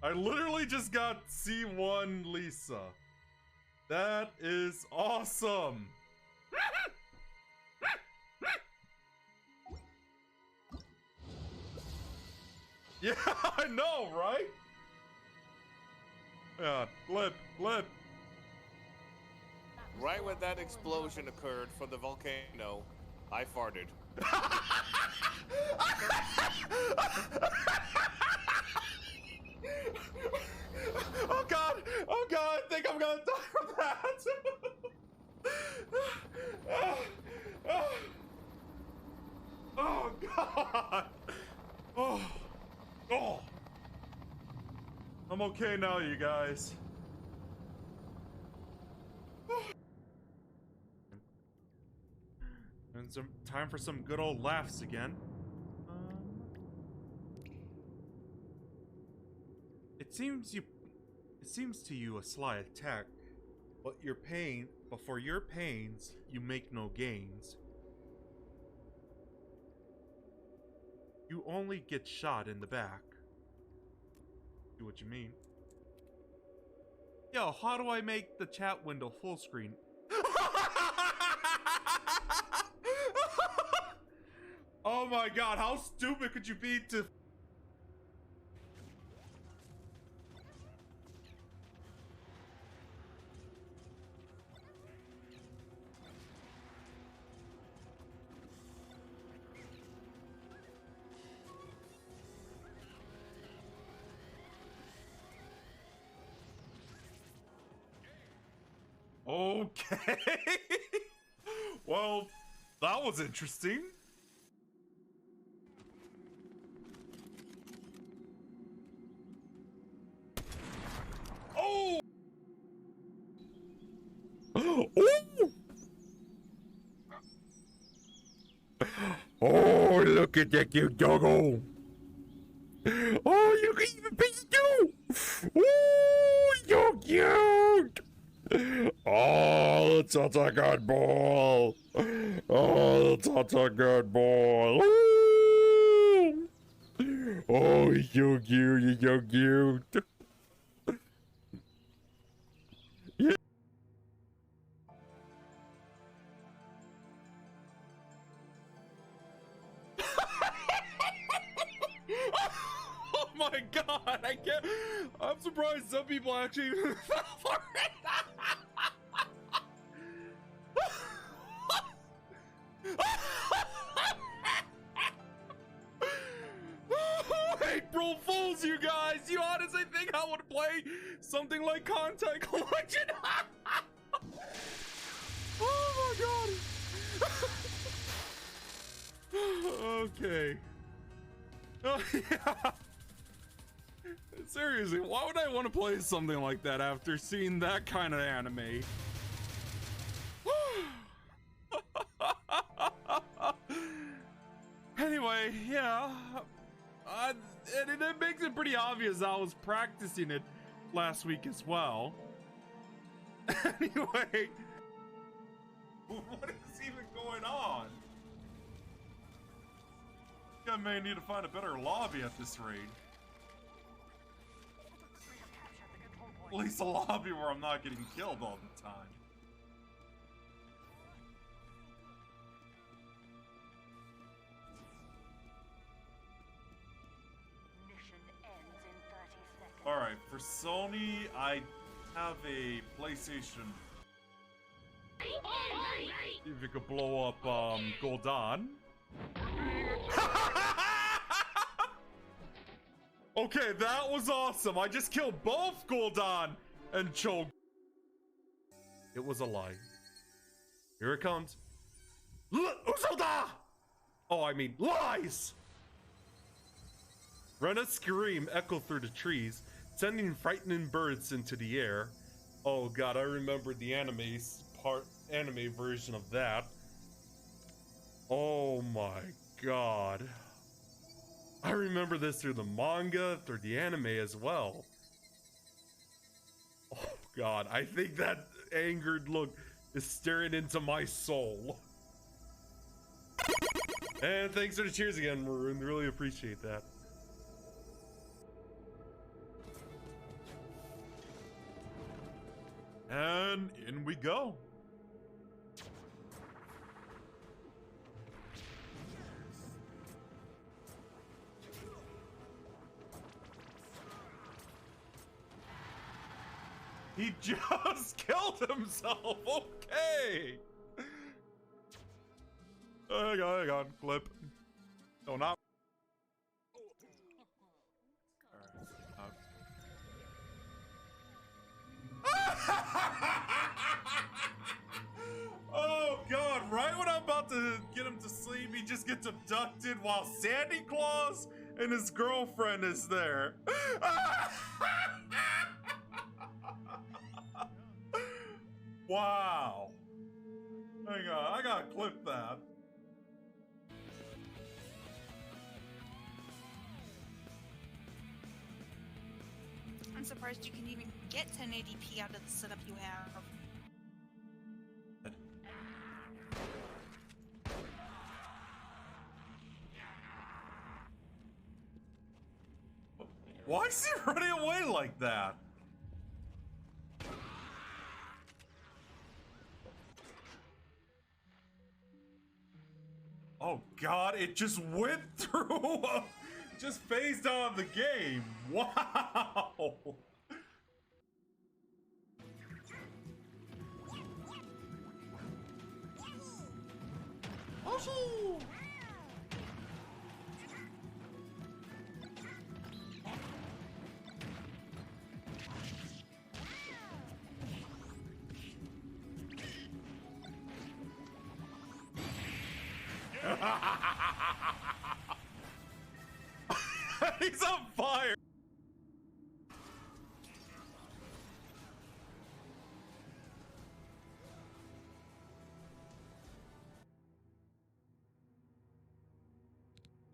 I literally just got C1 Lisa. That is awesome. Yeah, I know, right? Yeah, blip, blip. Right when that explosion occurred from the volcano, I farted. Oh god! Oh god! I think I'm gonna die from that! Oh god! Oh! I'm okay now, you guys. And some time for some good old laughs again. It seems to you a sly attack, but for your pains you make no gains. You only get shot in the back. See what you mean? Yo, how do I make the chat window full screen? Oh my god, how stupid could you be to... Okay. Well, that was interesting. Oh! Oh, look at that cute doggo. Oh, you can even pee too. Oh, so cute. Oh, that's such a good ball. Oh, that's such a good ball. Ooh. Oh, he's so cute. He's so cute. Yeah. Oh my god, I can't. I'm surprised some people actually fell for it. April Fools, you guys! You honestly think I would play something like Contact Collection? Oh my god! Okay. Oh, yeah. Seriously, why would I want to play something like that after seeing that kind of anime? Anyway, yeah. And it makes it pretty obvious I was practicing it last week as well. Anyway. What is even going on? I may need to find a better lobby at this rate. At least a lobby where I'm not getting killed all the time. Alright, for Sony, I have a PlayStation. See if you could blow up Gul'dan. Okay, that was awesome. I just killed both Gul'dan and Cho. It was a lie. Here it comes. Usoda! Oh, I mean, lies! Rena's scream echoed through the trees, sending frightening birds into the air. Oh god, I remember the anime version of that. Oh my god. I remember this through the manga, through the anime as well. Oh god, I think that angered look is staring into my soul. And thanks for the cheers again, Maroon. Really appreciate that. And in we go. He just killed himself. Okay. Hang on, clip. No, not. Oh god, right when I'm about to get him to sleep, he just gets abducted while Santa Claus and his girlfriend is there. Wow. Hang on, I gotta clip that. I'm surprised you can even get 1080p out of the setup you have. Why is he running away like that? Oh god, it just went through, just phased out of the game. Wow. Oh. He's on fire.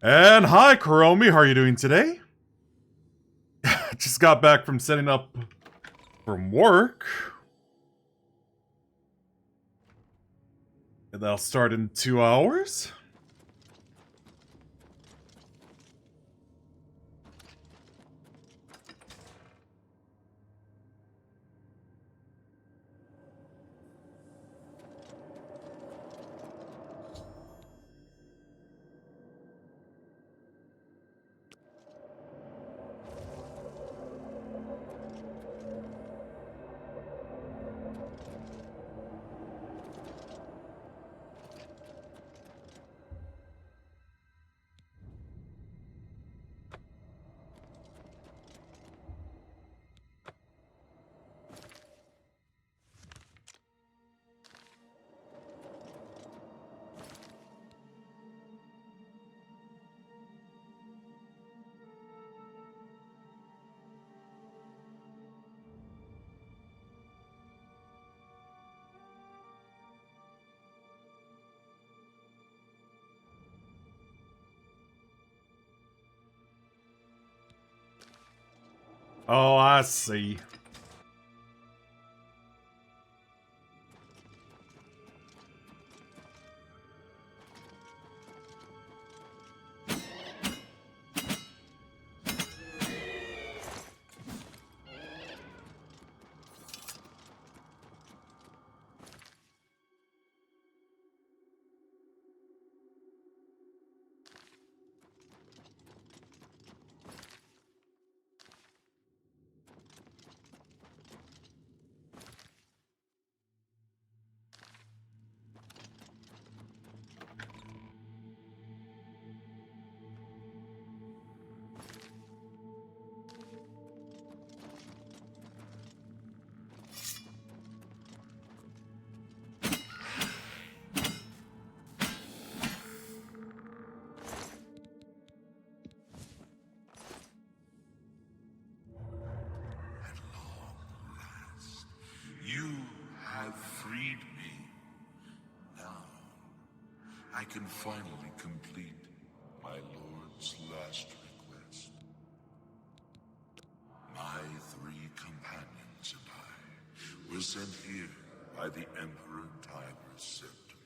And hi, Kuromi. How are you doing today? Just got back from setting up from work. And that'll start in 2 hours. Oh, I see. I can finally complete my lord's last request. My 3 companions and I were sent here by the Emperor Tiber's Septum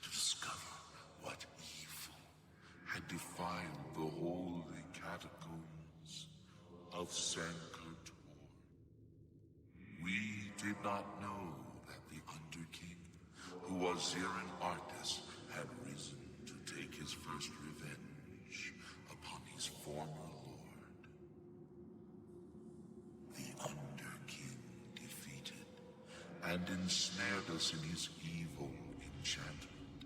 to discover what evil had defiled the holy catacombs of Sankar-Tor. We did not know that the Underking, who was here an artist, had risen to take his first revenge upon his former lord. The Underking defeated and ensnared us in his evil enchantment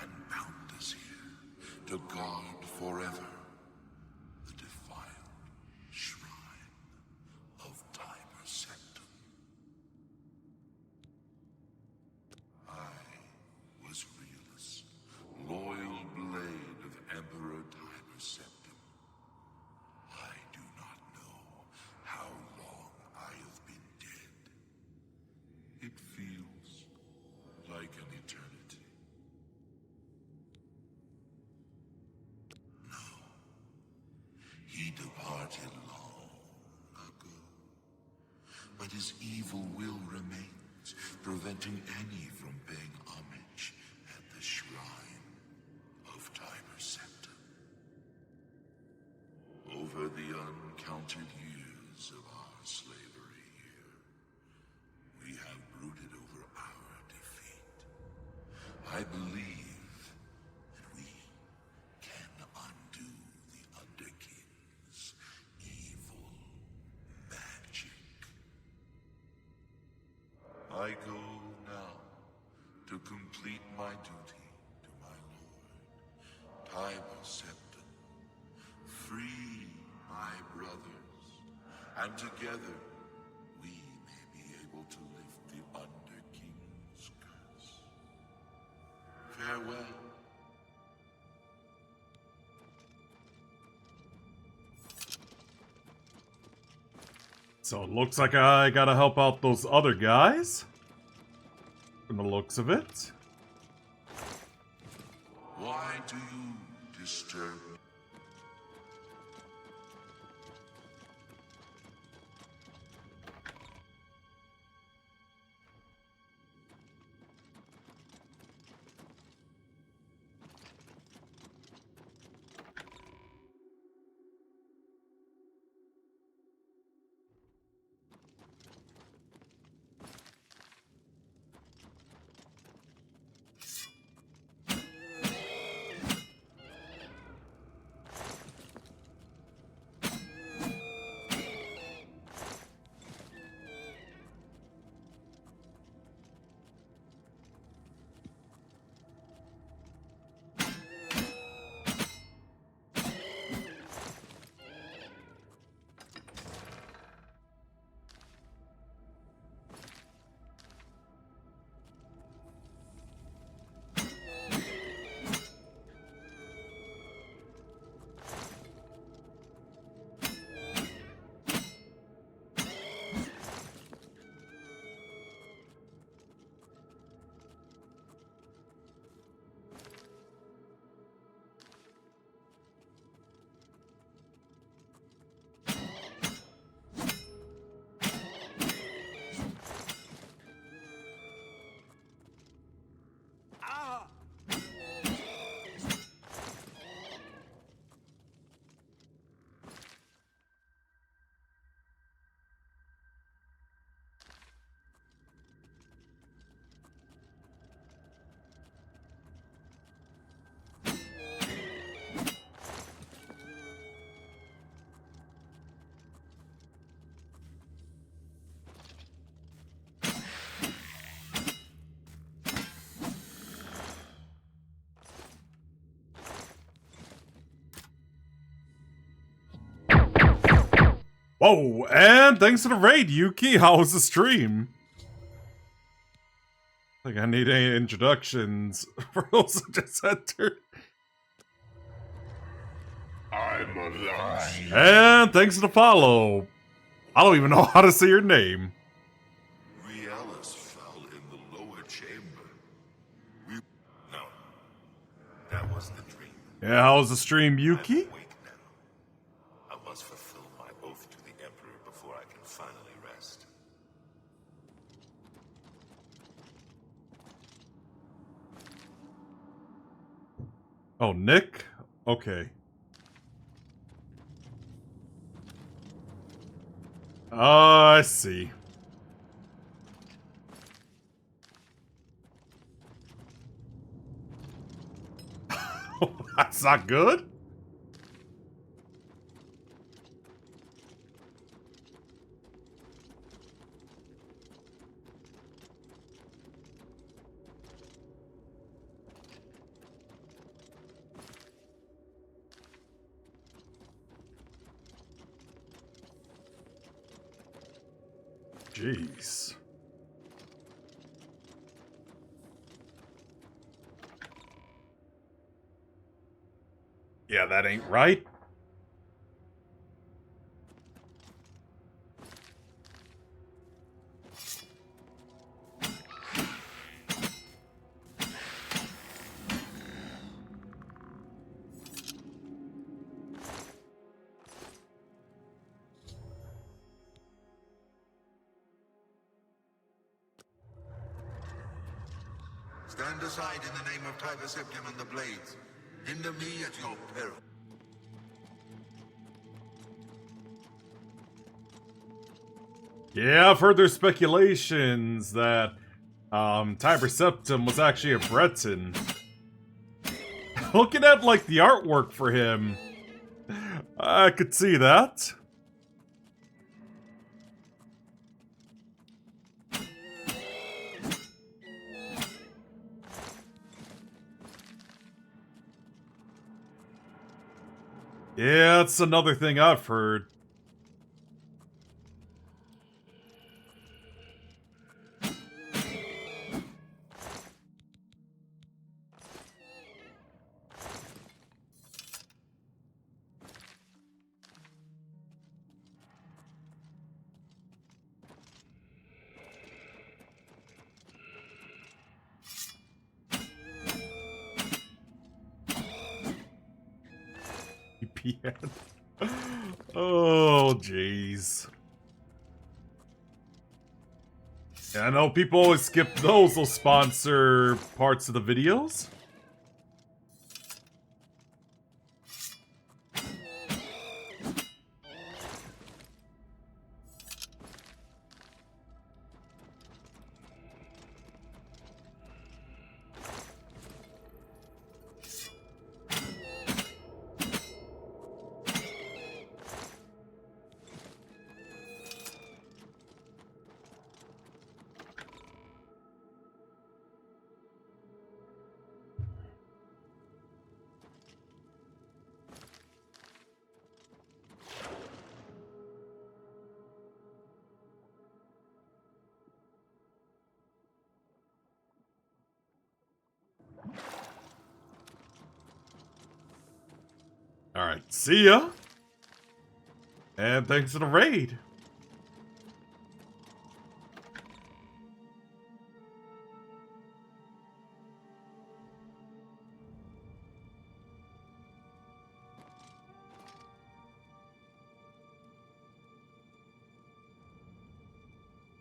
and bound us here to guard forever the defiled shrine of Tiber Septum. I was Realus, loyal blade of Emperor Tiber Septum. I do not know how long I have been dead. It feels like an eternity. No, he departed long ago. But his evil will remains, preventing any from paying homage at the shrine of Tiber Septum. Over the uncounted years of our slavery here, we have brooded over our defeat. I believe that we can undo the Underking's evil magic. I go now to complete my duty to my lord, Tiber Septum. Free my brothers, and together we may be able to lift the Underking's curse. Farewell. So it looks like I gotta help out those other guys. From the looks of it. Why do you disturb me? Whoa, and thanks for the raid, Yuki. How was the stream? I think I need any introductions for those who just entered. I'm alive. And thanks for the follow. I don't even know how to say your name. Realus fell in the lower chamber. No. was the dream. Yeah, how's the stream, Yuki? I'm awake now. I must fulfill my oath to the Emperor before I can finally rest. Oh, Nick? Okay. I see. That's not good? Jeez. Yeah, that ain't right. Stand aside in the name of Tiber Septim and the Blades. Hinder me at your peril. Yeah, I've heard there's speculations that Tiber Septim was actually a Breton. Looking at like the artwork for him, I could see that. Yeah, that's another thing I've heard. VPN. Oh, jeez. Yeah, I know people always skip those will sponsor parts of the videos. Alright, see ya! And thanks for the raid!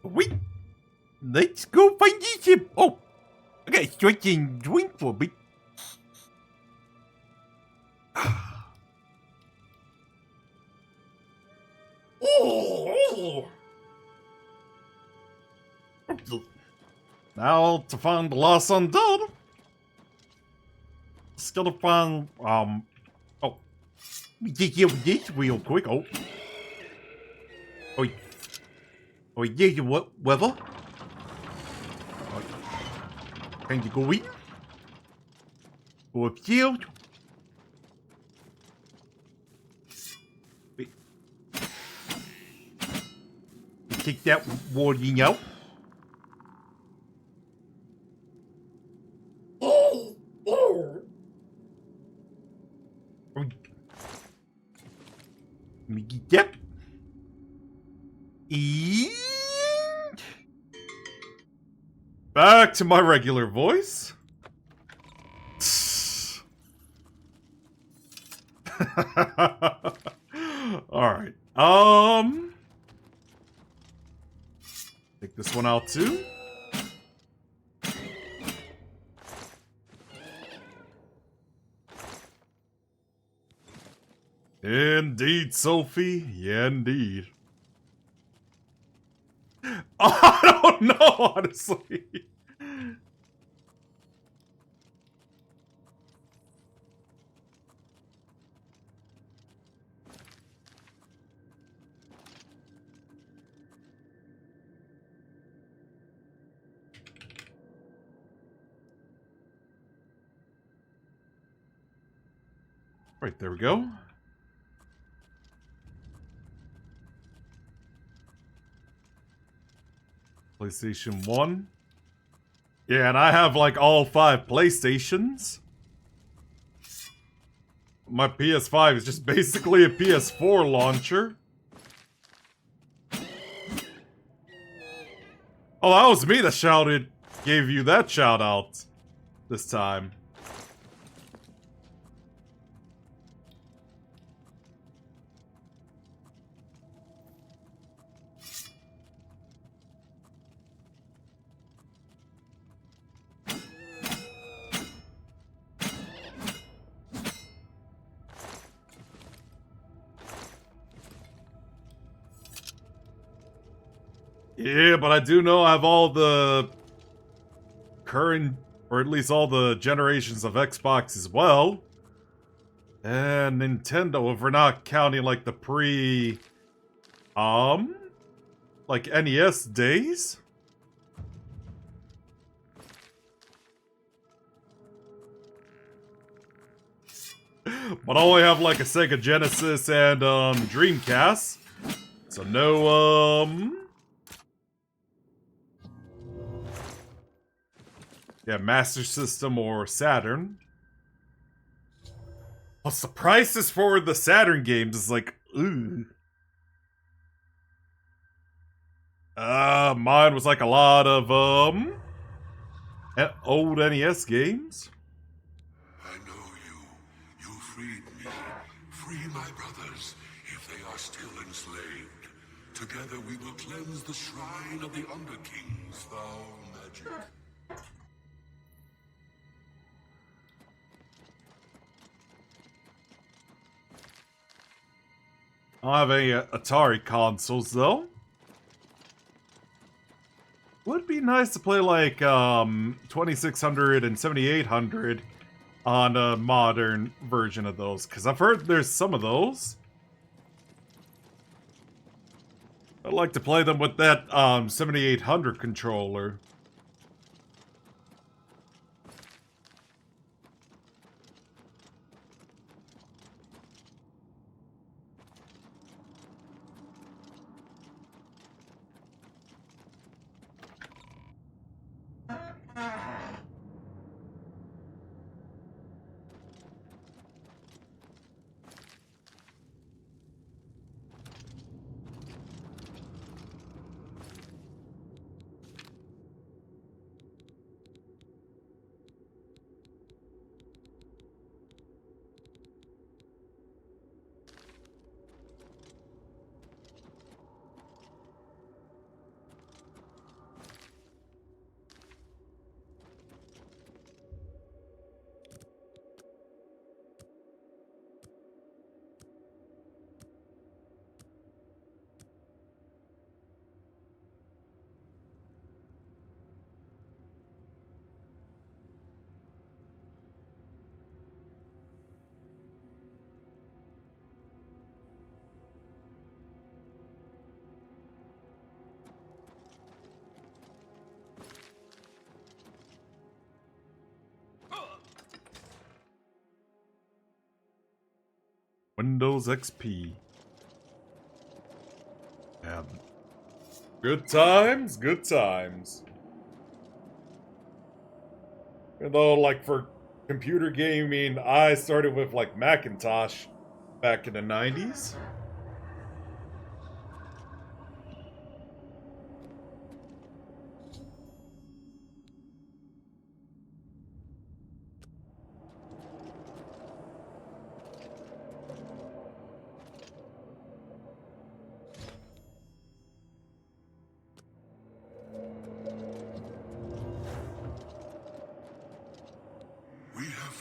Wait! Let's go find this ship! Oh! I got a stretching drink for me. Oh. Now to find the lost undead. Just gotta find oh, let me take care of this real quick. Oh, there's your weather. Can you go in? Go upstairs. Take that warning out. Let me get that. And back to my regular voice. Alright. Take this one out too. Indeed, Sophie. Yeah, indeed. I don't know, honestly. Right, there we go. PlayStation 1. Yeah, and I have like all 5 PlayStations. My PS5 is just basically a PS4 launcher. Oh, that was me that gave you that shout out this time. Yeah, but I do know I have all the current, or at least all the generations of Xbox as well. And Nintendo, if we're not counting like the like NES days. But I only have like a Sega Genesis and Dreamcast. So no yeah, Master System or Saturn. Plus the prices for the Saturn games is like, ooh. Mine was like a lot of old NES games. I know you. You freed me. Free my brothers, if they are still enslaved. Together we will cleanse the shrine of the Underking's foul magic. I don't have any Atari consoles though. Would be nice to play like 2600 and 7800 on a modern version of those, because I've heard there's some of those. I'd like to play them with that 7800 controller. Windows XP. Yeah. Good times, good times. Although, like, for computer gaming, I started with, like, Macintosh back in the 90s.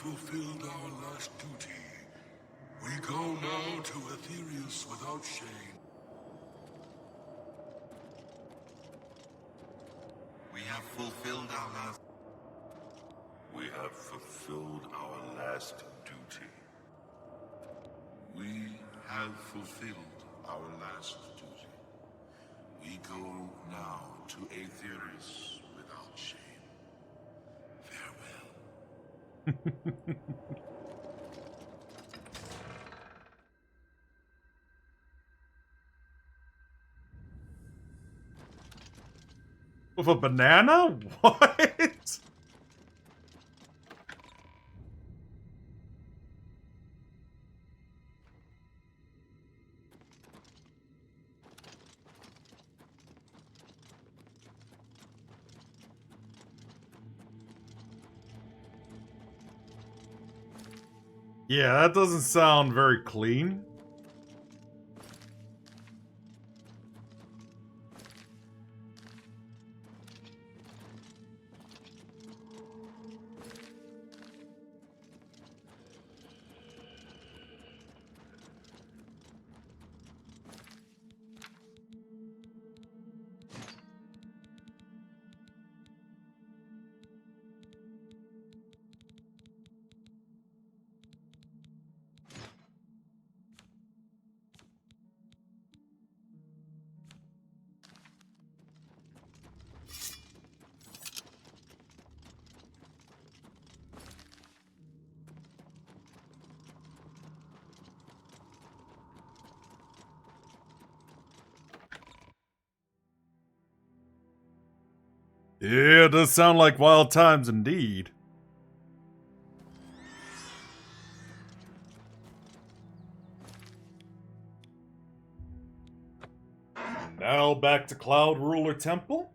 fulfilled our last duty. We go now to Aetherius without shame. We have fulfilled our last... We have fulfilled our last duty. We have fulfilled our last duty. We go now to Aetherius without shame. Farewell. With a banana? What? Yeah, that doesn't sound very clean. Yeah, it does sound like wild times indeed. Now back to Cloud Ruler Temple.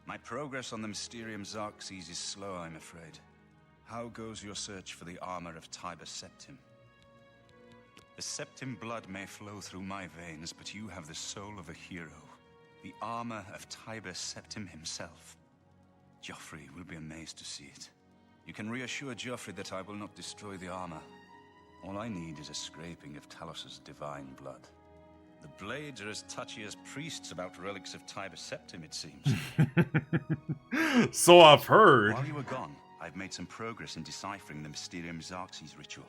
My progress on the Mysterium Xerxes is slow, I'm afraid. How goes your search for the armor of Tiber Septim? The Septim blood may flow through my veins, but you have the soul of a hero. The armor of Tiber Septim himself. Joffrey will be amazed to see it. You can reassure Joffrey that I will not destroy the armor. All I need is a scraping of Talos's divine blood. The Blades are as touchy as priests about relics of Tiber Septim, it seems. So I've heard. While you were gone, I've made some progress in deciphering the Mysterium Xerxes ritual.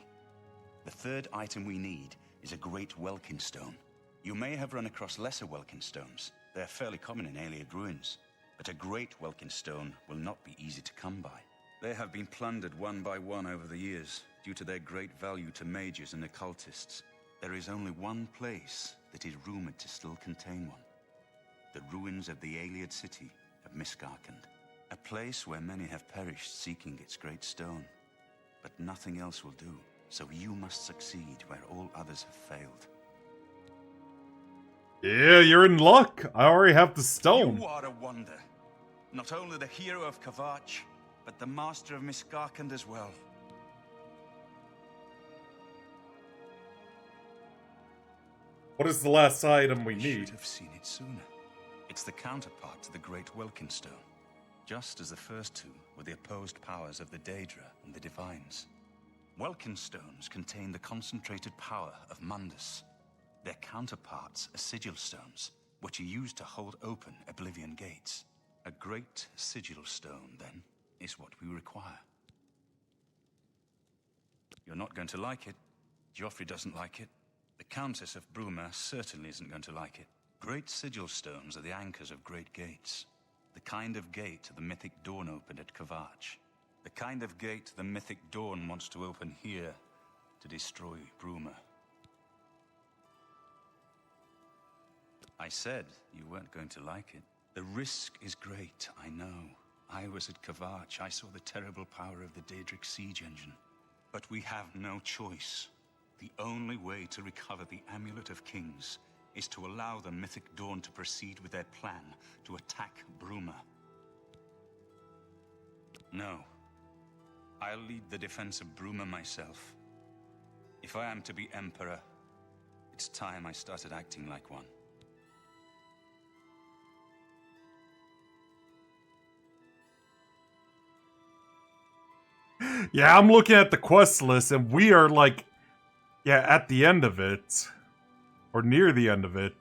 The third item we need is a great Welkin stone. You may have run across lesser Welkin stones. They're fairly common in Ayleid ruins. But a great Welkin stone will not be easy to come by. They have been plundered one by one over the years, due to their great value to mages and occultists. There is only one place that is rumored to still contain one. The ruins of the Ayleid city of Miskarkand. A place where many have perished seeking its great stone. But nothing else will do, so you must succeed where all others have failed. Yeah, you're in luck. I already have the stone. You are a wonder. Not only the hero of Kvatch, but the master of Miskarkand as well. What is the last item we I need? should have seen it sooner. It's the counterpart to the Great Welkin Stone. Just as the first two were the opposed powers of the Daedra and the Divines. Welkin stones contain the concentrated power of Mundus. Their counterparts are sigil stones, which are used to hold open Oblivion gates. A great sigil stone, then, is what we require. You're not going to like it. Joffrey doesn't like it. The Countess of Bruma certainly isn't going to like it. Great sigil stones are the anchors of great gates. The kind of gate the mythic Dawn opened at Kvatch. The kind of gate the mythic Dawn wants to open here to destroy Bruma. I said you weren't going to like it. The risk is great, I know. I was at Kvatch. I saw the terrible power of the Daedric siege engine. But we have no choice. The only way to recover the Amulet of Kings is to allow the Mythic Dawn to proceed with their plan to attack Bruma. No. I'll lead the defense of Bruma myself. If I am to be Emperor, it's time I started acting like one. Yeah, I'm looking at the quest list, and we are like, yeah, at the end of it. Or near the end of it.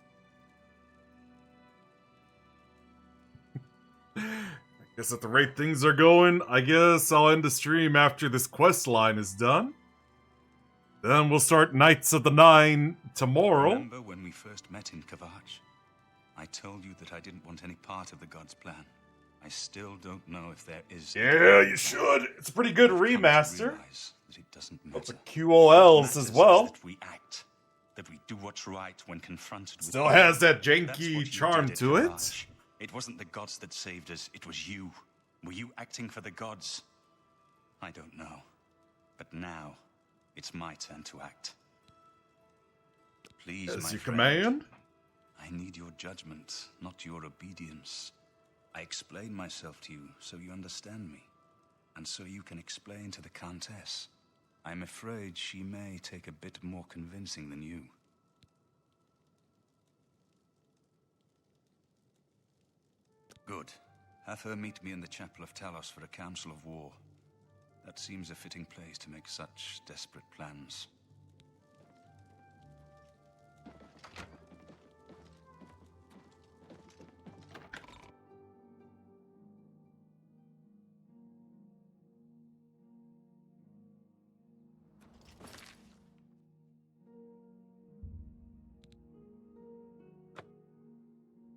I guess at the rate things are going, I guess I'll end the stream after this quest line is done. Then we'll start Knights of the Nine tomorrow. Remember when we first met in Kavach? I told you that I didn't want any part of the God's plan. I still don't know if there is... Yeah, you should. It's a pretty good remaster. That it doesn't Lots matter. of QOLs as well. That we act, that we do what's right when confronted Still with... has that That's what janky you charm did at to it. Kavach. It wasn't the gods that saved us, it was you. Were you acting for the gods? I don't know. But now, it's my turn to act. Please, As my you friend, command. I need your judgment, not your obedience. I explain myself to you so you understand me, and so you can explain to the Countess. I'm afraid she may take a bit more convincing than you. Good. Have her meet me in the Chapel of Talos for a council of war. That seems a fitting place to make such desperate plans.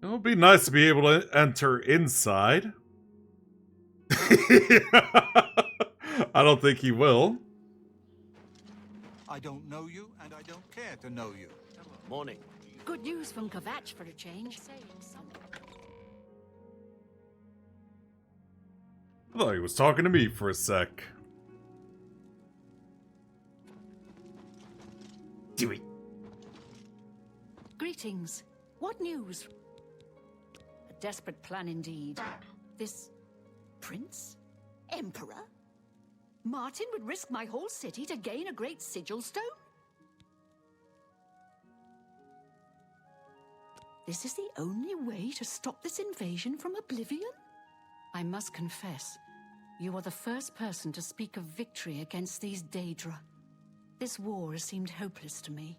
It would be nice to be able to enter inside. I don't think he will. I don't know you, and I don't care to know you. Morning. Good news from Kavach for a change. I thought he was talking to me for a sec. Do it. Greetings. What news? A desperate plan indeed. This prince? Emperor? Martin would risk my whole city to gain a great sigil stone? This is the only way to stop this invasion from Oblivion? I must confess, you are the first person to speak of victory against these Daedra. This war has seemed hopeless to me.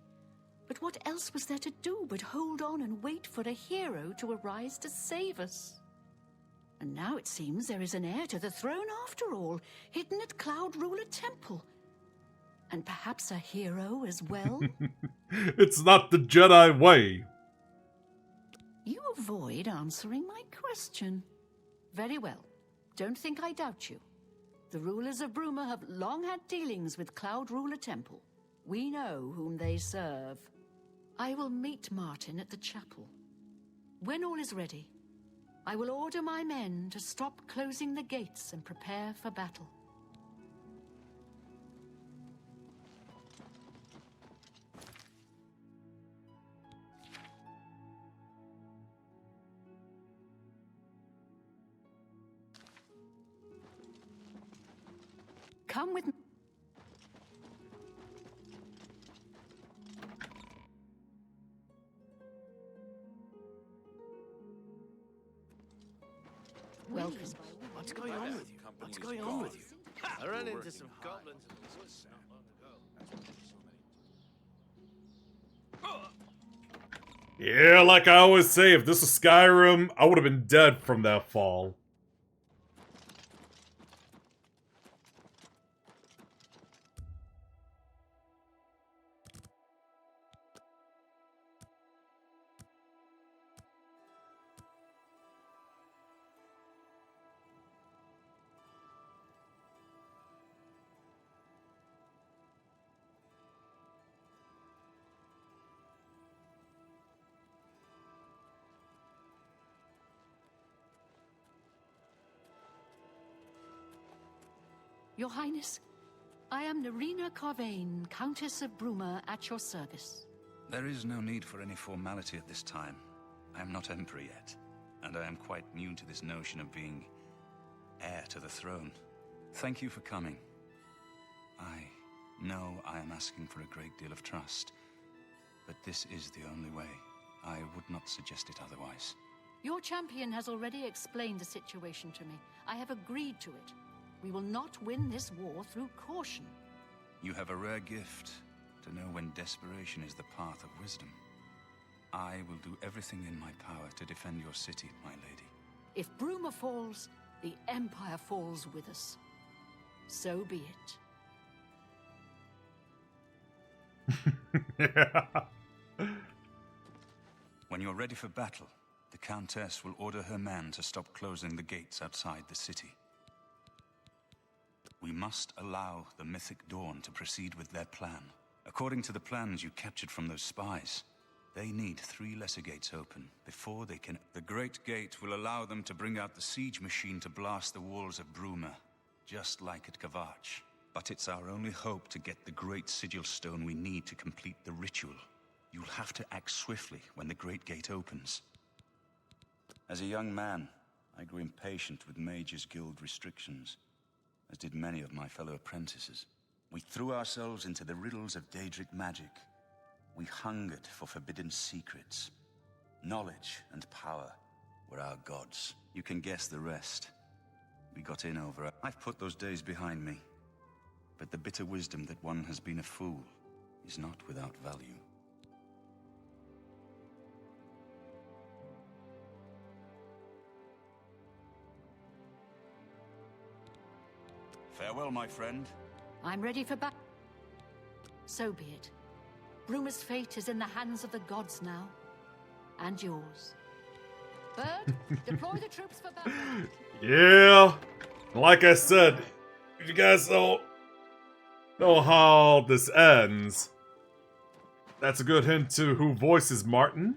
But what else was there to do but hold on and wait for a hero to arise to save us? And now it seems there is an heir to the throne after all, hidden at Cloud Ruler Temple. And perhaps a hero as well? It's not the Jedi way. You avoid answering my question. Very well. Don't think I doubt you. The rulers of Bruma have long had dealings with Cloud Ruler Temple. We know whom they serve. I will meet Martin at the chapel. When all is ready, I will order my men to stop closing the gates and prepare for battle. Come with me. Welcome. What's going on with you? What's going on with you? I ran into some goblins. Yeah, like I always say, if this was Skyrim, I would have been dead from that fall. Your Highness, I am Nerina Gawayno, Countess of Bruma, at your service. There is no need for any formality at this time. I am not Emperor yet, and I am quite new to this notion of being heir to the throne. Thank you for coming. I know I am asking for a great deal of trust, but this is the only way. I would not suggest it otherwise. Your champion has already explained the situation to me. I have agreed to it. We will not win this war through caution. You have a rare gift to know when desperation is the path of wisdom. I will do everything in my power to defend your city, my lady. If Bruma falls, the Empire falls with us. So be it. Yeah. When you're ready for battle, the Countess will order her men to stop closing the gates outside the city. We must allow the Mythic Dawn to proceed with their plan. According to the plans you captured from those spies, they need 3 lesser gates open before they can... The Great Gate will allow them to bring out the siege machine to blast the walls of Bruma, just like at Kavach. But it's our only hope to get the great sigil stone we need to complete the ritual. You'll have to act swiftly when the Great Gate opens. As a young man, I grew impatient with Mages Guild restrictions, as did many of my fellow apprentices. We threw ourselves into the riddles of Daedric magic. We hungered for forbidden secrets. Knowledge and power were our gods. You can guess the rest. We got in over... I've put those days behind me. But the bitter wisdom that one has been a fool is not without value. Farewell, my friend. I'm ready for battle. So be it. Bruma's fate is in the hands of the gods now. And yours. Bird, deploy the troops for battle. Yeah. Like I said, if you guys don't know how this ends, that's a good hint to who voices Martin.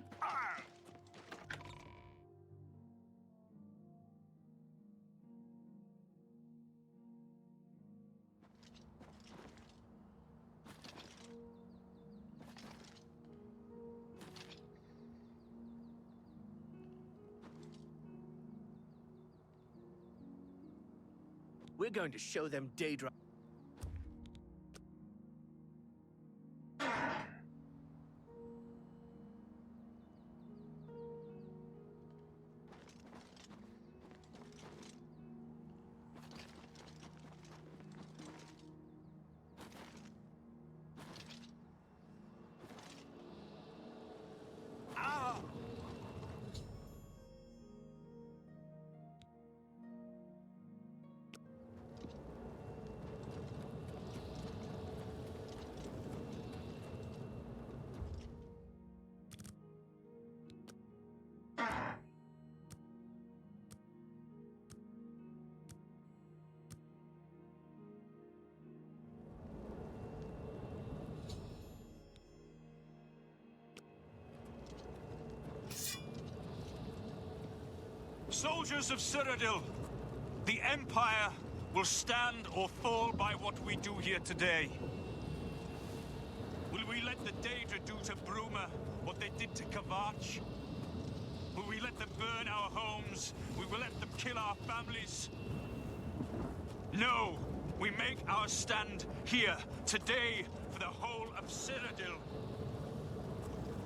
We're going to show them Daedra. Soldiers of Cyrodiil, the Empire will stand or fall by what we do here today. Will we let the Daedra do to Bruma what they did to Kavach? Will we let them burn our homes? Will we let them kill our families? No! We make our stand here, today, for the whole of Cyrodiil.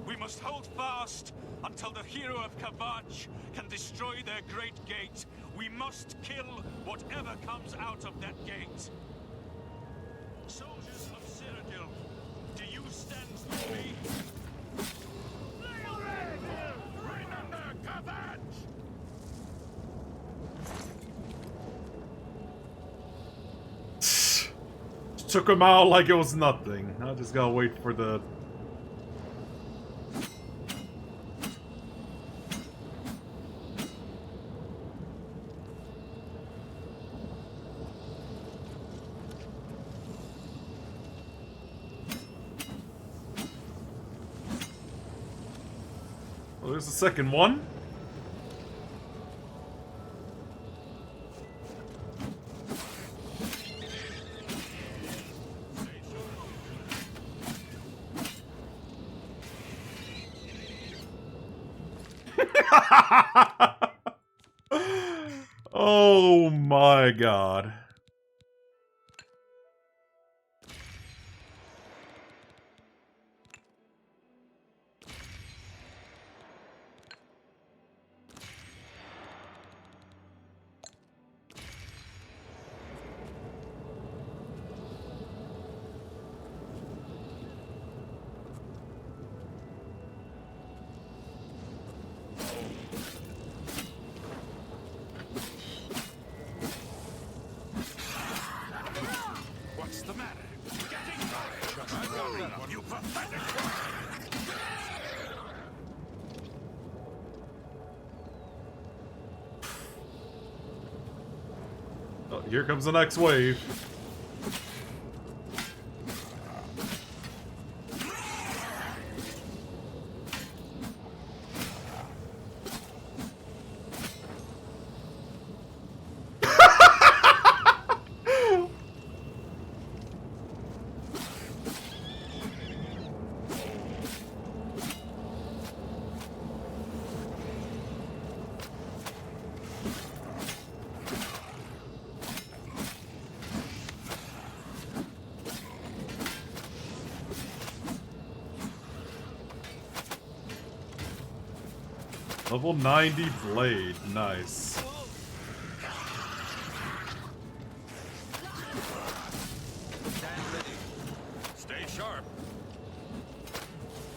We must hold fast until the hero of Kavach can destroy their great gate. We must kill whatever comes out of that gate. Soldiers of Cyrodiil, do you stand with me? Remember Kavach! Took him out like it was nothing. I just gotta wait for the... Oh, there's the second one. Oh my god. What's the matter? Getting by! You pathetic one! Oh, here comes the next wave. Level 90 blade, nice. Stand ready. Stay sharp.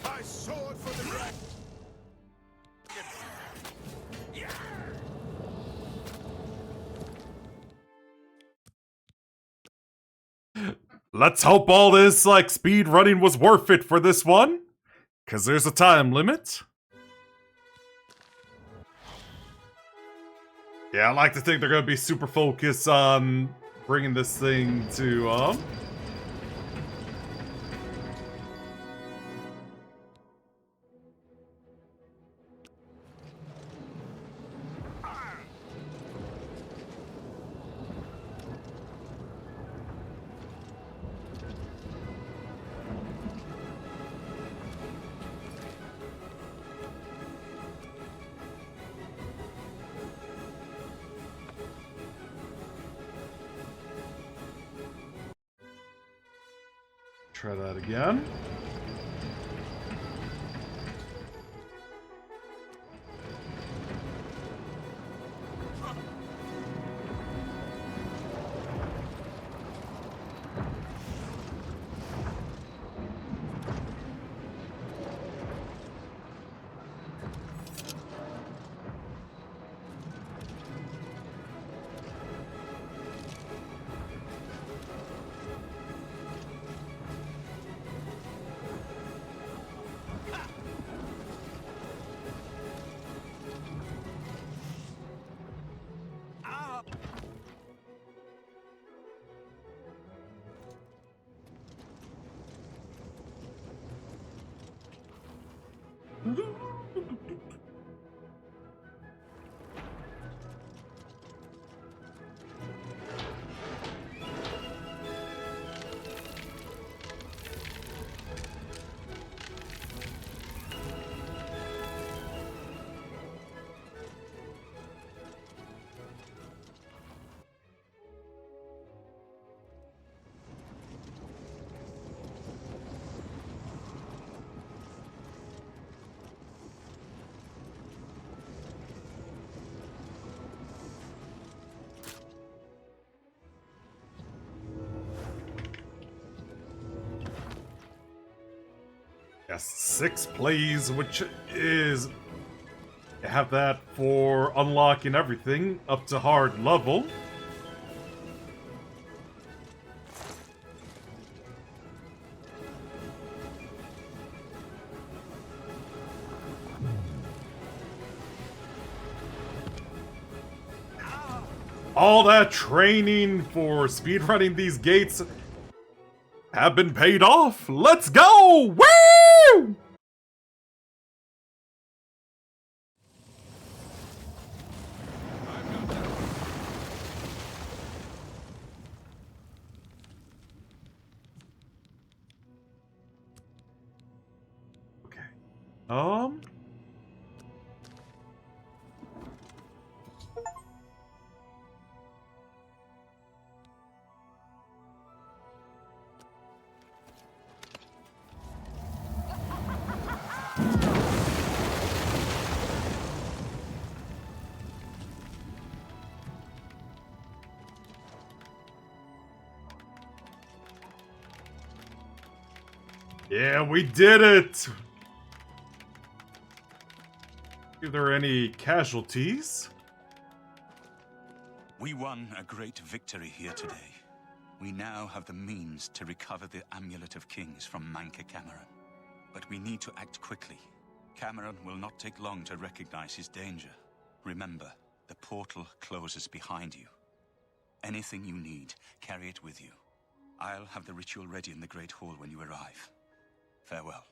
My sword for the dragon. Let's hope all this, like, speed running was worth it for this one. Because there's a time limit. Yeah, I like to think they're going to be super focused on bringing this thing to, Try that again. Yes, 6 plays, which is... have that for unlocking everything up to hard level. All that training for speedrunning these gates have been paid off. Let's go! Woo! Okay. Yeah, we did it! Are there any casualties? We won a great victory here today. We now have the means to recover the Amulet of Kings from Manca Cameron. But we need to act quickly. Cameron will not take long to recognize his danger. Remember, the portal closes behind you. Anything you need, carry it with you. I'll have the ritual ready in the Great Hall when you arrive. Farewell.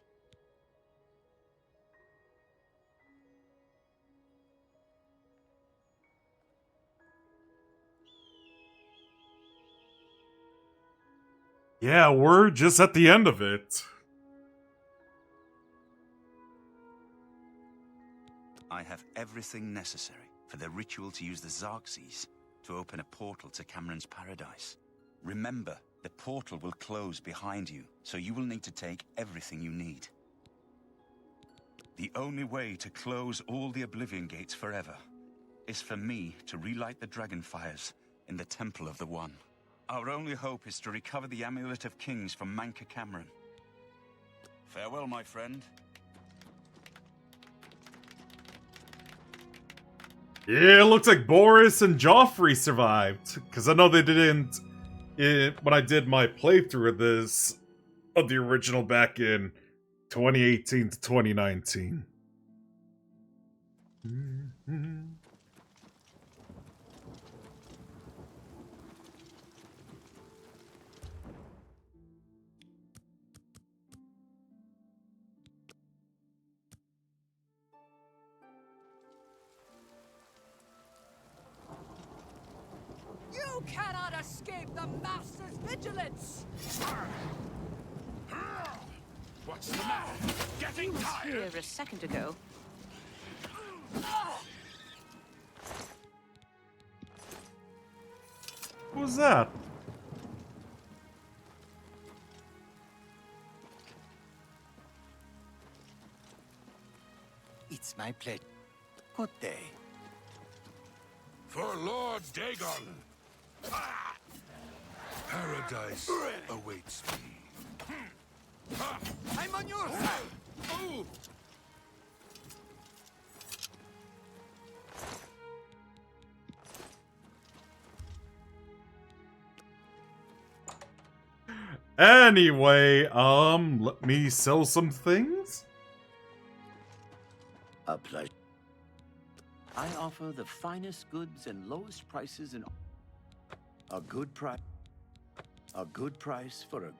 Yeah, we're just at the end of it. I have everything necessary for the ritual to use the Xarxes to open a portal to Cameron's paradise. Remember, the portal will close behind you, so you will need to take everything you need. The only way to close all the Oblivion gates forever is for me to relight the dragonfires in the Temple of the One. Our only hope is to recover the Amulet of Kings from Manca Cameron. Farewell, my friend. Yeah, it looks like Boris and Joffrey survived. Because I know they didn't when I did my playthrough of this, of the original back in 2018 to 2019. You cannot escape the Master's vigilance! What's the matter? Getting tired? Here a second ago. What was that? It's my pleasure. Good day. For Lord Dagon! Ah! Paradise awaits me. I'm on your side! Ooh. Anyway, let me sell some things? A pleasure. I offer the finest goods and lowest prices in a good price. A good price for a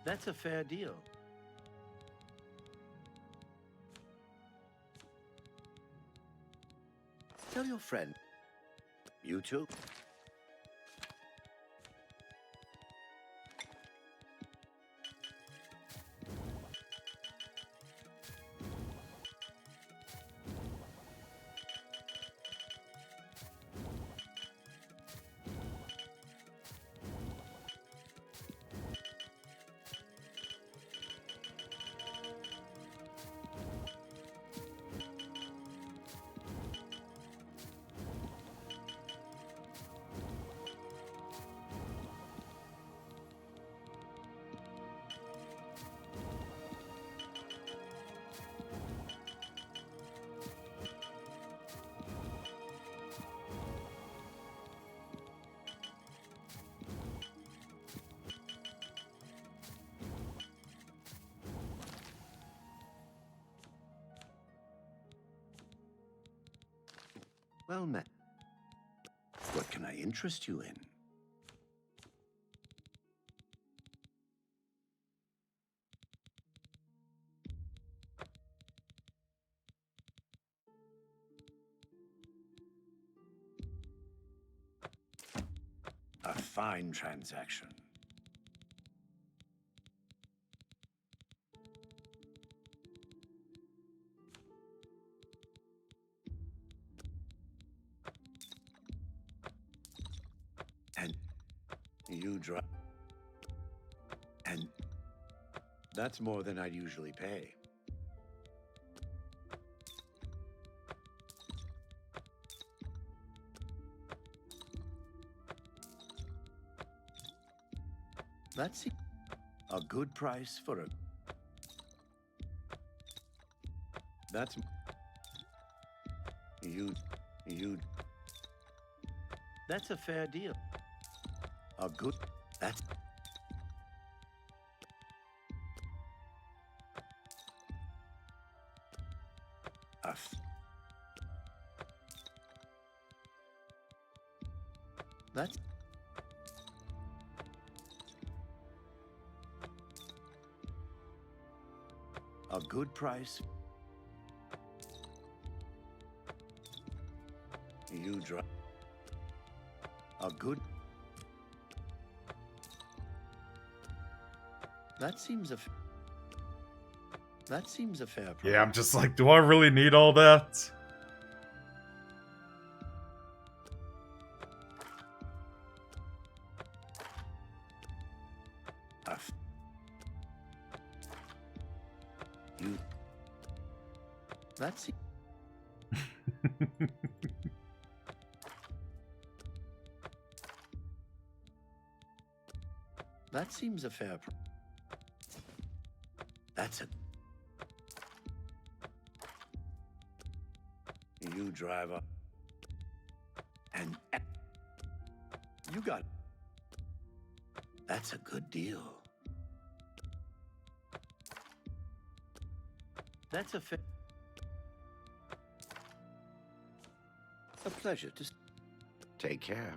That's a fair deal. Tell your friend. You too. Well met. What can I interest you in? A fine transaction. And you drive. And That's more than I'd usually pay. That's a good price for a... That's... You... That's a fair deal. A good... That's... That's... A good price. You drive. A good... That seems a fair price. Yeah, I'm just like, do I really need all that? That's... That seems a fair price. That's a... You drive up. And... You got... That's a good deal. That's a fair... A pleasure to... Take care.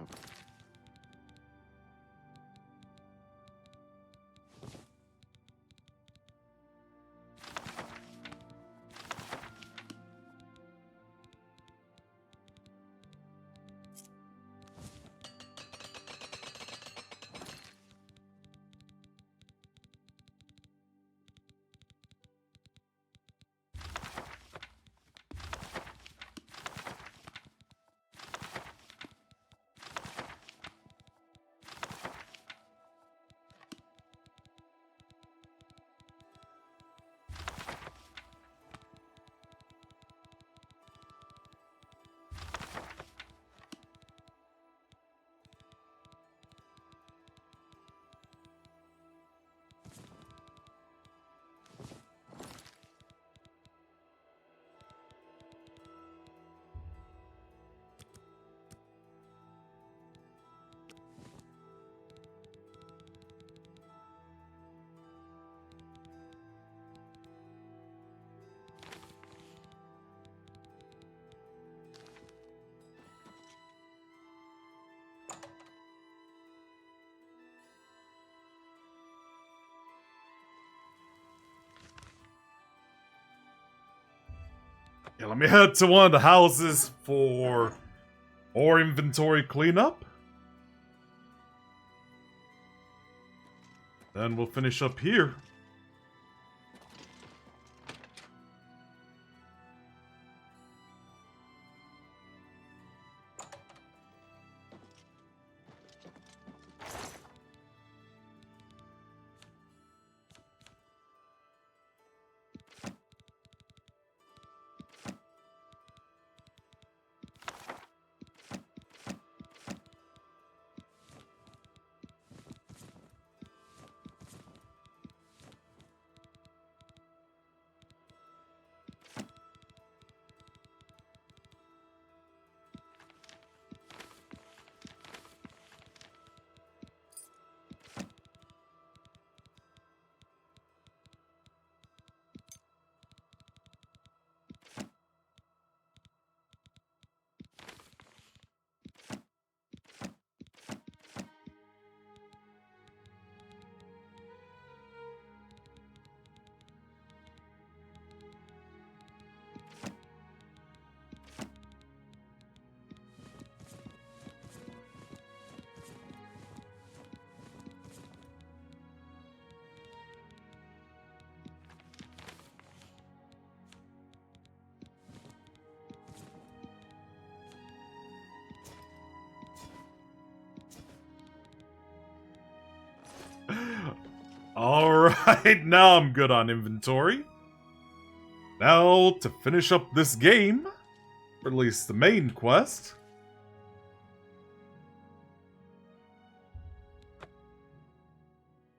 Yeah, let me head to one of the houses for ore inventory cleanup. Then we'll finish up here. Alright, now I'm good on inventory. Now, to finish up this game, or at least the main quest.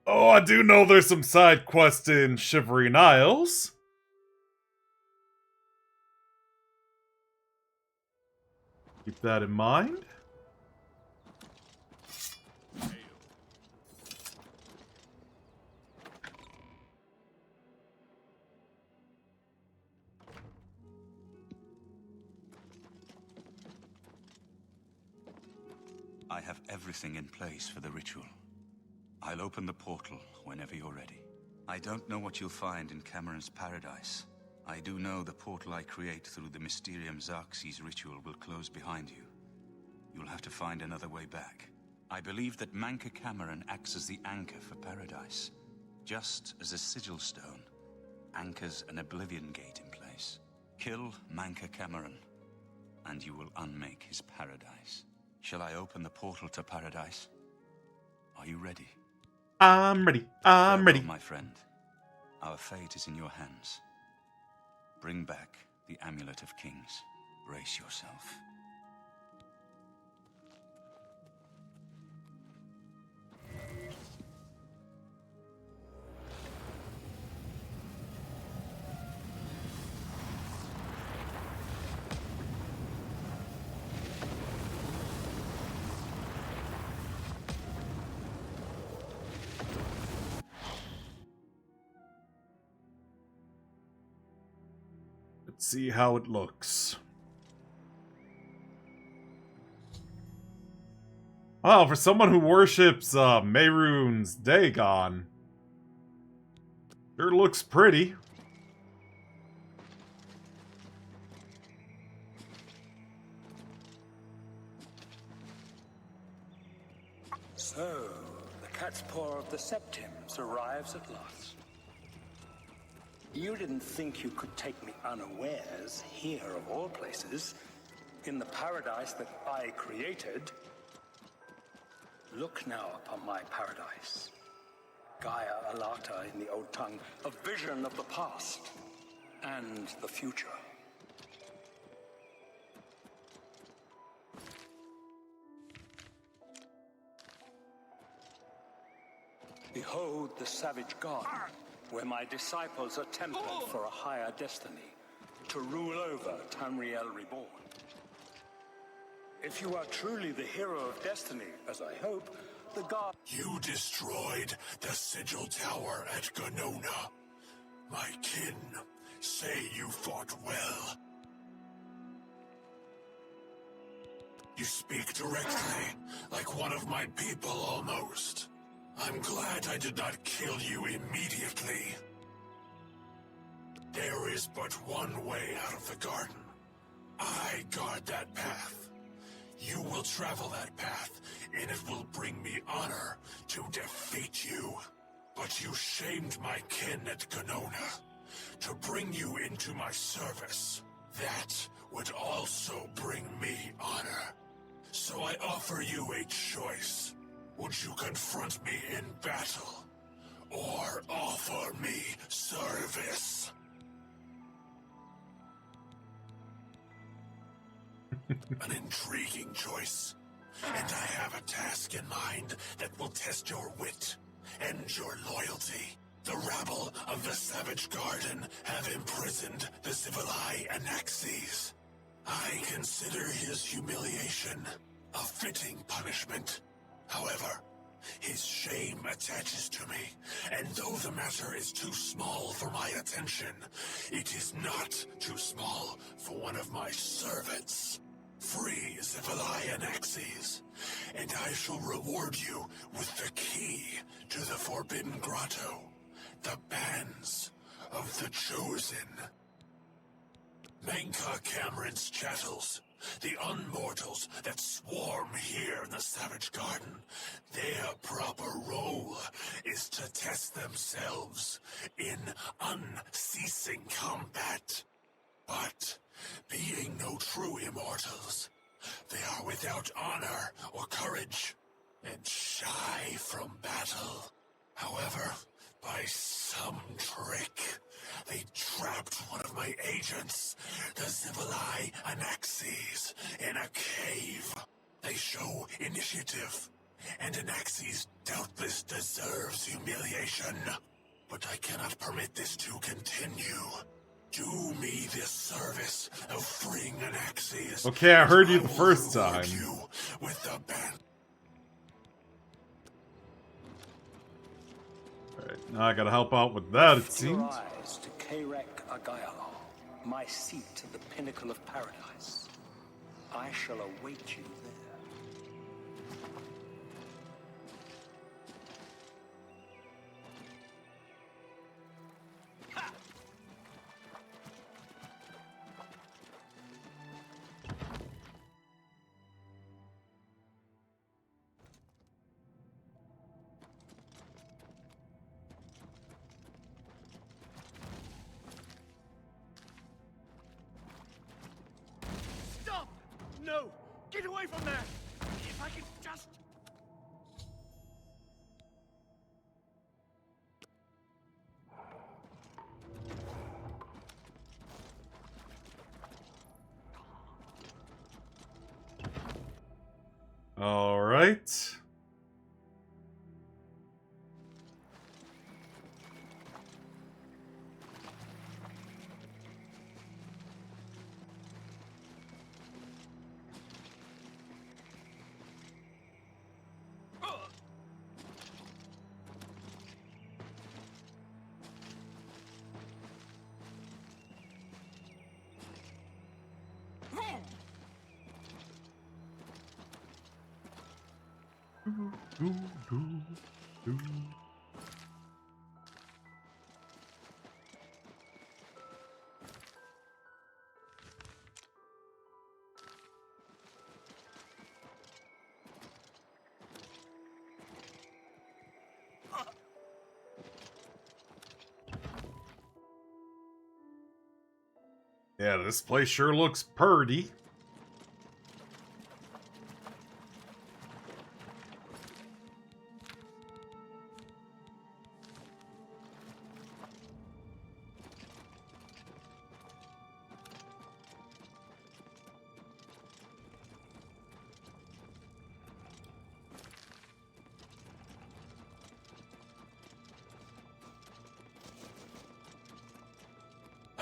Oh, I do know there's some side quests in Shivering Isles. Keep that in mind. I have everything in place for the ritual. I'll open the portal whenever you're ready. I don't know what you'll find in Cameron's paradise. I do know the portal I create through the Mysterium Xerxes ritual will close behind you. You'll have to find another way back. I believe that Manka Cameron acts as the anchor for paradise. Just as a sigil stone anchors an Oblivion gate in place. Kill Manka Cameron, and you will unmake his paradise. Shall I open the portal to paradise? Are you ready? I'm ready. I'm ready. My friend, our fate is in your hands. Bring back the Amulet of Kings. Brace yourself. Let's see how it looks. Wow, for someone who worships Mehrunes Dagon, sure looks pretty. So, the cat's paw of the Septims arrives at last. You didn't think you could take me unawares, here of all places, in the paradise that I created. Look now upon my paradise. Gaia Alata in the old tongue, a vision of the past and the future. Behold the savage garden, where my disciples are tempered for a higher destiny, to rule over Tamriel Reborn. If you are truly the hero of destiny, as I hope, the god... You destroyed the Sigil Tower at Ganona. My kin say you fought well. You speak directly, like one of my people almost. I'm glad I did not kill you immediately. There is but one way out of the garden. I guard that path. You will travel that path, and it will bring me honor to defeat you. But you shamed my kin at Ganona. To bring you into my service, that would also bring me honor. So I offer you a choice. Would you confront me in battle, or offer me service? An intriguing choice. And I have a task in mind that will test your wit and your loyalty. The rabble of the Savage Garden have imprisoned the Civilai Anaxes. I consider his humiliation a fitting punishment. However, his shame attaches to me, and though the matter is too small for my attention, it is not too small for one of my servants. Free Civilai Anaxes, and I shall reward you with the key to the Forbidden Grotto, the bands of the Chosen. Manka Cameron's chattels, the unmortals that swarm here in the Savage Garden, their proper role is to test themselves in unceasing combat. But, being no true immortals, they are without honor or courage, and shy from battle. However, By some trick, they trapped one of my agents, the Zivilai Anaxes, in a cave. They show initiative, and Anaxes doubtless deserves humiliation. But I cannot permit this to continue. Do me this service of freeing Anaxes. Okay, I heard you the first time. You with the band. Alright, now I gotta help out with that, it Lift your seems. eyes to Karek Agayalo, my seat at the pinnacle of paradise. I shall await you there. Stop! No! Get away from there! If I could just... Alright. Yeah, this place sure looks purty.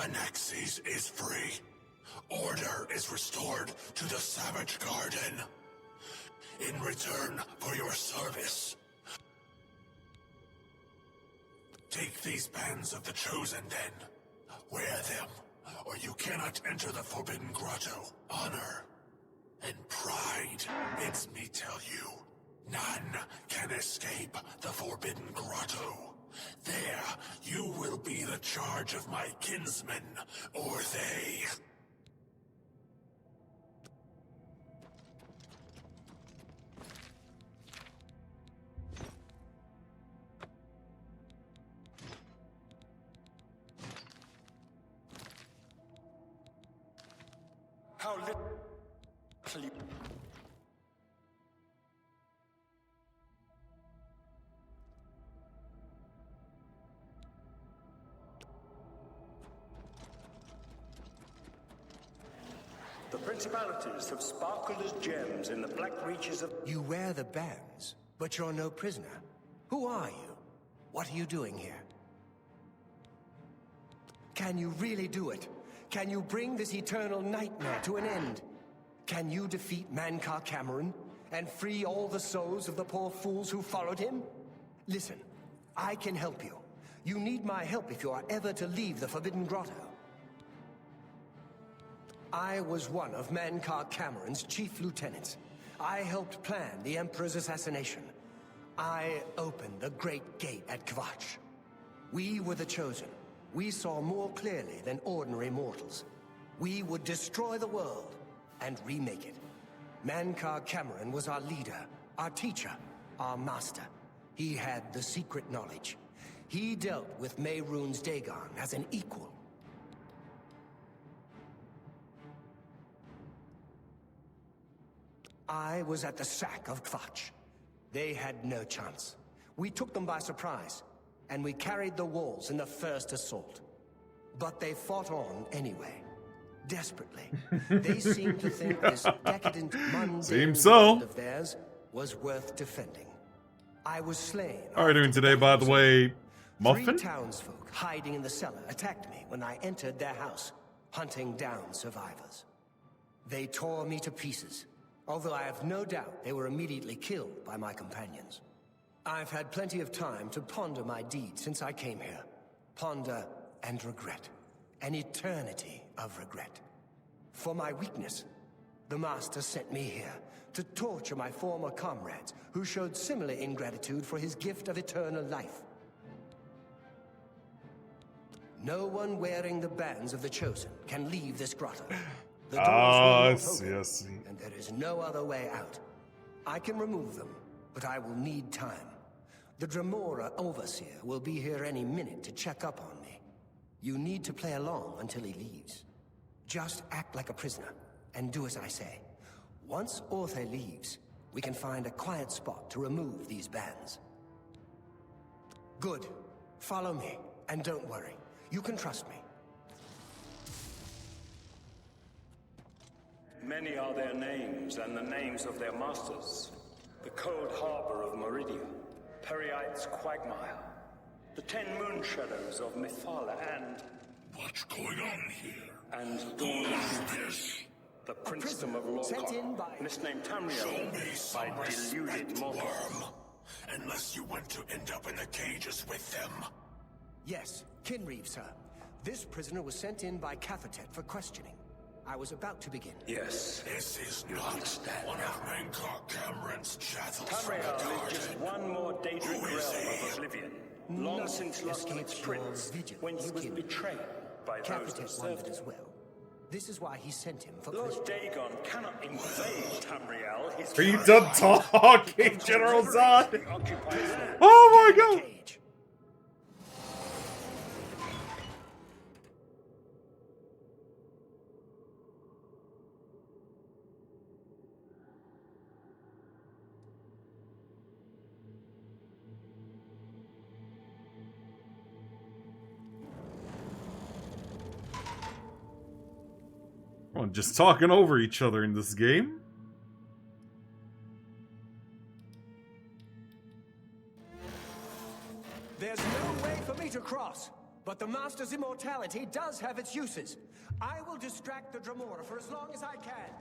Anaxes is free. Order is restored to the Savage Garden. In return for your service, take these bands of the Chosen then. Wear them, or you cannot enter the Forbidden Grotto. Honor and pride bids me tell you, none can escape the Forbidden Grotto. There, you will be the charge of my kinsmen, or they. How little... The principalities have sparkled as gems in the black reaches of... You wear the bands, but you're no prisoner. Who are you? What are you doing here? Can you really do it? Can you bring this eternal nightmare to an end? Can you defeat Mankar Cameron and free all the souls of the poor fools who followed him? Listen, I can help you. You need my help if you are ever to leave the Forbidden Grotto. I was one of Mankar Cameron's chief lieutenants. I helped plan the Emperor's assassination. I opened the Great Gate at Kvatch. We were the Chosen. We saw more clearly than ordinary mortals. We would destroy the world and remake it. Mankar Cameron was our leader, our teacher, our master. He had the secret knowledge. He dealt with Mehrunes Dagon as an equal. I was at the sack of Kvatch. They had no chance. We took them by surprise. and we carried the walls in the first assault. But they fought on anyway. Desperately. They seemed to think this decadent, mundane world of theirs was worth defending. I was slain. How are you doing today, by the way, Muffin? 3 townsfolk hiding in the cellar attacked me when I entered their house, hunting down survivors. They tore me to pieces, although I have no doubt they were immediately killed by my companions. I've had plenty of time to ponder my deed since I came here. Ponder and regret. An eternity of regret. For my weakness, the Master sent me here to torture my former comrades who showed similar ingratitude for his gift of eternal life. No one wearing the bands of the Chosen can leave this grotto. The doors will not open, and there is no other way out. I can remove them, but I will need time. The Dremora Overseer will be here any minute to check up on me. You need to play along until he leaves. Just act like a prisoner, and do as I say. Once Orthe leaves, we can find a quiet spot to remove these bands. Good. Follow me, and don't worry. You can trust me. Many are their names, and the names of their masters. The cold harbor of Meridia, Periite's quagmire, the 10 moon shadows of Mythala, and... What's going on here? And Dawn, the princedom of Lorkhar, misnamed Tamriel by deluded mortals. Unless you want to end up in the cages with them. Yes, Kinreeve, sir. This prisoner was sent in by Cathatet for questioning. I was about to begin. Yes. This is not one of Mankar Cameron's chattels from the Tamriel garden. is just one more Daedric realm of Oblivion. Long since lost to its prince, when he was betrayed by those that served him. As well. This is why he sent him for Lord Dagon cannot invade Tamriel. His Are you done talking, General Zod? Oh my god! Well, just talking over each other in this game. There's no way for me to cross, but the Master's immortality does have its uses. I will distract the Dremora for as long as I can.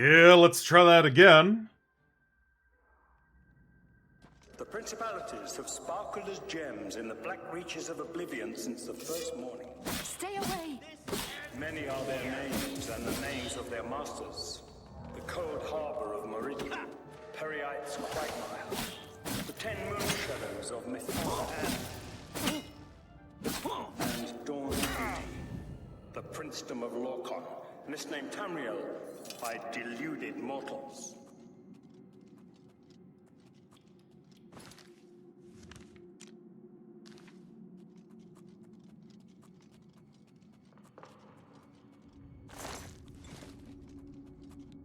Yeah, let's try that again. The principalities have sparkled as gems in the black reaches of Oblivion since the first morning. Stay away! Many are their names and the names of their masters. The cold harbor of Meridian, Periite's Quagmire, the 10 moon shadows of Mythos and Dawn's Beauty, the princedom of Lorcon, misnamed Tamriel by deluded mortals.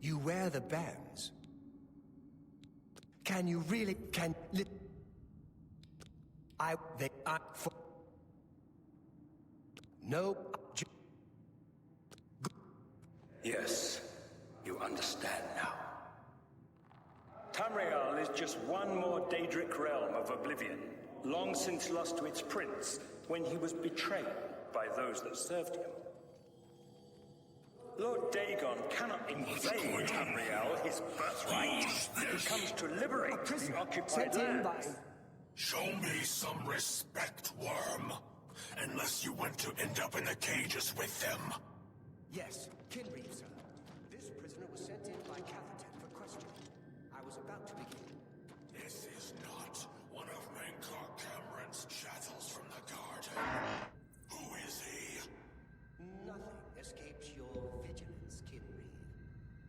You wear the bands. Can you really, No. Yes, you understand now. Tamriel is just one more Daedric realm of Oblivion, long since lost to its prince when he was betrayed by those that served him. Lord Dagon cannot invade Tamriel, his birthright. He comes to liberate the occupied lands. Show me some respect, worm. Unless you want to end up in the cages with them. Yes, Kinreeve, sir. This prisoner was sent in by Catherton for questioning. I was about to begin. This is not one of Mankar Cameron's chattels from the garden. Who is he? Nothing escapes your vigilance, Kinreeve.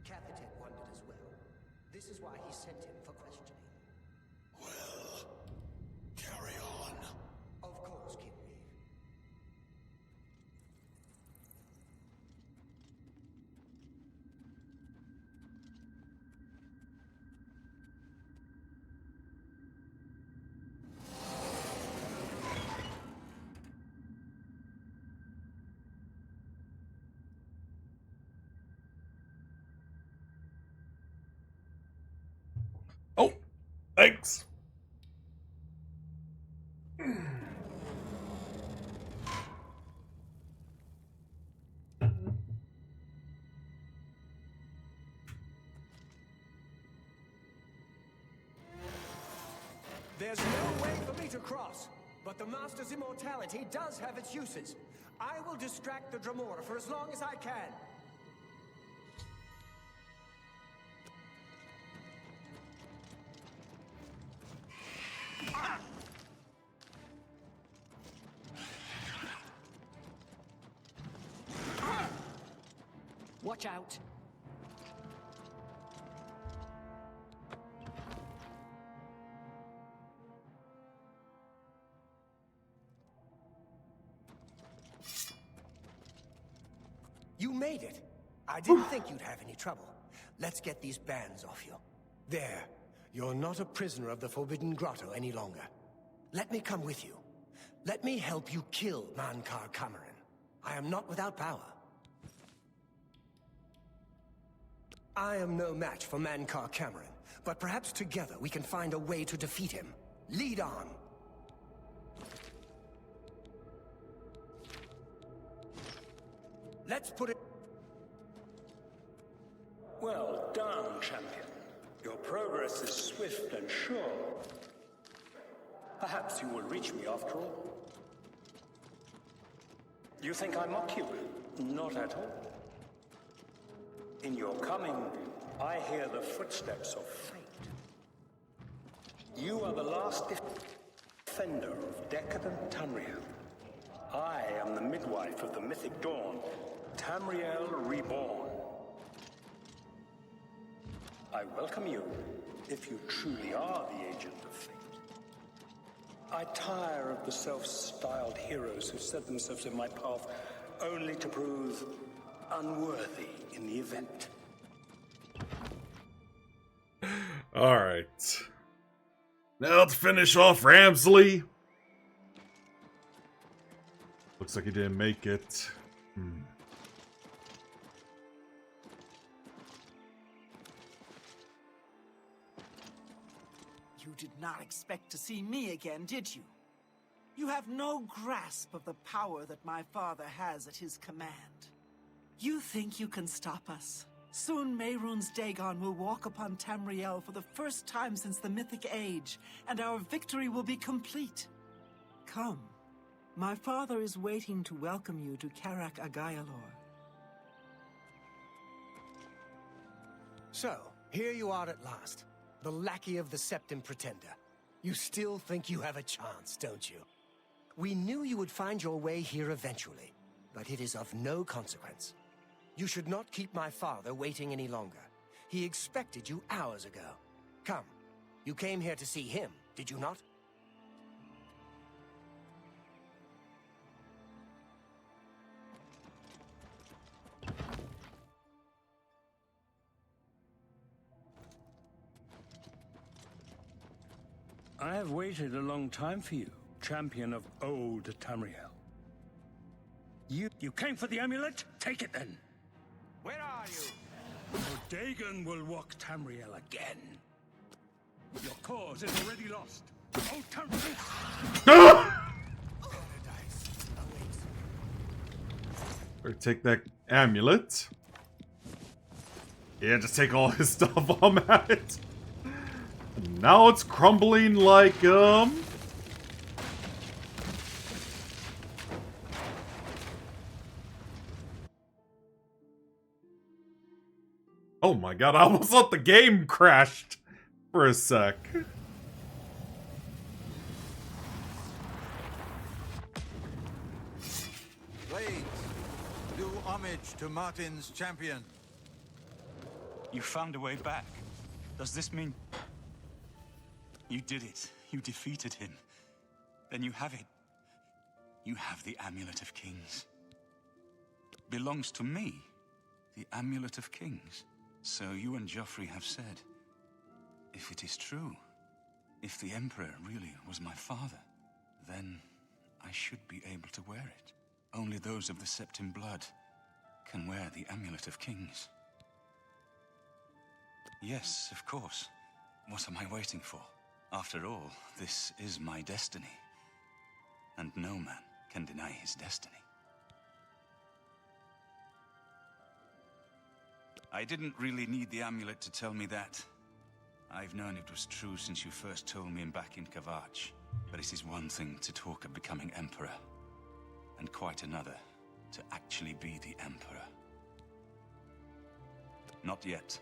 Catherton wondered as well. This is why he sent him for questioning. Well, carry on. Of course, Kinreeve. Oh, thanks. There's no way for me to cross, but the Master's immortality does have its uses. I will distract the Dremora for as long as I can. Watch out. You made it. I didn't think you'd have any trouble. Let's get these bands off you. There. You're not a prisoner of the Forbidden Grotto any longer. Let me come with you. Let me help you kill Mankar Cameron. I am not without power. I am no match for Mankar Cameron, but perhaps together we can find a way to defeat him. Lead on. Let's put it... Well done, champion. Your progress is swift and sure. Perhaps you will reach me after all. You think I mock you? Not at all. In your coming, I hear the footsteps of fate. You are the last defender of decadent Tamriel. I am the midwife of the mythic dawn, Tamriel Reborn. I welcome you, if you truly are the agent of fate. I tire of the self-styled heroes who set themselves in my path only to prove unworthy in the event. Alright. Now to finish off Ramsley. Looks like he didn't make it. You did not expect to see me again, did you? You have no grasp of the power that my father has at his command. You think you can stop us? Soon Mehrunes Dagon will walk upon Tamriel for the first time since the Mythic Age, and our victory will be complete. Come. My father is waiting to welcome you to Karak Agayalor. So, here you are at last, the lackey of the Septim Pretender. You still think you have a chance, don't you? We knew you would find your way here eventually, but it is of no consequence. You should not keep my father waiting any longer. He expected you hours ago. Come, you came here to see him, did you not? I have waited a long time for you, champion of old Tamriel. You came for the amulet? Take it then. Where are you? Or Dagon will walk Tamriel again. Your cause is already lost. Old Tamriel! Or take that amulet. Yeah, just take all his stuff while I'm at it. And now it's crumbling like, Oh my god, I almost thought the game crashed for a sec. Blades, do homage to Martin's champion. You found a way back. Does this mean... You did it. You defeated him. Then you have it. You have the Amulet of Kings. Belongs to me. The Amulet of Kings. So you and Joffrey have said, if it is true, if the Emperor really was my father, then I should be able to wear it. Only those of the Septim blood can wear the Amulet of Kings. Yes, of course. What am I waiting for? After all, this is my destiny. And no man can deny his destiny. I didn't really need the amulet to tell me that. I've known it was true since you first told me back in Kavach. But it is one thing to talk of becoming Emperor, and quite another to actually be the Emperor. Not yet.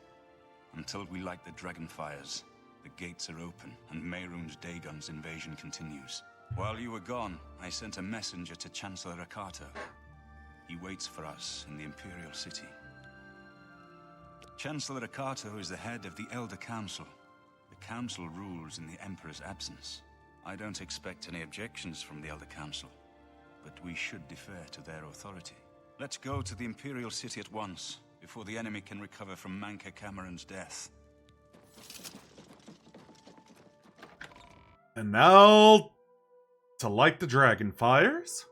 Until we light the Dragonfires, the gates are open, and Mehrunes Dagon's invasion continues. While you were gone, I sent a messenger to Chancellor Akato. He waits for us in the Imperial City. Chancellor Akato is the head of the Elder Council. The Council rules in the Emperor's absence. I don't expect any objections from the Elder Council, but we should defer to their authority. Let's go to the Imperial City at once, before the enemy can recover from Manka Cameron's death. And now, to light the Dragonfires.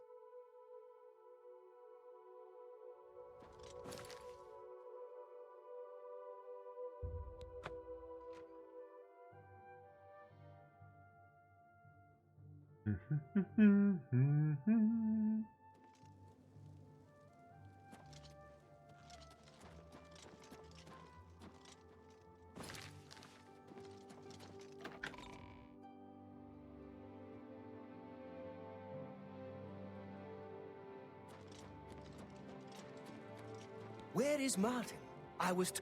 Where is Martin? I was...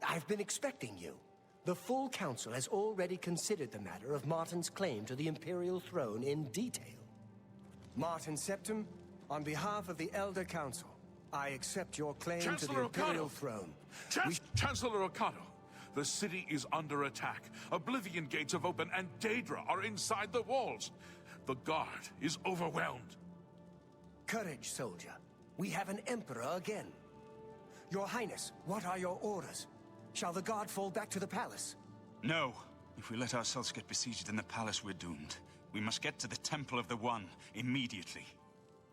I've been expecting you. The full council has already considered the matter of Martin's claim to the Imperial throne in detail. Martin Septim, on behalf of the Elder Council, I accept your claim to the Imperial throne. Chancellor Akato, The city is under attack. Oblivion gates have opened and Daedra are inside the walls. The guard is overwhelmed. Courage, soldier. We have an emperor again. Your Highness, what are your orders? Shall the guard fall back to the palace? No. If we let ourselves get besieged in the palace, we're doomed. We must get to the Temple of the One immediately.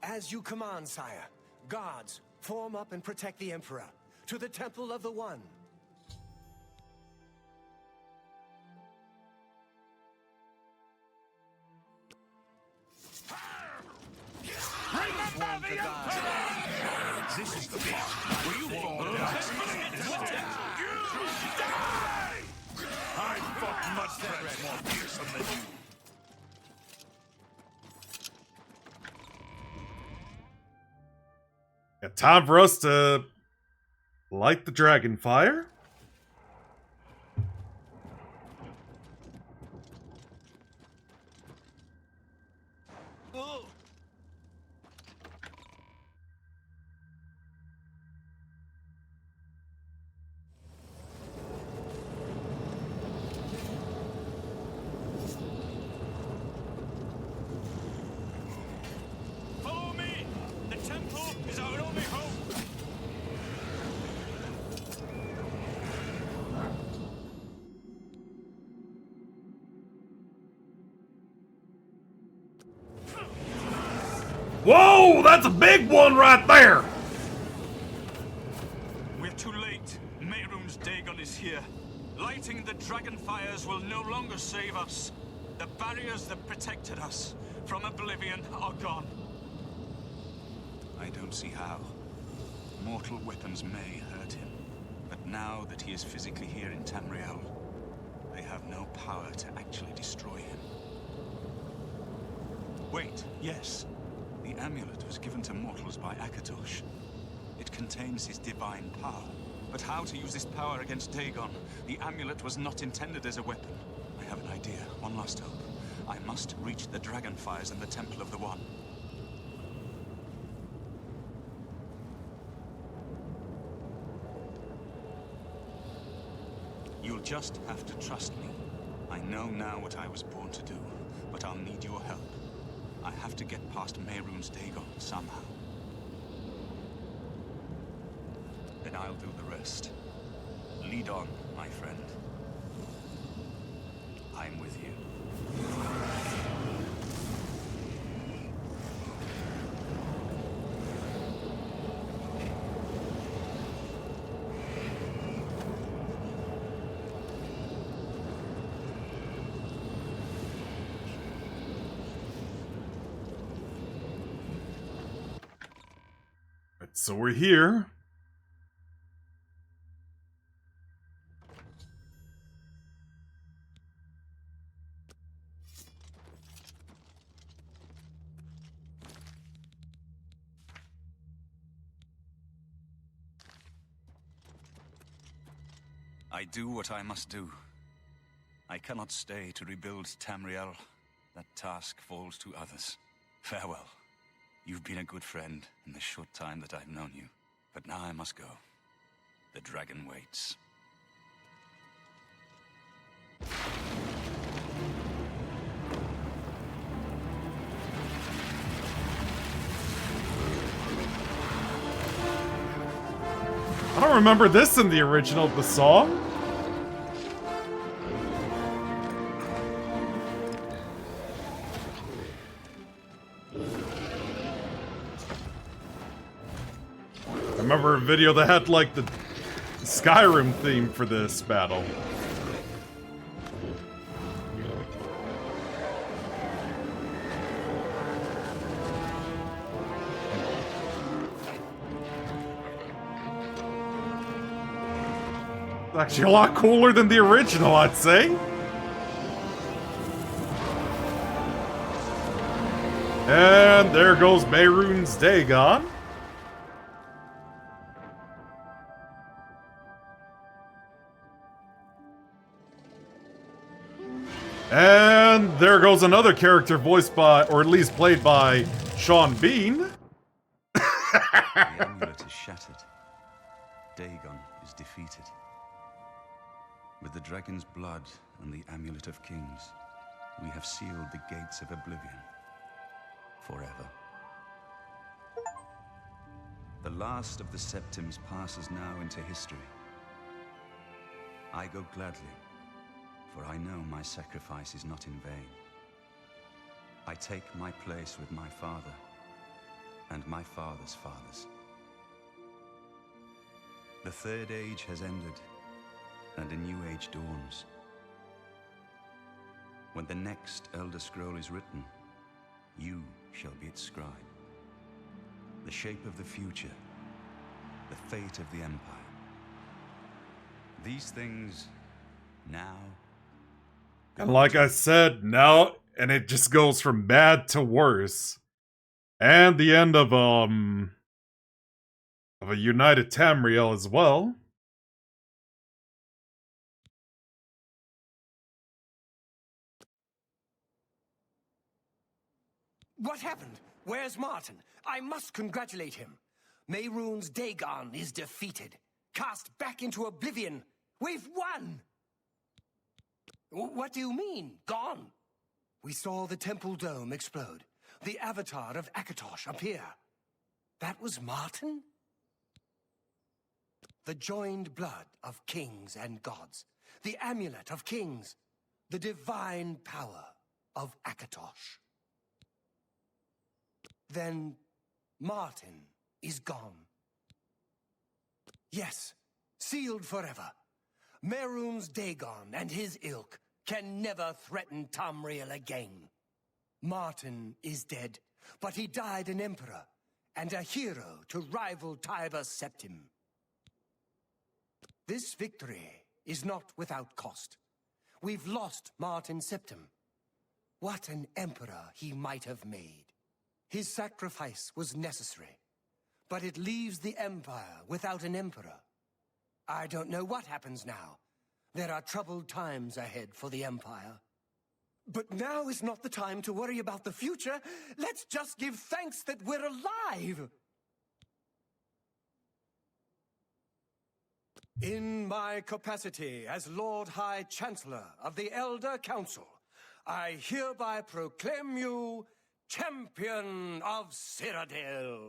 As you command, sire. Guards, form up and protect the emperor. To the Temple of the One. Remember the Emperor! This is the part where you fall down. You die! I fought much threats more fearsome than you. Yeah, time for us to light the dragon fire. Follow me! The temple is our only hope! Whoa, that's a big one right there! We're too late. Mehrunes Dagon is here. Lighting the dragon fires will no longer save us. The barriers that protected us from Oblivion are gone. I don't see how. Mortal weapons may hurt him, but now that he is physically here in Tamriel, they have no power to actually destroy him. Wait, yes. The amulet was given to mortals by Akatosh. It contains his divine power. But how to use this power against Dagon? The amulet was not intended as a weapon. I have an idea. One last hope. I must reach the dragon fires in the Temple of the One. You'll just have to trust me. I know now what I was born to do, but I'll need your help. I have to get past Mehrunes Dagon somehow. Then I'll do the rest. Lead on, my friend. I'm with you. So we're here. I do what I must do. I cannot stay to rebuild Tamriel. That task falls to others. Farewell. You've been a good friend in the short time that I've known you. But now I must go. The dragon waits. I don't remember this in the original of the song. I remember a video that had like the Skyrim theme for this battle. It's actually a lot cooler than the original, I'd say. And there goes Mehrunes Dagon. And there goes another character voiced by, or at least played by, Sean Bean. The amulet is shattered. Dagon is defeated. With the dragon's blood and the Amulet of Kings, we have sealed the gates of Oblivion forever. The last of the Septims passes now into history. I go gladly, for I know my sacrifice is not in vain. I take my place with my father and my father's fathers. The Third Age has ended, and a new age dawns. When the next Elder Scroll is written, you shall be its scribe. The shape of the future, the fate of the Empire. These things, now... And like I said, now, and it just goes from bad to worse. And the end of a United Tamriel as well. What happened? Where's Martin? I must congratulate him. Mehrunes Dagon is defeated. Cast back into Oblivion. We've won! What do you mean, gone? We saw the temple dome explode. The avatar of Akatosh appear. That was Martin? The joined blood of kings and gods. The amulet of kings. The divine power of Akatosh. Then Martin is gone. Yes, sealed forever. Mehrunes Dagon and his ilk can never threaten Tamriel again. Martin is dead, but he died an emperor and a hero to rival Tiber Septim. This victory is not without cost. We've lost Martin Septim. What an emperor he might have made. His sacrifice was necessary, but it leaves the Empire without an emperor. I don't know what happens now. There are troubled times ahead for the Empire. But now is not the time to worry about the future. Let's just give thanks that we're alive! In my capacity as Lord High Chancellor of the Elder Council, I hereby proclaim you Champion of Cyrodiil.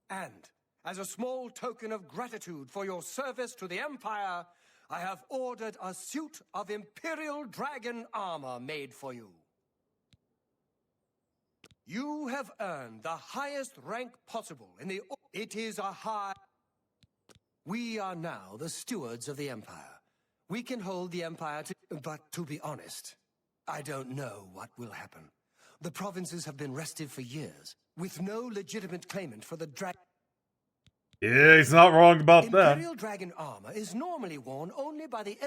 And, as a small token of gratitude for your service to the Empire, I have ordered a suit of Imperial Dragon armor made for you. You have earned the highest rank possible in the... It is a high... We are now the stewards of the Empire. We can hold the Empire to... But to be honest, I don't know what will happen. The provinces have been restive for years, with no legitimate claimant for the dragon. Yeah, he's not wrong about that. Imperial Dragon armor is normally worn only by the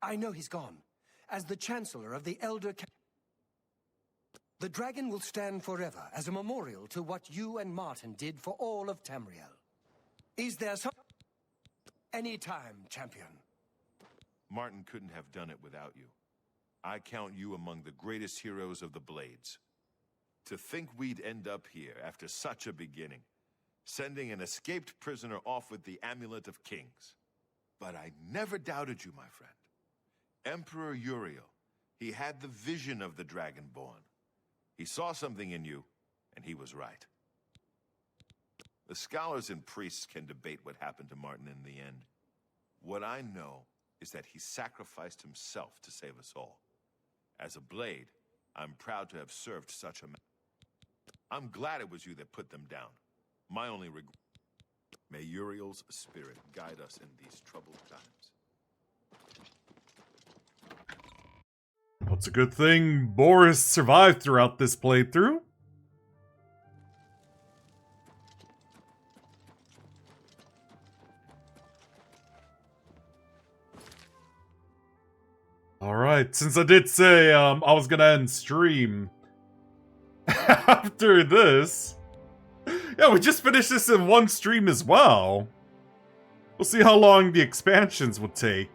I know he's gone. As the Chancellor of the Elder... The dragon will stand forever as a memorial to what you and Martin did for all of Tamriel. Is there some... Anytime, champion. Martin couldn't have done it without you. I count you among the greatest heroes of the Blades. To think we'd end up here after such a beginning, sending an escaped prisoner off with the Amulet of Kings. But I never doubted you, my friend. Emperor Uriel, he had the vision of the Dragonborn. He saw something in you, and he was right. The scholars and priests can debate what happened to Martin in the end. What I know is that he sacrificed himself to save us all. As a Blade, I'm proud to have served such a man. I'm glad it was you that put them down. My only regret... May Uriel's spirit guide us in these troubled times. Well, it's a good thing Boris survived throughout this playthrough. Alright, since I did say I was gonna end stream after this. Yeah, we just finished this in one stream as well. We'll see how long the expansions will take.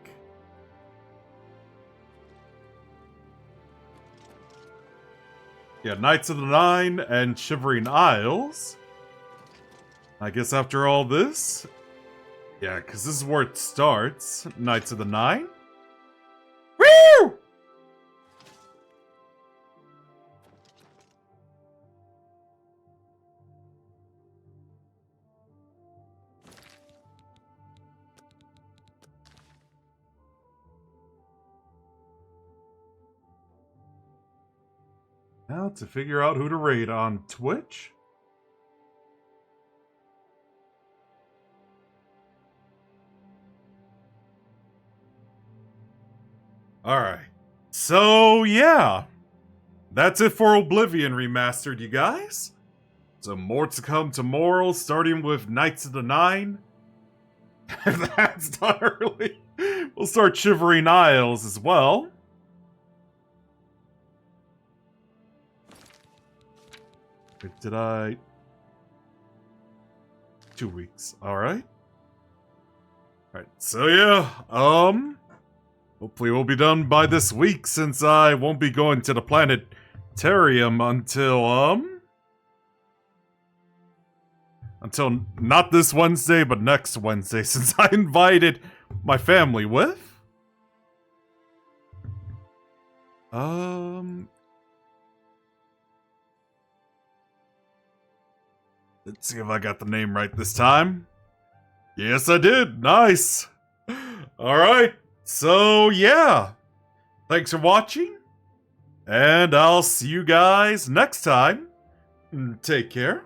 Yeah, Knights of the Nine and Shivering Isles. I guess after all this, Yeah, because this is where it starts. Knights of the Nine. Woo! Now to figure out who to raid on Twitch. Alright. So, yeah. That's it for Oblivion Remastered, you guys. So more to come tomorrow, starting with Knights of the Nine. If that's done early, we'll start Shivering Isles as well. Wait, did I... 2 weeks, alright. Alright, so yeah, hopefully we'll be done by this week, since I won't be going to the planetarium until not this Wednesday, but next Wednesday, since I invited my family with. Let's see if I got the name right this time. Yes, I did. Nice. Alright. So, yeah. Thanks for watching. And I'll see you guys next time. Take care.